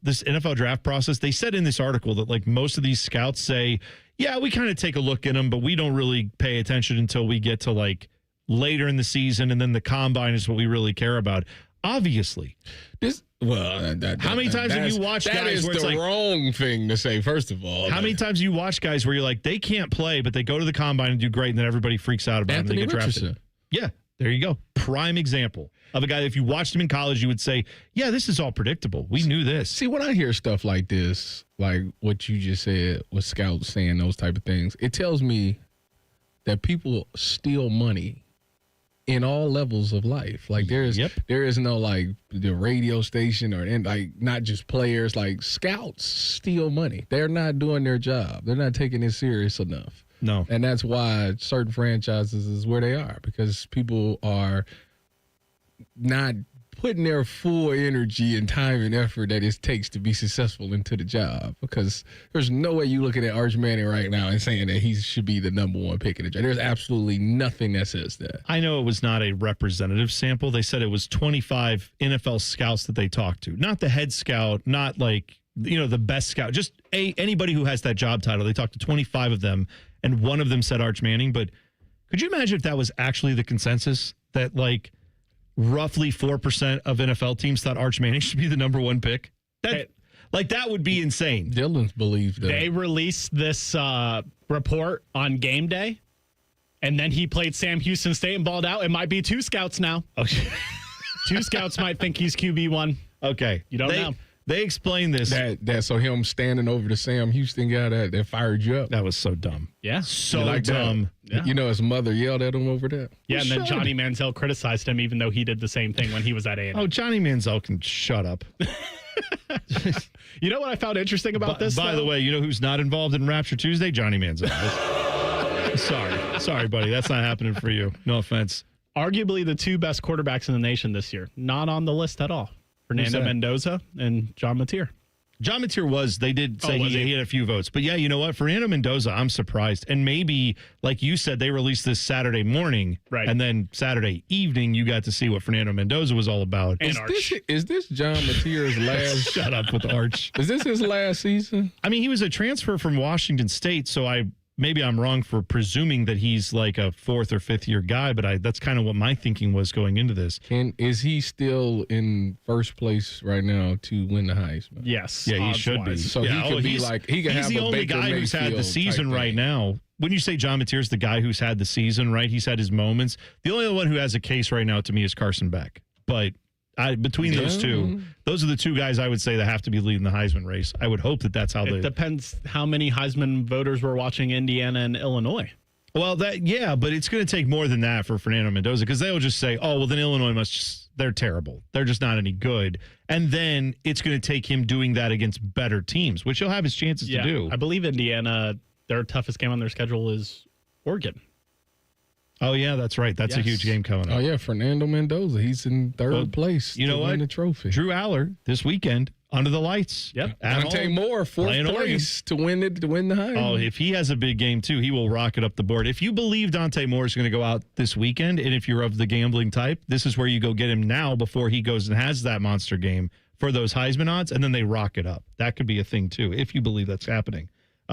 this NFL draft process? They said in this article that like most of these scouts say, yeah, we kind of take a look at them, but we don't really pay attention until we get to like later in the season, and then the combine is what we really care about. Obviously, how many times have you watched guys where it's like wrong thing to say? First of all, how many times you watch guys where you're like they can't play, but they go to the combine and do great, and then everybody freaks out about Anthony it and they get drafted? Yeah, there you go. Prime example of a guy that if you watched him in college, you would say, yeah, this is all predictable. We knew this. See, when I hear stuff like this, like what you just said, with scouts saying those type of things, it tells me that people steal money in all levels of life. Like there is no like the radio station or like not just players, like scouts steal money. They're not doing their job. They're not taking it serious enough. No. And that's why certain franchises is where they are, because people are not putting their full energy and time and effort that it takes to be successful into the job. Because there's no way you looking at Arch Manning right now and saying that he should be the number one pick in the draft. There's absolutely nothing that says that. I know it was not a representative sample. They said it was 25 NFL scouts that they talked to. Not the head scout, not like, the best scout. Just anybody who has that job title. They talked to 25 of them, and one of them said Arch Manning. But could you imagine if that was actually the consensus? That like roughly 4% of NFL teams thought Arch Manning should be the number one pick. That would be insane. Dylan's believed that. They released this report on game day, and then he played Sam Houston State and balled out. It might be 2 scouts now. Okay. 2 scouts might think he's QB1. Okay. You don't know. They explained this. So him standing over the Sam Houston guy that fired you up. That was so dumb. Yeah. So like dumb. Yeah. His mother yelled at him over that. Yeah, and then Johnny Manziel criticized him even though he did the same thing when he was at A&M. Oh, Johnny Manziel can shut up. You know what I found interesting about this? By the way, you know who's not involved in Rapture Tuesday? Johnny Manziel. Sorry, buddy. That's not happening for you. No offense. Arguably the 2 best quarterbacks in the nation this year. Not on the list at all. Fernando Mendoza and John Mateer. John Mateer they did say he had a few votes. But yeah, you know what? Fernando Mendoza, I'm surprised. And maybe, like you said, they released this Saturday morning. Right. And then Saturday evening, you got to see what Fernando Mendoza was all about. And is this John Mateer's last? Shut up with Arch. Is this his last season? I mean, he was a transfer from Washington State, so maybe I'm wrong for presuming that he's like a 4th or 5th year guy, but that's kind of what my thinking was going into this. Is he still in first place right now to win the Heisman? Yes. Yeah, he should be. So he could be like, he could have a Baker Mayfield. He's the only guy who's had the season right now. When you say John Mateer's the guy who's had the season, right? He's had his moments. The only one who has a case right now to me is Carson Beck. But between those two, those are the 2 guys I would say that have to be leading the Heisman race. I would hope that's how it depends how many Heisman voters were watching Indiana and Illinois. Well, but it's going to take more than that for Fernando Mendoza, because they'll just say, oh, well, then Illinois they're terrible. They're just not any good. And then it's going to take him doing that against better teams, which he'll have his chances to do. I believe Indiana, their toughest game on their schedule is Oregon. Oh, yeah, that's right. That's a huge game coming up. Oh, yeah, Fernando Mendoza. He's in third place to win the trophy. Drew Aller this weekend under the lights. Yep. Dante Moore, 4th place to win the Heisman. Oh, if he has a big game, too, he will rocket up the board. If you believe Dante Moore is going to go out this weekend, and if you're of the gambling type, this is where you go get him now before he goes and has that monster game for those Heisman odds, and then they rocket up. That could be a thing, too, if you believe that's happening.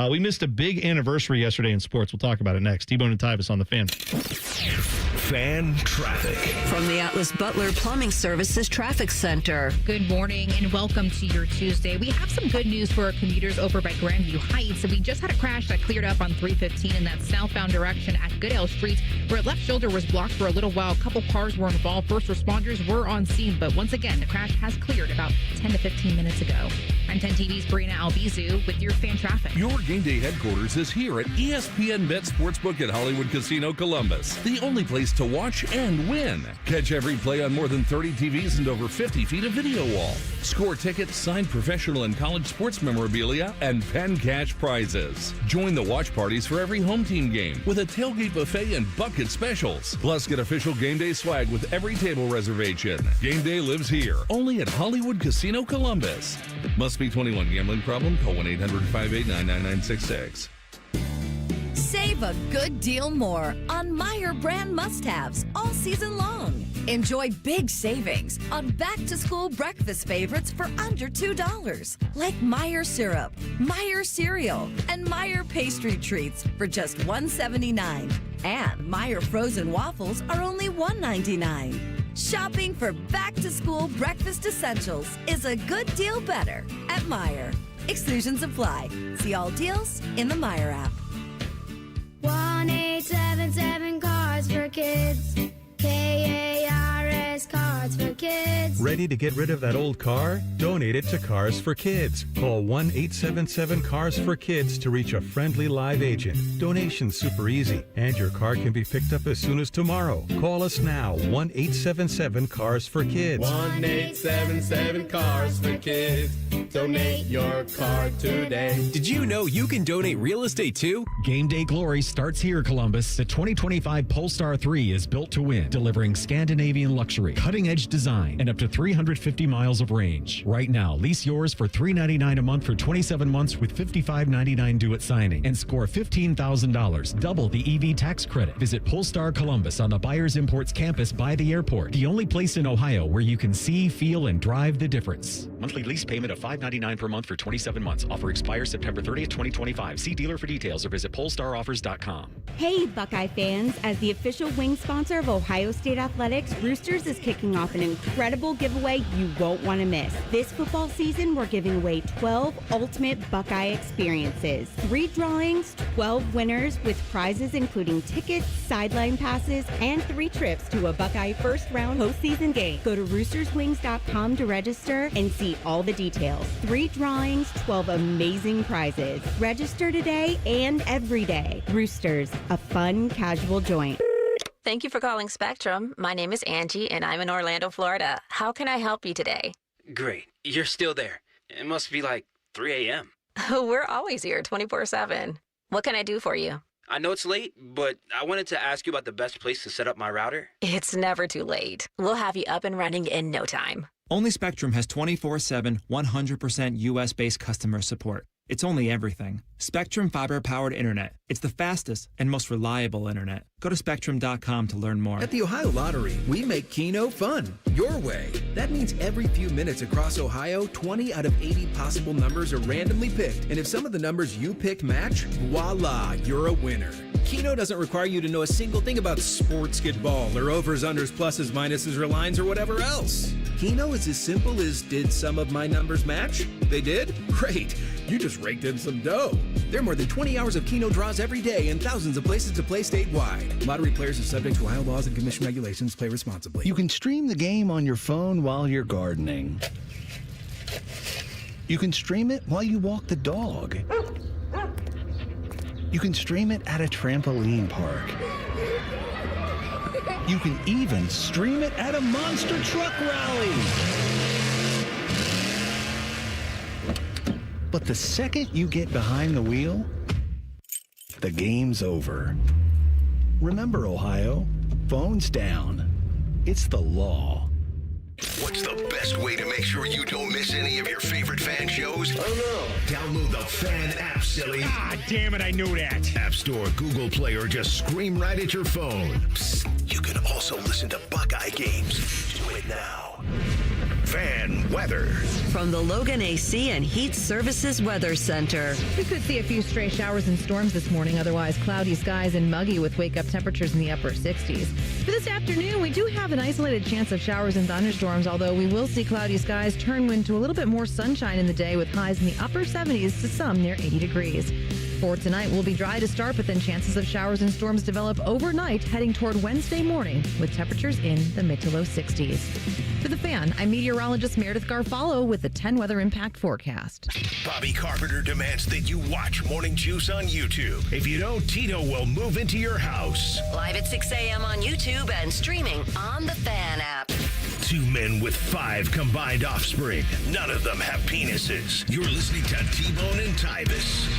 We missed a big anniversary yesterday in sports. We'll talk about it next. T-Bone and Tyvis on the Fan. Fan traffic. From the Atlas Butler Plumbing Services Traffic Center. Good morning and welcome to your Tuesday. We have some good news for our commuters over by Grandview Heights. We just had a crash that cleared up on 315 in that southbound direction at Goodale Street, where left shoulder was blocked for a little while. A couple cars were involved. First responders were on scene, but once again, the crash has cleared about 10 to 15 minutes ago. I'm 10 TV's Brina Albizu with your Fan traffic. Your game day headquarters is here at ESPN Bet Sportsbook at Hollywood Casino Columbus, the only place to watch and win. Catch every play on more than 30 TVs and over 50 feet of video wall. Score tickets, signed professional and college sports memorabilia, and pen cash prizes. Join the watch parties for every home team game with a tailgate buffet and bucket specials. Plus, get official game day swag with every table reservation. Game day lives here, only at Hollywood Casino Columbus. Must be 21. Gambling problem? Call 1-800-589-9966. Save a good deal more on Meijer brand must-haves all season long. Enjoy big savings on back-to-school breakfast favorites for under $2, like Meijer syrup, Meijer cereal, and Meijer pastry treats for just $1.79. And Meijer frozen waffles are only $1.99. Shopping for back-to-school breakfast essentials is a good deal better at Meijer. Exclusions apply. See all deals in the Meijer app. 1-877 Cards for Kids. KARS Cards for Kids. Ready to get rid of that old car? Donate it to Cars for Kids. Call 1-877-CARS-FOR-KIDS to reach a friendly live agent. Donation's super easy, and your car can be picked up as soon as tomorrow. Call us now, 1-877-CARS-FOR-KIDS. 1-877-CARS-FOR-KIDS. Donate your car today. Did you know you can donate real estate too? Game Day Glory starts here, Columbus. The 2025 Polestar 3 is built to win, delivering Scandinavian luxury, cutting-edge design, and up to 350 miles of range. Right now, lease yours for $399 a month for 27 months with $55.99 due at signing, and score $15,000, double the EV tax credit. Visit Polestar Columbus on the Buyers Imports campus by the airport, the only place in Ohio where you can see, feel, and drive the difference. Monthly lease payment of $599 per month for 27 months. Offer expires September 30th, 2025. See dealer for details or visit polestaroffers.com. Hey, Buckeye fans. As the official wing sponsor of Ohio State Athletics, Roosters is kicking off an incredible giveaway you won't want to miss. This football season, we're giving away 12 ultimate Buckeye experiences. 3 drawings, 12 winners with prizes including tickets, sideline passes, and 3 trips to a Buckeye first-round postseason game. Go to roosterswings.com to register and see all the details. 3 drawings, 12 amazing prizes. Register today and every day. Roosters, a fun, casual joint. Thank you for calling Spectrum. My name is Angie, and I'm in Orlando, Florida. How can I help you today? Great. You're still there. It must be like 3 a.m. We're always here 24/7. What can I do for you? I know it's late, but I wanted to ask you about the best place to set up my router. It's never too late. We'll have you up and running in no time. Only Spectrum has 24/7, 100% U.S.-based customer support. It's only everything. Spectrum fiber-powered internet. It's the fastest and most reliable internet. Go to Spectrum.com to learn more. At the Ohio Lottery, we make Keno fun, your way. That means every few minutes across Ohio, 20 out of 80 possible numbers are randomly picked. And if some of the numbers you picked match, voila, you're a winner. Keno doesn't require you to know a single thing about sports, ball, or overs, unders, pluses, minuses, or lines, or whatever else. Keno is as simple as, did some of my numbers match? They did? Great. You just raked in some dough. There are more than 20 hours of Keno draws every day and thousands of places to play statewide. Lottery players are subject to Ohio laws and commission regulations. Play responsibly. You can stream the game on your phone while you're gardening. You can stream it while you walk the dog. You can stream it at a trampoline park. You can even stream it at a monster truck rally. But the second you get behind the wheel, the game's over. Remember, Ohio, phones down. It's the law. What's the best way to make sure you don't miss any of your favorite fan shows? Oh no. Download the Fan app, silly. Ah, damn it, I knew that. App Store, Google Play, or just scream right at your phone. Psst, you can also listen to Buckeye games. Do it now. Fan weather. From the Logan AC and Heat Services Weather Center. We could see a few stray showers and storms this morning, otherwise cloudy skies and muggy with wake-up temperatures in the upper 60s. For this afternoon, we do have an isolated chance of showers and thunderstorms, although we will see cloudy skies turn into a little bit more sunshine in the day with highs in the upper 70s to some near 80 degrees. For tonight, will be dry to start, but then chances of showers and storms develop overnight, heading toward Wednesday morning with temperatures in the mid to low 60s. For The Fan, I'm meteorologist Meredith Garfalo with the 10 weather impact forecast. Bobby Carpenter demands that you watch Morning Juice on YouTube. If you don't, Tito will move into your house. Live at 6 a.m. on YouTube and streaming on the Fan app. 2 men with 5 combined offspring. None of them have penises. You're listening to T-Bone and Tyvis.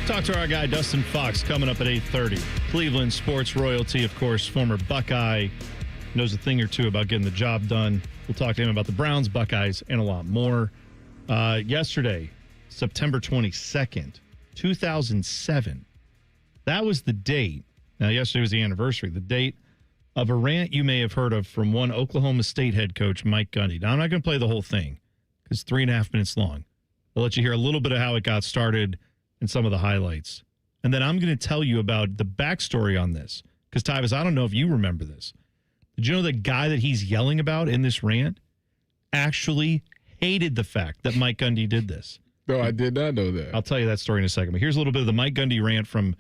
Talk to our guy, Dustin Fox, coming up at 8:30. Cleveland sports royalty, of course, former Buckeye. Knows a thing or two about getting the job done. We'll talk to him about the Browns, Buckeyes, and a lot more. Yesterday, September 22nd, 2007. That was the date. Now, yesterday was the anniversary. The date of a rant you may have heard of from one Oklahoma State head coach, Mike Gundy. Now, I'm not going to play the whole thing because it's 3.5 minutes long. I'll let you hear a little bit of how it got started and some of the highlights. And then I'm going to tell you about the backstory on this. Because, Tyvis, I don't know if you remember this. Did you know the guy that he's yelling about in this rant actually hated the fact that Mike Gundy did this? No, I did not know that. I'll tell you that story in a second. But here's a little bit of the Mike Gundy rant from,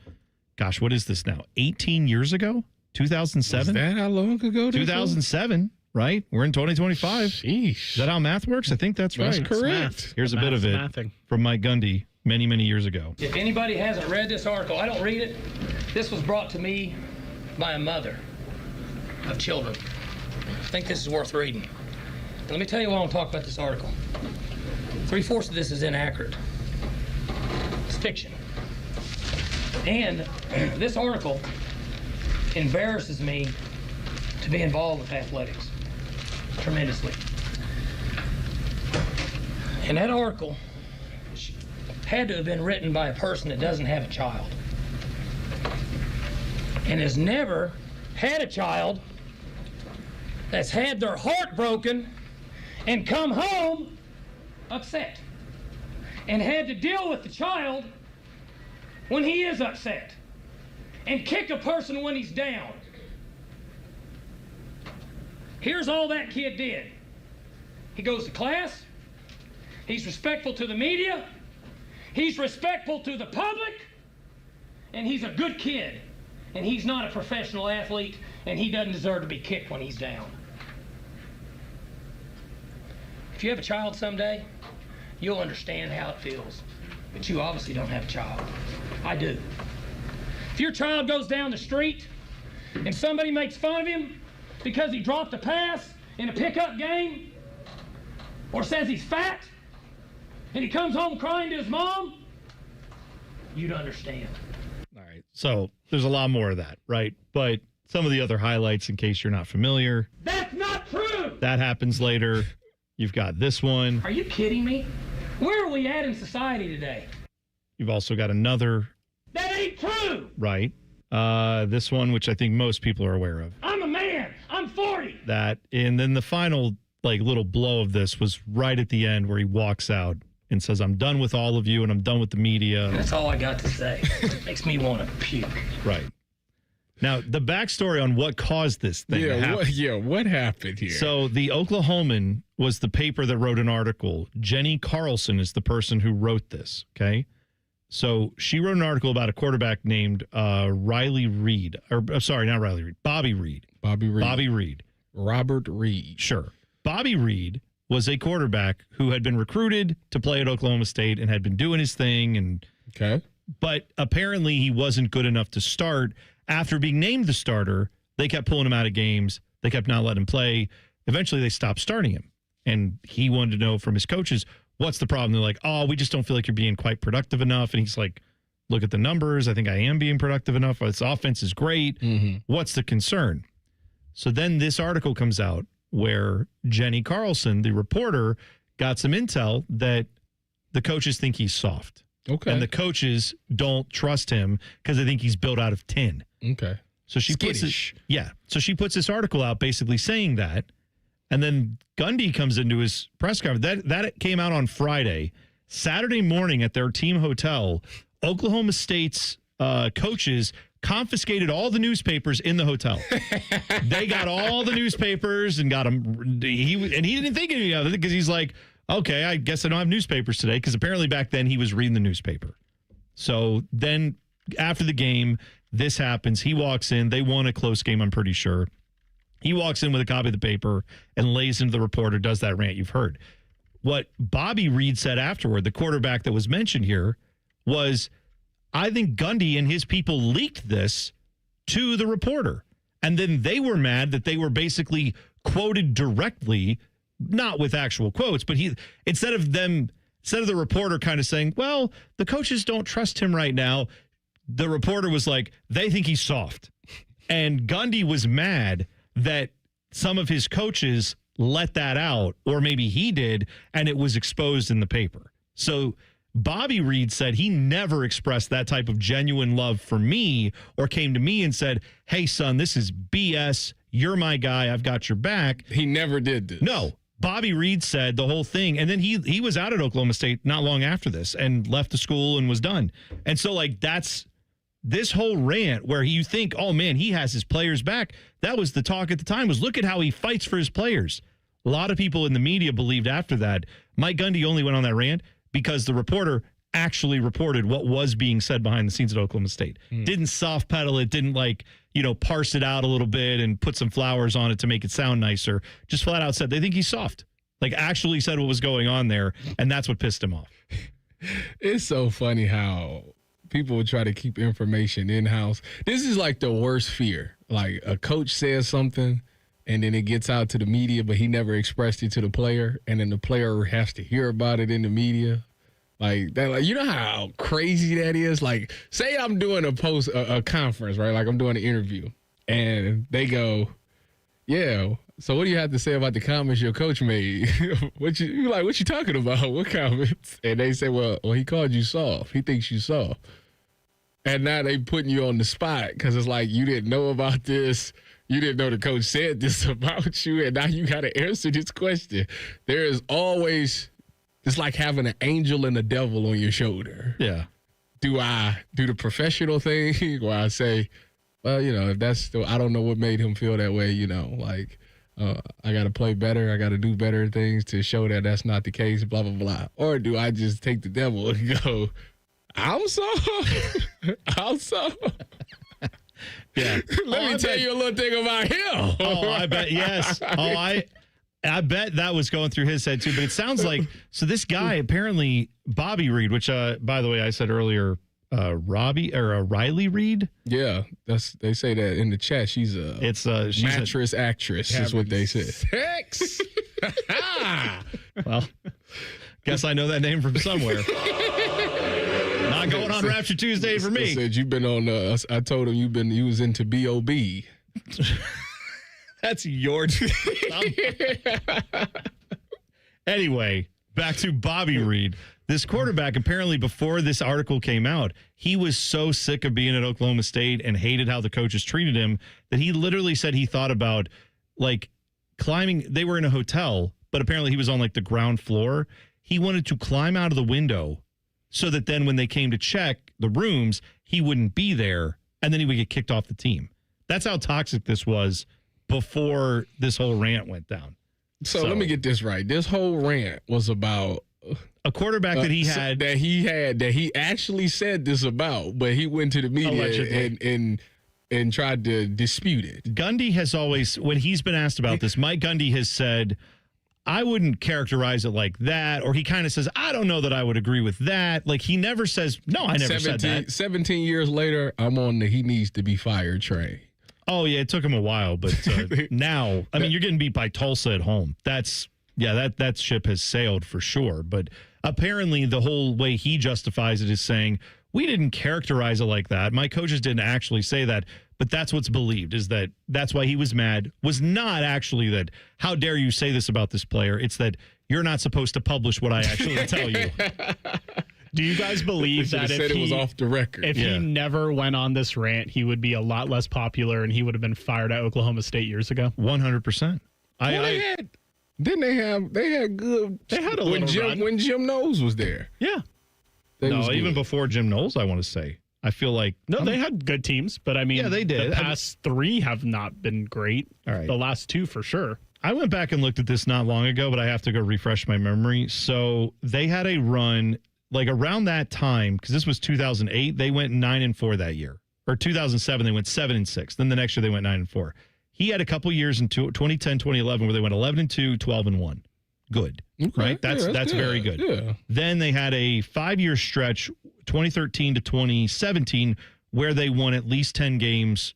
gosh, what is this now? 18 years ago? 2007? Was that how long ago? 2007, right? We're in 2025. Sheesh. Is that how math works? I think that's right. That's correct. Here's a bit of it from Mike Gundy many, many years ago. If anybody hasn't read this article, I don't read it. This was brought to me by a mother of children. I think this is worth reading. And let me tell you why I want to talk about this article. 3/4 of this is inaccurate. It's fiction. And this article embarrasses me to be involved with athletics tremendously. And that article had to have been written by a person that doesn't have a child and has never had a child that's had their heart broken and come home upset and had to deal with the child when he is upset and kick a person when he's down. Here's all that kid did. He goes to class. He's respectful to the media. He's respectful to the public. And he's a good kid. And he's not a professional athlete. And he doesn't deserve to be kicked when he's down. If you have a child someday, you'll understand how it feels. But you obviously don't have a child. I do. If your child goes down the street and somebody makes fun of him because he dropped a pass in a pickup game or says he's fat and he comes home crying to his mom, you'd understand. All right. So there's a lot more of that, right? But some of the other highlights, in case you're not familiar. That's not true! That happens later. You've got this one. Are you kidding me? Where are we at in society today? You've also got another. That ain't true! Right. This one, which I think most people are aware of. I'm a man. I'm 40. That. And then the final, little blow of this was right at the end where he walks out and says, I'm done with all of you and I'm done with the media. That's all I got to say. It makes me want to puke. Right. Now, the backstory on what caused this thing to happen. What happened here? So the Oklahoman was the paper that wrote an article. Jenny Carlson is the person who wrote this, okay? So she wrote an article about a quarterback named Riley Reed. Sorry, not Riley Reed. Bobby Reed. Bobby Reed. Bobby Reed. Robert Reed. Sure. Bobby Reed was a quarterback who had been recruited to play at Oklahoma State and had been doing his thing. But apparently he wasn't good enough to start. After being named the starter, they kept pulling him out of games. They kept not letting him play. Eventually, they stopped starting him. And he wanted to know from his coaches, what's the problem? They're like, oh, we just don't feel like you're being quite productive enough. And he's like, look at the numbers. I think I am being productive enough. This offense is great. Mm-hmm. What's the concern? So then this article comes out where Jenny Carlson, the reporter, got some intel that the coaches think he's soft. Okay. And the coaches don't trust him because they think he's built out of tin. Okay. So she puts this article out basically saying that. And then Gundy comes into his press conference. That came out on Friday. Saturday morning at their team hotel, Oklahoma State's coaches confiscated all the newspapers in the hotel. They got all the newspapers and got them. He didn't think any of it because he's like, okay, I guess I don't have newspapers today because apparently back then he was reading the newspaper. So then after the game, this happens. He walks in. They won a close game, I'm pretty sure. He walks in with a copy of the paper and lays into the reporter, does that rant you've heard. What Bobby Reed said afterward, the quarterback that was mentioned here, was, I think Gundy and his people leaked this to the reporter. And then they were mad that they were basically quoted directly, not with actual quotes, but instead of the reporter kind of saying, well, the coaches don't trust him right now, the reporter was like, they think he's soft. And Gundy was mad that some of his coaches let that out, or maybe he did, and it was exposed in the paper. So Bobby Reed said he never expressed that type of genuine love for me or came to me and said, hey, son, this is BS. You're my guy. I've got your back. He never did this. No. Bobby Reed said the whole thing. And then he was out at Oklahoma State not long after this and left the school and was done. And so, like, that's this whole rant where you think, oh, man, he has his players back. That was the talk at the time, was look at how he fights for his players. A lot of people in the media believed after that Mike Gundy only went on that rant because the reporter actually reported what was being said behind the scenes at Oklahoma State. Didn't soft pedal it, didn't parse it out a little bit and put some flowers on it to make it sound nicer. Just flat out said they think he's soft. Like, actually said what was going on there, and that's what pissed him off. It's so funny how people would try to keep information in-house. This is like the worst fear. Like, a coach says something, and then it gets out to the media, but he never expressed it to the player, and then the player has to hear about it in the media. Like that, like, you know how crazy that is? Like, say I'm doing a conference, right? Like, I'm doing an interview, and they go, yeah, so what do you have to say about the comments your coach made? What you talking about? What comments? And they say, well, he called you soft. He thinks you soft. And now they putting you on the spot because it's like, you didn't know about this. You didn't know the coach said this about you, and now you got to answer this question. There is always, it's like having an angel and a devil on your shoulder. Yeah. Do I do the professional thing where I say, well, if that's still, I don't know what made him feel that way, like, I got to play better. I got to do better things to show that that's not the case, blah, blah, blah. Or do I just take the devil and go, I'm soft. I'm soft. Yeah. Let me tell you a little thing about him. Oh, I bet. Yes. Oh, I bet that was going through his head too. But it sounds like, so this guy, apparently Bobby Reed, which, by the way, I said earlier, Riley Reed. Yeah, they say that in the chat. She's a mattress actress, is what they said. Sex. Well, guess I know that name from somewhere. Not going on Rapture Tuesday for me. Said you've been on. I told him you was into B.O.B. That's your. Anyway, back to Bobby Reed. This quarterback, apparently before this article came out, he was so sick of being at Oklahoma State and hated how the coaches treated him that he literally said he thought about, like, climbing. They were in a hotel, but apparently he was on, like, the ground floor. He wanted to climb out of the window so that then when they came to check the rooms, he wouldn't be there, and then he would get kicked off the team. That's how toxic this was before this whole rant went down. So let me get this right. This whole rant was about a quarterback that he actually said this about, but he went to the media and tried to dispute it. Gundy has always, when he's been asked about this, Mike Gundy has said, I wouldn't characterize it like that, or he kind of says, I don't know that I would agree with that. Like, he never says, no, I never said that. 17 years later, I'm on the he needs to be fired train. Oh, yeah, it took him a while, but now, I mean, you're getting beat by Tulsa at home. That ship has sailed for sure. But apparently the whole way he justifies it is saying, we didn't characterize it like that. My coaches didn't actually say that, but that's what's believed, is that that's why he was mad. Was not actually that, how dare you say this about this player? It's that you're not supposed to publish what I actually tell you. Do you guys believe that if it was off the record? If he never went on this rant, he would be a lot less popular and he would have been fired at Oklahoma State years ago? 100%. They had good. They had a little run when Jim Knowles was there. Yeah. Even before Jim Knowles, I want to say. I feel like they had good teams, but I mean, they did. The past three have not been great. All right, the last two for sure. I went back and looked at this not long ago, but I have to go refresh my memory. So they had a run like around that time, because this was 2008, they went 9-4 that year. Or 2007, they went 7-6. Then the next year they went 9-4. He had a couple years in 2010, 2011 where they went 11-2, 12-1. Good, right? That's good. Very good. Yeah. Then they had a 5-year stretch, 2013 to 2017, where they won at least 10 games,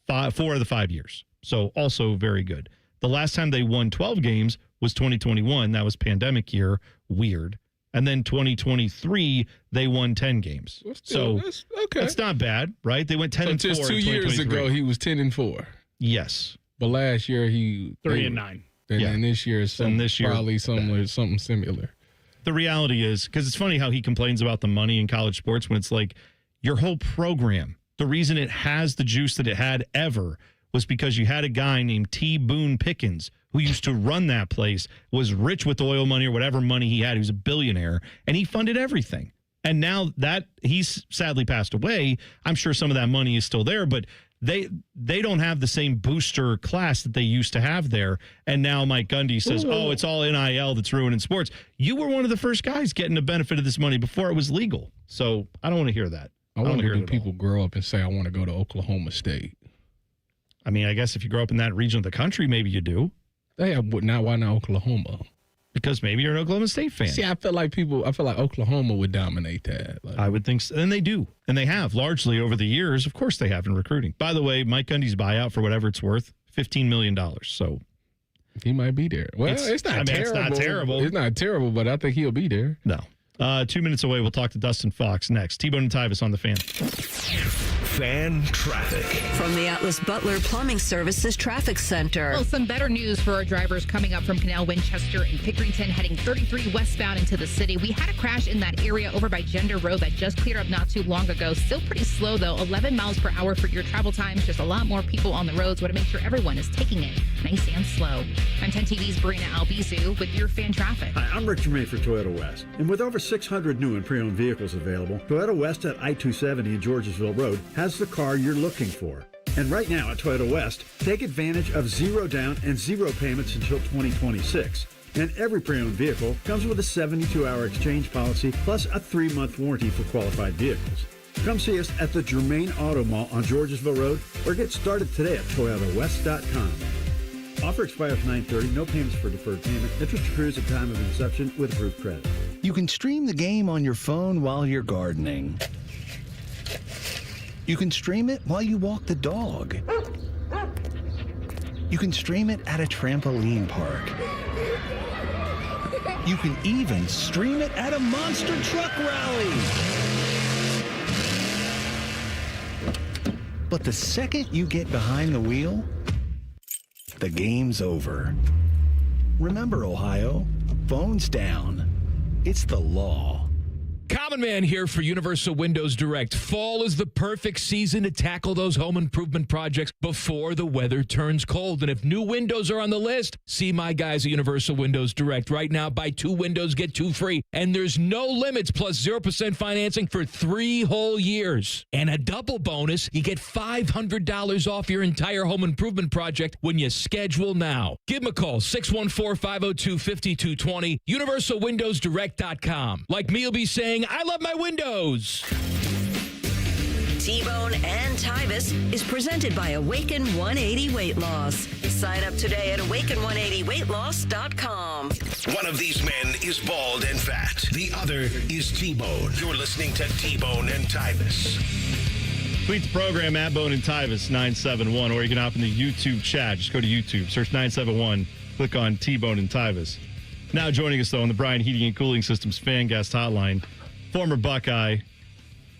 4 of the 5 years. So also very good. The last time they won 12 games was 2021. That was pandemic year. Weird. And then 2023, they won 10 games. That's not bad, right? They went 10-4. Just 2 years ago, he was 10-4. Yes. But last year, he 3-9. And this year is probably something similar. The reality is, because it's funny how he complains about the money in college sports when it's like your whole program, the reason it has the juice that it had ever was because you had a guy named T. Boone Pickens who used to run that place, was rich with oil money or whatever money he had. He was a billionaire, and he funded everything. And now that he's sadly passed away, I'm sure some of that money is still there, but they don't have the same booster class that they used to have there. And now Mike Gundy says, it's all NIL that's ruining sports. You were one of the first guys getting the benefit of this money before it was legal. So I don't want to hear that. I want to hear people grow up and say, I want to go to Oklahoma State. I mean, I guess if you grow up in that region of the country, maybe you do. Why not Oklahoma? Because maybe you're an Oklahoma State fan. See, I feel like Oklahoma would dominate that. I would think so. And they do. And they have largely over the years. Of course they have in recruiting. By the way, Mike Gundy's buyout, for whatever it's worth, $15 million. So he might be there. Well, it's not terrible. It's not terrible. It's not terrible, but I think he'll be there. No. 2 minutes away, we'll talk to Dustin Fox next. T-Bone and Tyvis on the Fan. Fan traffic. From the Atlas Butler Plumbing Services Traffic Center. Well, some better news for our drivers coming up from Canal Winchester and Pickerington heading 33 westbound into the city. We had a crash in that area over by Gender Road that just cleared up not too long ago. Still pretty slow, though. 11 miles per hour for your travel times. Just a lot more people on the roads. Want to make sure everyone is taking it nice and slow. I'm 10 TV's Brina Albizu with your fan traffic. Hi, I'm Rick Germain for Toyota West. And with over 600 new and pre-owned vehicles available, Toyota West at I-270 and Georgesville Road has the car you're looking for. And right now at Toyota West, take advantage of 0 down and 0 payments until 2026. And every pre-owned vehicle comes with a 72-hour exchange policy plus a 3-month warranty for qualified vehicles. Come see us at the Germain Auto Mall on Georgesville Road or get started today at ToyotaWest.com. Offer expires 9/30. No payments for deferred payment. Interest accrues at time of inception with approved credit. You can stream the game on your phone while you're gardening. You can stream it while you walk the dog. You can stream it at a trampoline park. You can even stream it at a monster truck rally. But the second you get behind the wheel, the game's over. Remember, Ohio, phones down. It's the law. Common Man here for Universal Windows Direct. Fall is the perfect season to tackle those home improvement projects before the weather turns cold. And if new windows are on the list, see my guys at Universal Windows Direct. Right now, buy 2 windows, get 2 free. And there's no limits, plus 0% financing for 3 whole years. And a double bonus, you get $500 off your entire home improvement project when you schedule now. Give them a call, 614-502-5220, universalwindowsdirect.com. Like me, you'll be saying, I love my windows. T-Bone and Tyvis is presented by Awaken 180 Weight Loss. Sign up today at awaken180weightloss.com. One of these men is bald and fat. The other is T-Bone. You're listening to T-Bone and Tyvis. Tweet the program at Bone and Tyvis 971, or you can hop in the YouTube chat. Just go to YouTube, search 971, click on T-Bone and Tyvis. Now joining us, though, on the Bryan Heating and Cooling Systems fan guest hotline, former Buckeye,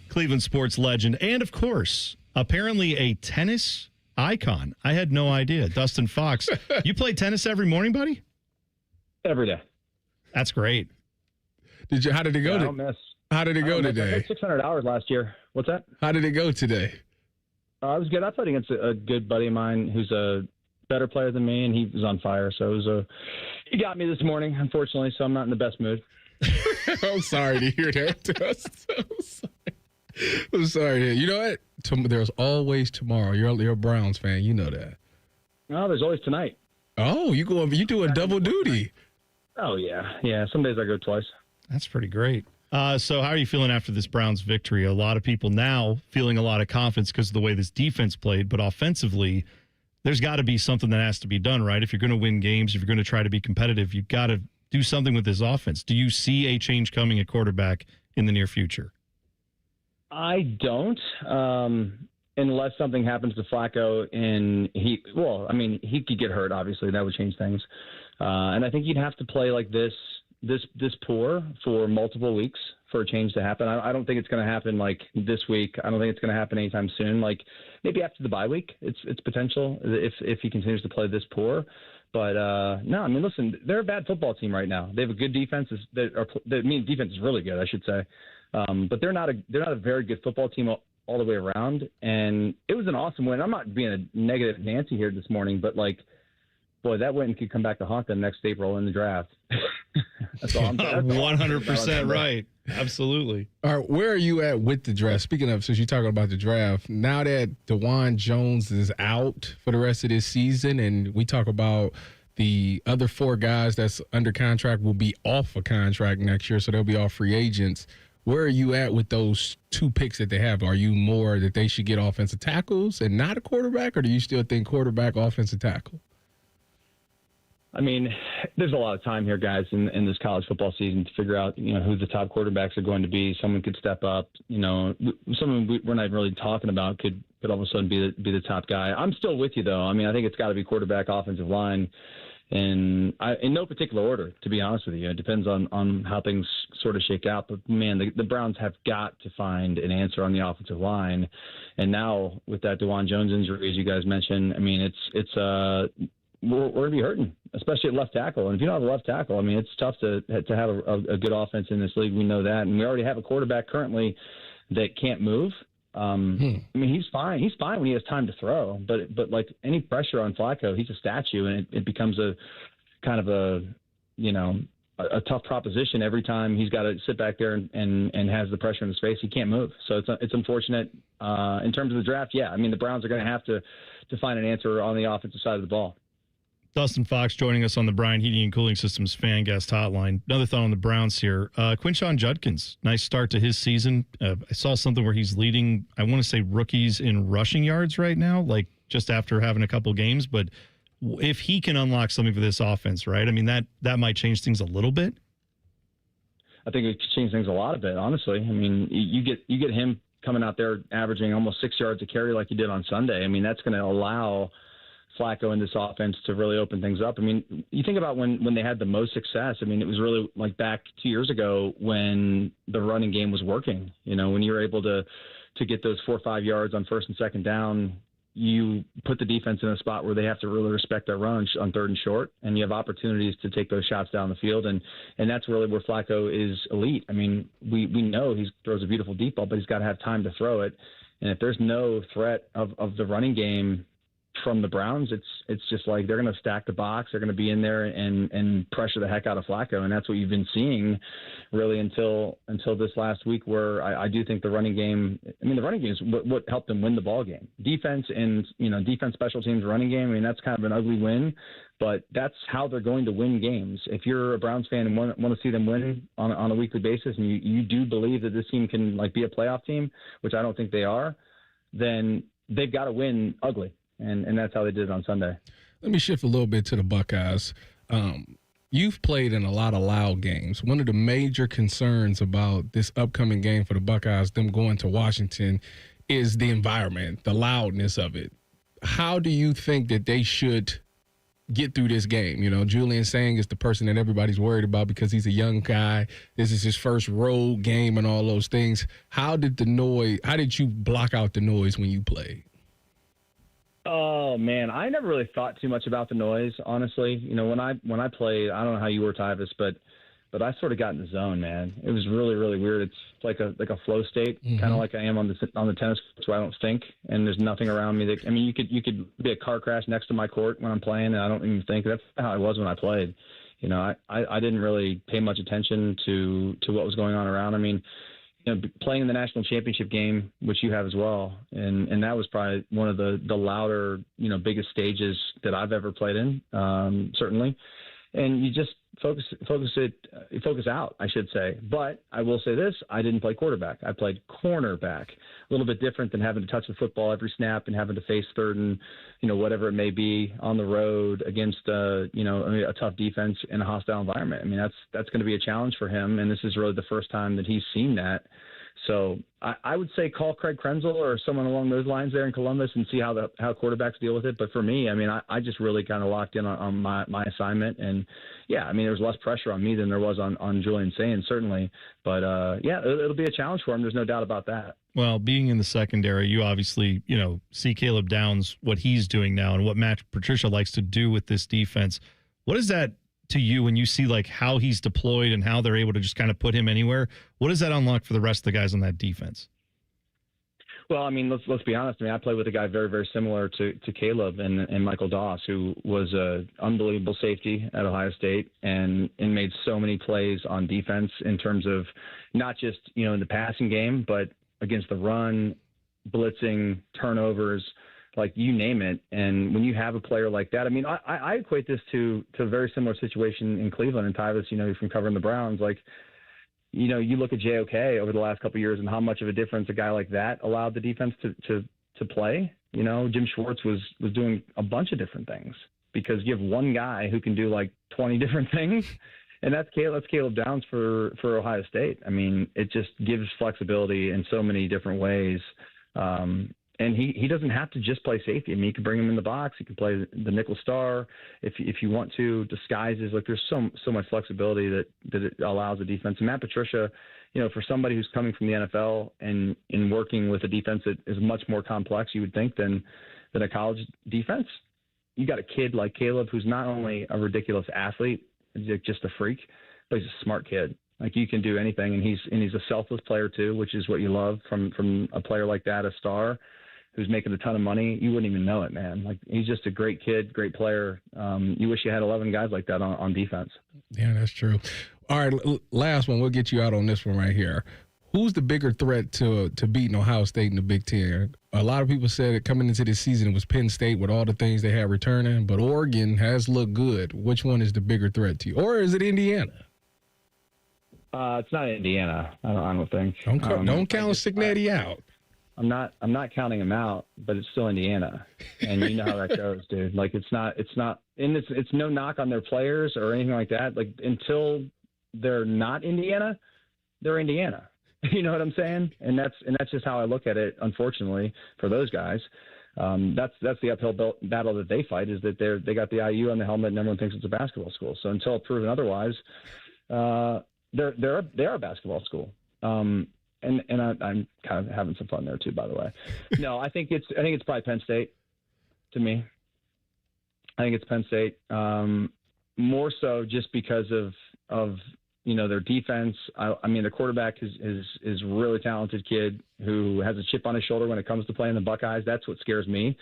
Cleveland sports legend, and, of course, apparently a tennis icon. I had no idea. Dustin Fox. You play tennis every morning, buddy? Every day. That's great. How did it go? I don't miss. How did it go today? I played 600 hours last year. What's that? How did it go today? It was good. I played against a good buddy of mine who's a better player than me, and he was on fire. So it was he got me this morning, unfortunately, so I'm not in the best mood. I'm sorry to hear that. I'm sorry. You know what? There's always tomorrow. You're a Browns fan. You know that. No, there's always tonight. Oh, you doing double duty. Oh, yeah. Yeah, some days I go twice. That's pretty great. So how are you feeling after this Browns victory? A lot of people now feeling a lot of confidence because of the way this defense played, but offensively, there's got to be something that has to be done, right? If you're going to win games, if you're going to try to be competitive, you've got to do something with this offense. Do you see a change coming at quarterback in the near future? I don't, unless something happens to Flacco and he could get hurt, obviously. That would change things. And I think you'd have to play like this poor for multiple weeks for a change to happen. I don't think it's going to happen like this week. I don't think it's going to happen anytime soon. Like maybe after the bye week, it's potential if he continues to play this poor. But no, I mean, listen, they're a bad football team right now. They have a good defense. Defense is really good, I should say. But they're not a very good football team all the way around. And it was an awesome win. I'm not being a negative Nancy here this morning, but like, boy, that win could come back to haunt them next April in the draft. That's all I'm saying. 100% right. Absolutely. All right, where are you at with the draft? Speaking of, since you're talking about the draft, now that DeJuan Jones is out for the rest of this season, and we talk about the other 4 guys that's under contract will be off a contract next year, so they'll be all free agents. Where are you at with those 2 picks that they have? Are you more that they should get offensive tackles and not a quarterback, or do you still think quarterback, offensive tackle? I mean, there's a lot of time here, guys, in this college football season to figure out, who the top quarterbacks are going to be. Someone could step up. Someone we're not really talking about could all of a sudden be the top guy. I'm still with you, though. I mean, I think it's got to be quarterback, offensive line, and in no particular order, to be honest with you. It depends on how things sort of shake out. But, man, the Browns have got to find an answer on the offensive line. And now with that DeJuan Jones injury, as you guys mentioned, I mean, we're going to be hurting, especially at left tackle. And if you don't have a left tackle, I mean, it's tough to have a good offense in this league. We know that. And we already have a quarterback currently that can't move. I mean, he's fine. He's fine when he has time to throw. But like any pressure on Flacco, he's a statue, and it becomes a kind of a tough proposition every time he's got to sit back there and has the pressure in his face. He can't move. So it's unfortunate. In terms of the draft, yeah. I mean, the Browns are going to have to find an answer on the offensive side of the ball. Dustin Fox joining us on the Bryan Heating and Cooling Systems fan guest hotline. Another thought on the Browns here. Quinshon Judkins, nice start to his season. I saw something where he's leading, I want to say, rookies in rushing yards right now, like just after having a couple games. But if he can unlock something for this offense, right? I mean, that might change things a little bit. I think it could change things a lot of bit, honestly. I mean, you get him coming out there averaging almost 6 yards a carry like he did on Sunday. I mean, that's going to allow Flacco in this offense to really open things up. I mean, you think about when they had the most success. I mean, it was really like back 2 years ago when the running game was working. When you were able to get those 4 or 5 yards on first and second down, you put the defense in a spot where they have to really respect their run on third and short, and you have opportunities to take those shots down the field. And that's really where Flacco is elite. I mean, we know he throws a beautiful deep ball, but he's got to have time to throw it. And if there's no threat of the running game from the Browns, it's just like they're going to stack the box. They're going to be in there and pressure the heck out of Flacco, and that's what you've been seeing really until this last week, where I do think the running game. I mean, the running game is what helped them win the ball game. Defense and defense, special teams, running game. I mean, that's kind of an ugly win, but that's how they're going to win games. If you're a Browns fan and want to see them win on a weekly basis, and you do believe that this team can be a playoff team, which I don't think they are, then they've got to win ugly. And that's how they did it on Sunday. Let me shift a little bit to the Buckeyes. You've played in a lot of loud games. One of the major concerns about this upcoming game for the Buckeyes, them going to Washington, is the environment, the loudness of it. How do you think that they should get through this game? Julian Sang is the person that everybody's worried about because he's a young guy. This is his first road game and all those things. How did you block out the noise when you played? Oh man, I never really thought too much about the noise, honestly. When I played, I don't know how you were, Tyvis, but I sort of got in the zone, man. It was really, really weird. It's like a flow state, kind of like I am on the tennis court, where I don't think, and there's nothing around me. You could be a car crash next to my court when I'm playing, and I don't even think. That's how I was when I played. I didn't really pay much attention to what was going on around. I mean, playing in the national championship game, which you have as well, and that was probably one of the louder, biggest stages that I've ever played in, certainly. And focus out, I should say. But I will say this: I didn't play quarterback. I played cornerback. A little bit different than having to touch the football every snap and having to face third and whatever it may be on the road against a tough defense in a hostile environment. I mean, that's going to be a challenge for him, and this is really the first time that he's seen that. So I would say call Craig Krenzel or someone along those lines there in Columbus and see how quarterbacks deal with it. But for me, I mean, I just really kind of locked in on my assignment. And, yeah, I mean, there was less pressure on me than there was on Julian Sains, certainly. But, it'll be a challenge for him. There's no doubt about that. Well, being in the secondary, you obviously, see Caleb Downs, what he's doing now and what Matt Patricia likes to do with this defense. What is that to you when you see like how he's deployed and how they're able to just kind of put him anywhere? What does that unlock for the rest of the guys on that defense? Well, I mean, let's be honest. I mean, I played with a guy very, very similar to Caleb and Michael Doss, who was an unbelievable safety at Ohio State and made so many plays on defense in terms of not just, in the passing game, but against the run, blitzing, turnovers, like you name it. And when you have a player like that, I mean, I equate this to a very similar situation in Cleveland and Tyvis, from covering the Browns. Like, you look at JOK over the last couple of years and how much of a difference a guy like that allowed the defense to play. Jim Schwartz was doing a bunch of different things because you have one guy who can do like 20 different things. And that's Caleb Downs for Ohio State. I mean, it just gives flexibility in so many different ways. And he doesn't have to just play safety. I mean, you can bring him in the box. He can play the nickel star if you want to. Disguises, like there's so much flexibility that it allows the defense. And Matt Patricia, for somebody who's coming from the NFL and in working with a defense that is much more complex, you would think than a college defense. You got a kid like Caleb who's not only a ridiculous athlete, just a freak, but he's a smart kid. Like you can do anything, and he's a selfless player too, which is what you love from a player like that, a star who's making a ton of money. You wouldn't even know it, man. Like he's just a great kid, great player. You wish you had 11 guys like that on defense. Yeah, that's true. All right, last one. We'll get you out on this one right here. Who's the bigger threat to beating Ohio State in the Big Ten? A lot of people said that coming into this season it was Penn State with all the things they had returning, but Oregon has looked good. Which one is the bigger threat to you? Or is it Indiana? It's not Indiana, I don't think. Don't count Cignetti out. I'm not counting him out, but it's still Indiana, and you know how that goes, dude. Like it's not, and it's no knock on their players or anything like that. Like until they're not Indiana, they're Indiana. You know what I'm saying? And that's just how I look at it. Unfortunately for those guys, that's the uphill battle that they fight. Is that they got the IU on the helmet, and everyone thinks it's a basketball school. So until proven otherwise, they're a basketball school. And I'm kind of having some fun there too, by the way. No, I think it's probably Penn State to me. I think it's Penn State more so just because of their defense. I mean, the quarterback is a really talented kid who has a chip on his shoulder when it comes to playing the Buckeyes. That's what scares me,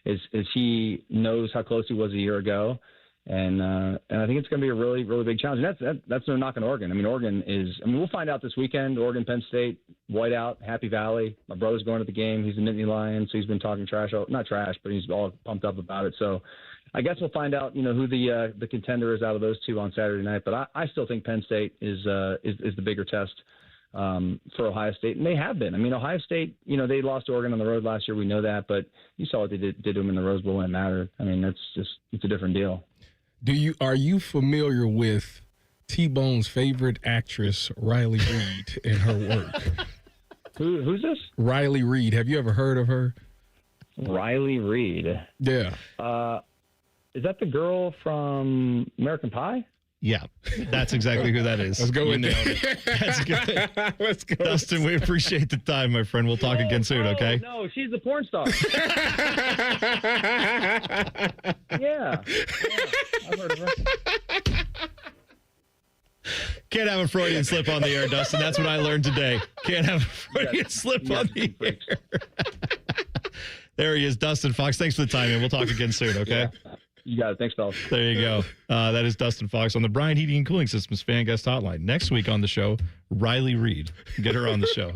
is he knows how close he was a year ago. And I think it's going to be a really, really big challenge. And that's no knock on Oregon. I mean, we'll find out this weekend. Oregon, Penn State, whiteout, Happy Valley. My brother's going to the game. He's a Nittany Lion, so he's been talking trash. Not trash, but he's all pumped up about it. So I guess we'll find out, who the contender is out of those two on Saturday night. But I still think Penn State is the bigger test for Ohio State, and they have been. I mean, Ohio State, they lost to Oregon on the road last year. We know that, but you saw what they did to them in the Rose Bowl when it mattered. I mean, it's a different deal. Are you familiar with T-Bone's favorite actress, Riley Reid, and her work? Who's this? Riley Reid. Have you ever heard of her? Riley Reid. Yeah. Is that the girl from American Pie? Yeah, that's exactly who that is. Let's go with it. That's good. Let's go. Dustin, we appreciate the time, my friend. We'll talk again soon, okay? No, she's the porn star. Yeah, I've heard of her. Can't have a Freudian slip on the air, Dustin. That's what I learned today. Can't have a Freudian slip on the air. There he is, Dustin Fox. Thanks for the time, man. We'll talk again soon, okay? Yeah. You got it. Thanks, fellas. There you go. That is Dustin Fox on the Bryant Heating and Cooling Systems Fan Guest Hotline. Next week on the show, Riley Reid. Get her on the show.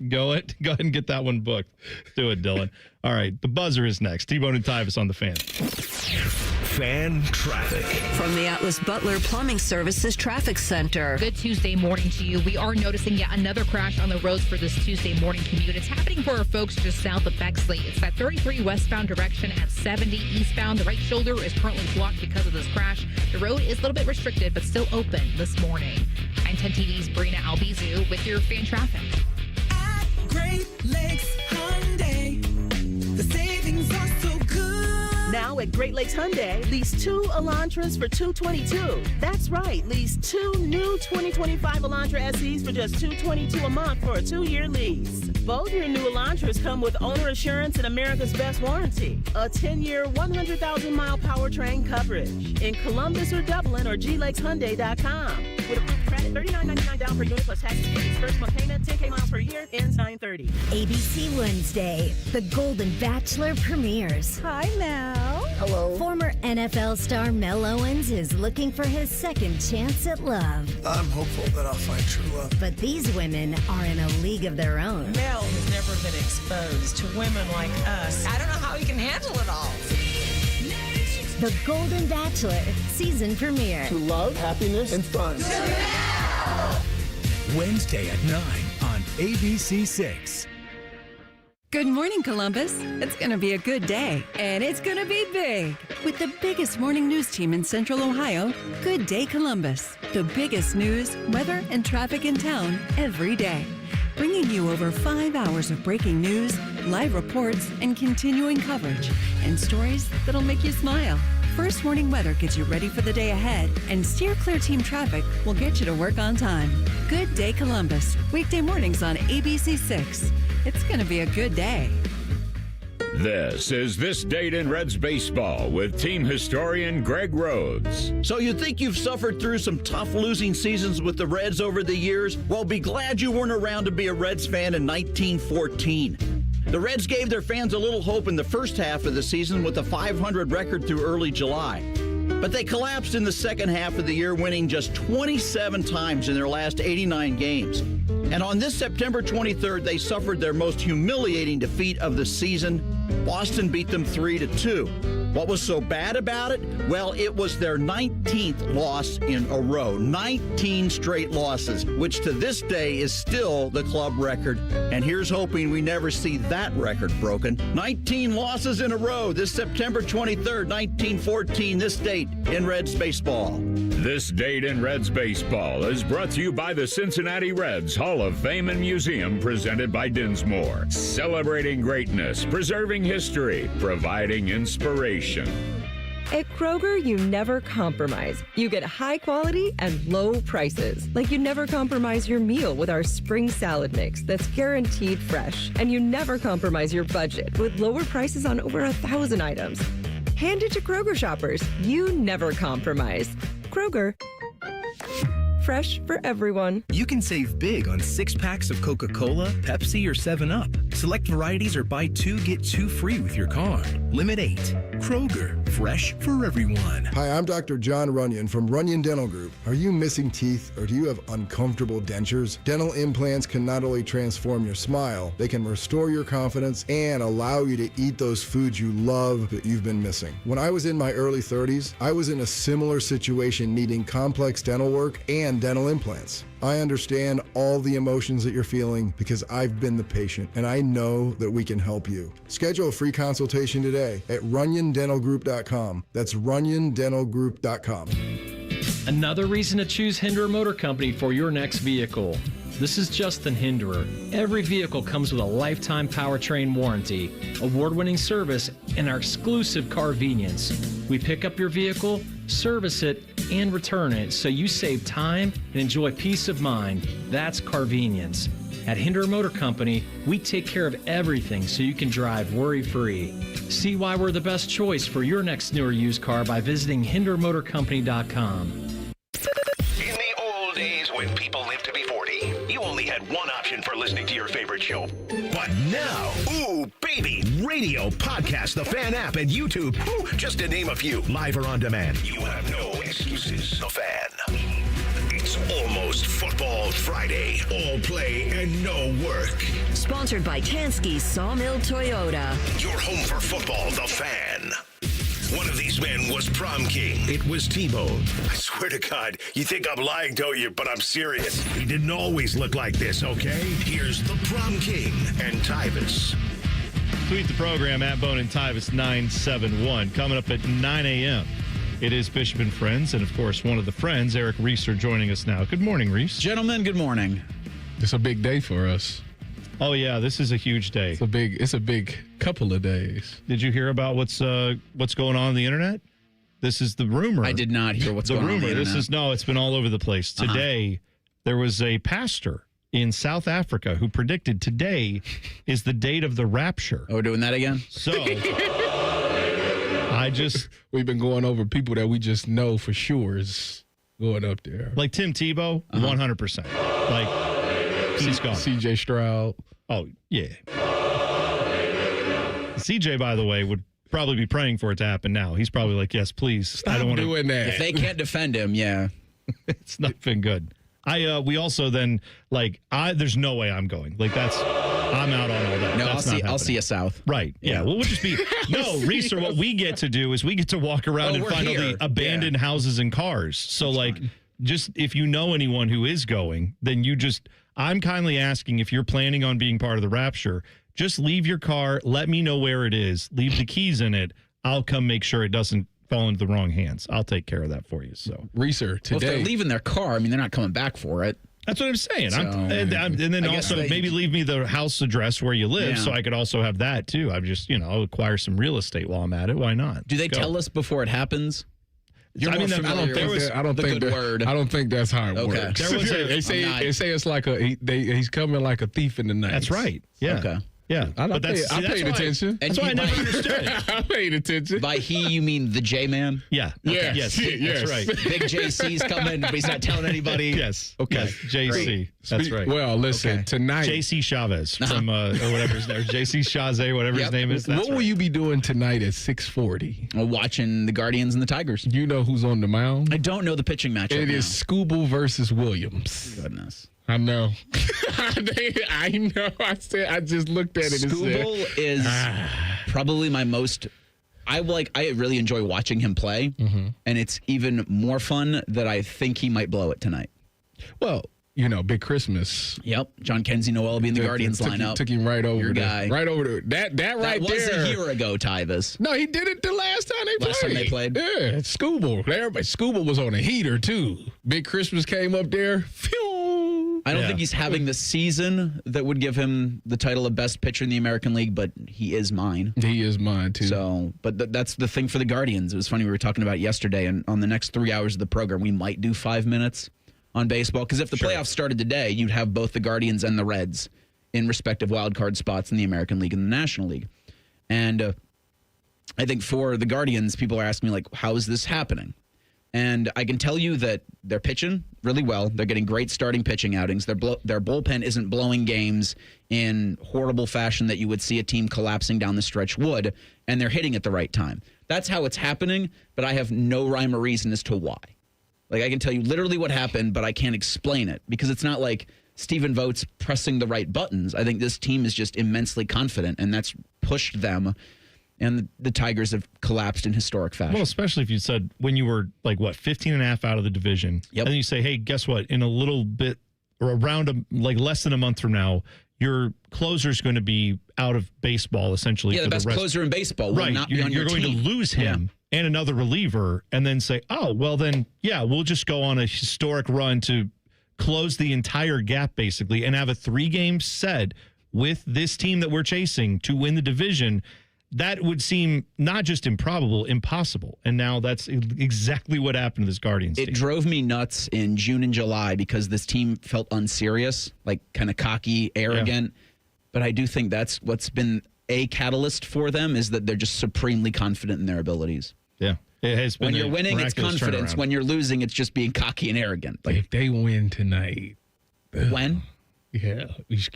Go ahead and get that one booked. Do it, Dylan. All right. The buzzer is next. T-Bone and Tyvis on the Fan. Fan Traffic. From the Atlas Butler Plumbing Services Traffic Center. Good Tuesday morning to you. We are noticing yet another crash on the roads for this Tuesday morning commute. It's happening for our folks just south of Bexley. It's that 33 westbound direction at 70 eastbound. The right shoulder is currently blocked because of this crash. The road is a little bit restricted, but still open this morning. I'm 10 TV's Brina Albizu with your fan traffic. At Great Lakes Hyundai, the savings are so good. Now at Great Lakes Hyundai, lease 2 Elantras for $222. That's right, lease 2 new 2025 Elantra SEs for just $222 a month for a 2-year lease. Both your new Elantras come with owner assurance and America's Best Warranty. A 10-year, 100,000-mile powertrain coverage. In Columbus or Dublin or glakeshyundai.com. With approved credit, $39.99 down per unit plus taxes fees. First month payment, 10K miles per year, ends 9/30. ABC Wednesday, The Golden Bachelor premieres. Hi, Mel. Hello. Former NFL star Mel Owens is looking for his second chance at love. I'm hopeful that I'll find true love. But these women are in a league of their own. Mel has never been exposed to women like us. I don't know how he can handle it all. The Golden Bachelor season premiere. To love, happiness, and fun. Wednesday at 9 on ABC6. Good morning, Columbus. It's going to be a good day, and it's going to be big. With the biggest morning news team in Central Ohio, Good Day Columbus. The biggest news, weather, and traffic in town every day. Bringing you over 5 hours of breaking news, live reports, and continuing coverage, and stories that'll make you smile. First Warning Weather gets you ready for the day ahead, and Steer Clear Team Traffic will get you to work on time. Good Day Columbus, weekday mornings on ABC6. It's going to be a good day. This is This Date in Reds Baseball with team historian Greg Rhodes. So you think you've suffered through some tough losing seasons with the Reds over the years? Well, be glad you weren't around to be a Reds fan in 1914. The Reds gave their fans a little hope in the first half of the season with a .500 record through early July. But they collapsed in the second half of the year, winning just 27 times in their last 89 games. And on this September 23rd, they suffered their most humiliating defeat of the season. Boston beat them 3-2. What was so bad about it? Well, it was their 19th loss in a row. 19 straight losses, which to this day is still the club record. And here's hoping we never see that record broken. 19 losses in a row this September 23rd, 1914, this date in Reds baseball. This Date in Reds Baseball is brought to you by the Cincinnati Reds Hall of Fame and Museum, presented by Dinsmore. Celebrating greatness, preserving history, providing inspiration. At Kroger, you never compromise. You get high quality and low prices. Like you never compromise your meal with our spring salad mix that's guaranteed fresh. And you never compromise your budget with lower prices on over 1,000 items. Hand it to Kroger shoppers. You never compromise. Kroger. Fresh for everyone. You can save big on 6 packs of Coca-Cola, Pepsi, or 7-Up. Select varieties or buy 2, get 2 free with your card. Limit 8. Kroger, fresh for everyone. Hi, I'm Dr. John Runyon from Runyon Dental Group. Are you missing teeth or do you have uncomfortable dentures? Dental implants can not only transform your smile, they can restore your confidence and allow you to eat those foods you love that you've been missing. When I was in my early 30s, I was in a similar situation needing complex dental work and dental implants. I understand all the emotions that you're feeling because I've been the patient and I know that we can help you. Schedule a free consultation today at runyondentalgroup.com. That's runyondentalgroup.com. Another reason to choose Hinderer Motor Company for your next vehicle. This is Justin Hinderer. Every vehicle comes with a lifetime powertrain warranty, award-winning service, and our exclusive Carvenience. We pick up your vehicle, service it, and return it so you save time and enjoy peace of mind. That's Carvenience. At Hinderer Motor Company, we take care of everything so you can drive worry-free. See why we're the best choice for your next new or used car by visiting hinderermotorcompany.com. In the old days when people lived to be 40, you only had one option for listening to your favorite show. But now, ooh, baby, radio, podcast, the Fan app, and YouTube, just to name a few, live or on demand. You have no excuses. The Fan. It's almost Football Friday. All play and no work. Sponsored by Tansky Sawmill Toyota. Your home for football, The Fan. One of these Today's man was prom king. It was T-Bone. I swear to God, you think I'm lying, don't you? But I'm serious. He didn't always look like this, okay? Here's the prom king and Tyvis. Tweet the program at Bone and Tyvis 971. Coming up at 9 a.m. It is Bishop and Friends, and of course, one of the friends, Eric Reese, are joining us now. Good morning, Reese. Gentlemen, good morning. It's a big day for us. Oh yeah, this is a huge day. It's a big couple of days. Did you hear about what's going on the internet? This is the rumor. I did not hear what's going on the internet. It's been all over the place. Today, there was a pastor in South Africa who predicted today is the date of the rapture. Oh, we're doing that again? So we've been going over people that we just know for sure is going up there. Like Tim Tebow, 100%. Like he's gone. CJ Stroud. Oh, yeah. CJ, by the way, would probably be praying for it to happen now. He's probably like, yes, please. Stop I don't want doing that. If they can't defend him, yeah. It's not been good. We also then there's no way I'm going. I'm out on all that. No, I'll see you south. Right. Yeah. Well, we'll just be Reese, what we get to do is we get to walk around and find all the abandoned houses and cars. So just if you know anyone who is going, then I'm kindly asking if you're planning on being part of the rapture, just leave your car, let me know where it is, leave the keys in it. I'll come make sure it doesn't fall into the wrong hands. I'll take care of that for you. So, Reeser, today. Well, if they're leaving their car, I mean, they're not coming back for it. That's what I'm saying. So, and then also maybe leave me the house address where you live so I could also have that too. I'm just, I'll acquire some real estate while I'm at it. Why not? Do they tell us before it happens? I don't think that's how it works. They say it's like he's coming like a thief in the night. That's right. Yeah. Okay. Yeah, I paid attention. That's why I never understood. I paid attention. By he, you mean the J man? Yeah. Okay. Yes. That's right. Big JC's coming, but he's not telling anybody. Yes. Okay. Yes. JC. That's right. Well, listen, tonight. JC Chavez from or whatever his name is. JC Chazé, whatever his name is. What will you be doing tonight at 6:40? Watching the Guardians and the Tigers. You know who's on the mound? I don't know the pitching matchup. It is Scooble versus Williams. Goodness. I know. I know. I just looked at it. Scooble is probably my most. I really enjoy watching him play, and it's even more fun that I think he might blow it tonight. Well, Big Christmas. Yep, John Kenzie Noel will be in the Guardians lineup. Took him right over Your there. guy. Right over there. That right was there. A year ago, Tyvis. No, he did it the last time they played. Last time they played? Yeah, Scooble. Scooble was on a heater, too. Big Christmas came up there. Phew. I don't think he's having the season that would give him the title of best pitcher in the American League, but he is mine. He is mine, too. So, but that's the thing for the Guardians. It was funny, we were talking about it yesterday, and on the next 3 hours of the program, we might do 5 minutes on baseball, because if the playoffs started today, you'd have both the Guardians and the Reds in respective wild card spots in the American League and the National League. And I think for the Guardians, people are asking me, how is this happening? And I can tell you that they're pitching really well. They're getting great starting pitching outings. Their bullpen isn't blowing games in horrible fashion that you would see a team collapsing down the stretch would, and they're hitting at the right time. That's how it's happening, but I have no rhyme or reason as to why. I can tell you literally what happened, but I can't explain it, because it's not like Stephen Vogt's pressing the right buttons. I think this team is just immensely confident, and that's pushed them. And the Tigers have collapsed in historic fashion. Well, especially if you said when you were 15 and a half out of the division. Yep. And then you say, hey, guess what? In a little bit or around less than a month from now, your closer's going to be out of baseball, essentially. Yeah, the best closer in baseball will not be on your team. You're going to lose him and another reliever, and then say, oh, well then, we'll just go on a historic run to close the entire gap, basically, and have a 3-game set with this team that we're chasing to win the division. That would seem not just improbable, impossible. And now that's exactly what happened to this Guardians team. It drove me nuts in June and July because this team felt unserious, kind of cocky, arrogant. Yeah. But I do think that's what's been a catalyst for them, is that they're just supremely confident in their abilities. Yeah. It has been when you're winning, it's confidence. Turnaround. When you're losing, it's just being cocky and arrogant. If they win tonight. When? Yeah.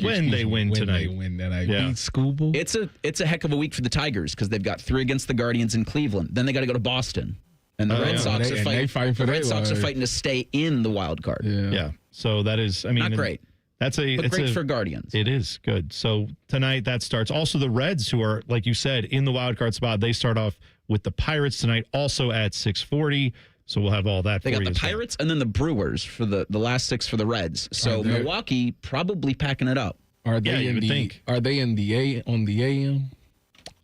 When they win tonight. Beat Scooble. It's a heck of a week for the Tigers, because they've got 3 against the Guardians in Cleveland. Then they got to go to Boston. And the Red Sox are fighting. The Red Sox are fighting to stay in the wild card. Yeah. So that is, not great. But great for Guardians. It is good. So tonight that starts. Also, the Reds, who are, like you said, in the wild card spot, they start off with the Pirates tonight, also at 6:40. So we'll have all that They for got you. the Pirates and then the Brewers for the last 6 for the Reds. So Milwaukee probably packing it up. Are they on the AM?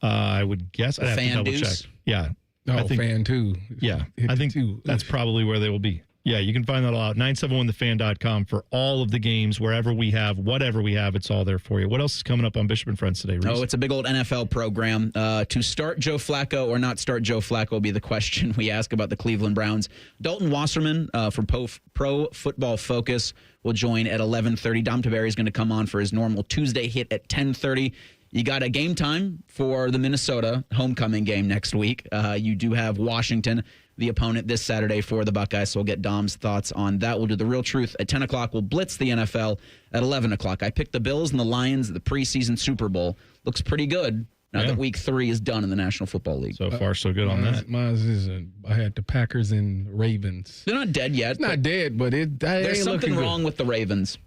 I would guess. I'd have to double check. Yeah. Oh, Fan 2. Yeah. I think that's probably where they will be. Yeah, you can find that all out. 971thefan.com for all of the games, wherever we have, whatever we have, it's all there for you. What else is coming up on Bishop and Friends today, Reese? Oh, it's a big old NFL program. To start Joe Flacco or not start Joe Flacco will be the question we ask about the Cleveland Browns. Dalton Wasserman from Pro Football Focus will join at 11:30. Dom Taveri is going to come on for his normal Tuesday hit at 10:30. You got a game time for the Minnesota homecoming game next week. You do have Washington, the opponent, this Saturday for the Buckeyes, so we'll get Dom's thoughts on that. We'll do the Real Truth at 10 o'clock. We'll blitz the NFL at 11 o'clock. I picked the Bills and the Lions at the preseason Super Bowl. Looks pretty good now that Week 3 is done in the National Football League. So far, so good on that. Mine isn't. I had the Packers and Ravens. They're not dead yet. It's not dead, but there's something wrong with the Ravens.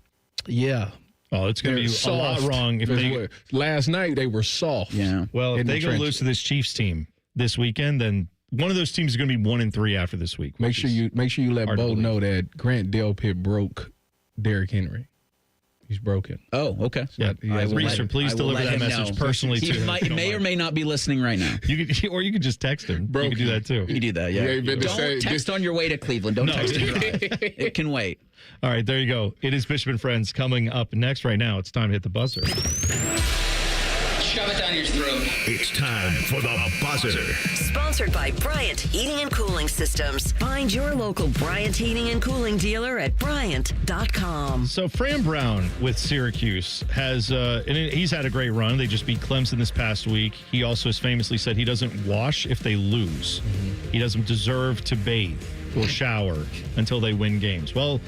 Yeah. Oh, it's going to be soft. a lot wrong. Last night, they were soft. Yeah. Well, if they go lose to this Chiefs team this weekend, then one of those teams is going to be 1-3 after this week. Make sure you let Bo know that Grant Delpit broke Derrick Henry. He's broken. Oh, okay. Yeah, Reeser, please deliver that message personally to him. He may or may not be listening right now. You could just text him. You can do that too. You can do that, yeah. Don't text on your way to Cleveland. Don't text and drive. It can wait. All right, there you go. It is Bishop and Friends coming up next. Right now, it's time to hit the buzzer. Shove it down your throat. It's time for the buzzer. Sponsored by Bryant Heating and Cooling Systems. Find your local Bryant Heating and Cooling dealer at Bryant.com. So Fran Brown with Syracuse has, and he's had a great run. They just beat Clemson this past week. He also has famously said he doesn't wash if they lose. He doesn't deserve to bathe or shower until they win games. Well,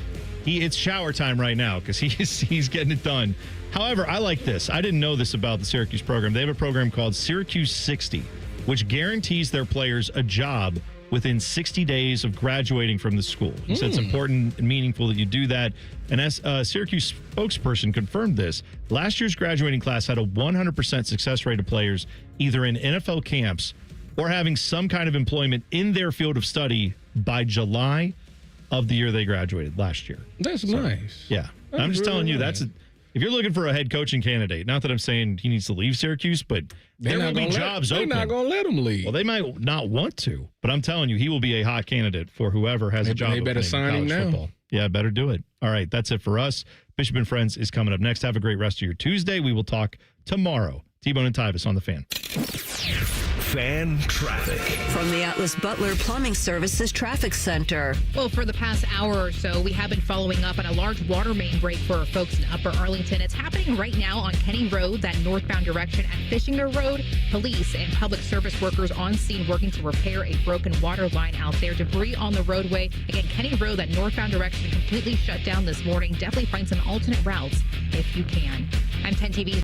it's shower time right now because he's getting it done. However, I like this. I didn't know this about the Syracuse program. They have a program called Syracuse 60, which guarantees their players a job within 60 days of graduating from the school. He said it's important and meaningful that you do that. And as a Syracuse spokesperson confirmed this, last year's graduating class had a 100% success rate of players either in NFL camps or having some kind of employment in their field of study by July of the year they graduated last year. That's nice. Yeah. That's I'm just really telling you, nice. if you're looking for a head coaching candidate, not that I'm saying he needs to leave Syracuse, but there will be jobs open. They're not going to let him leave. Well, they might not want to, but I'm telling you, he will be a hot candidate for whoever has a job. They better sign him now. Football. Yeah, better do it. All right, that's it for us. Bishop and Friends is coming up next. Have a great rest of your Tuesday. We will talk tomorrow. T-Bone and Tyvis on the Fan. Fan traffic. From the Atlas Butler Plumbing Services Traffic Center. Well, for the past hour or so, we have been following up on a large water main break for folks in Upper Arlington. It's happening right now on Kenny Road, that northbound direction at Fishinger Road. Police and public service workers on scene working to repair a broken water line out there. Debris on the roadway. Again, Kenny Road, that northbound direction completely shut down this morning. Definitely find some alternate routes if you can. I'm 10 TV.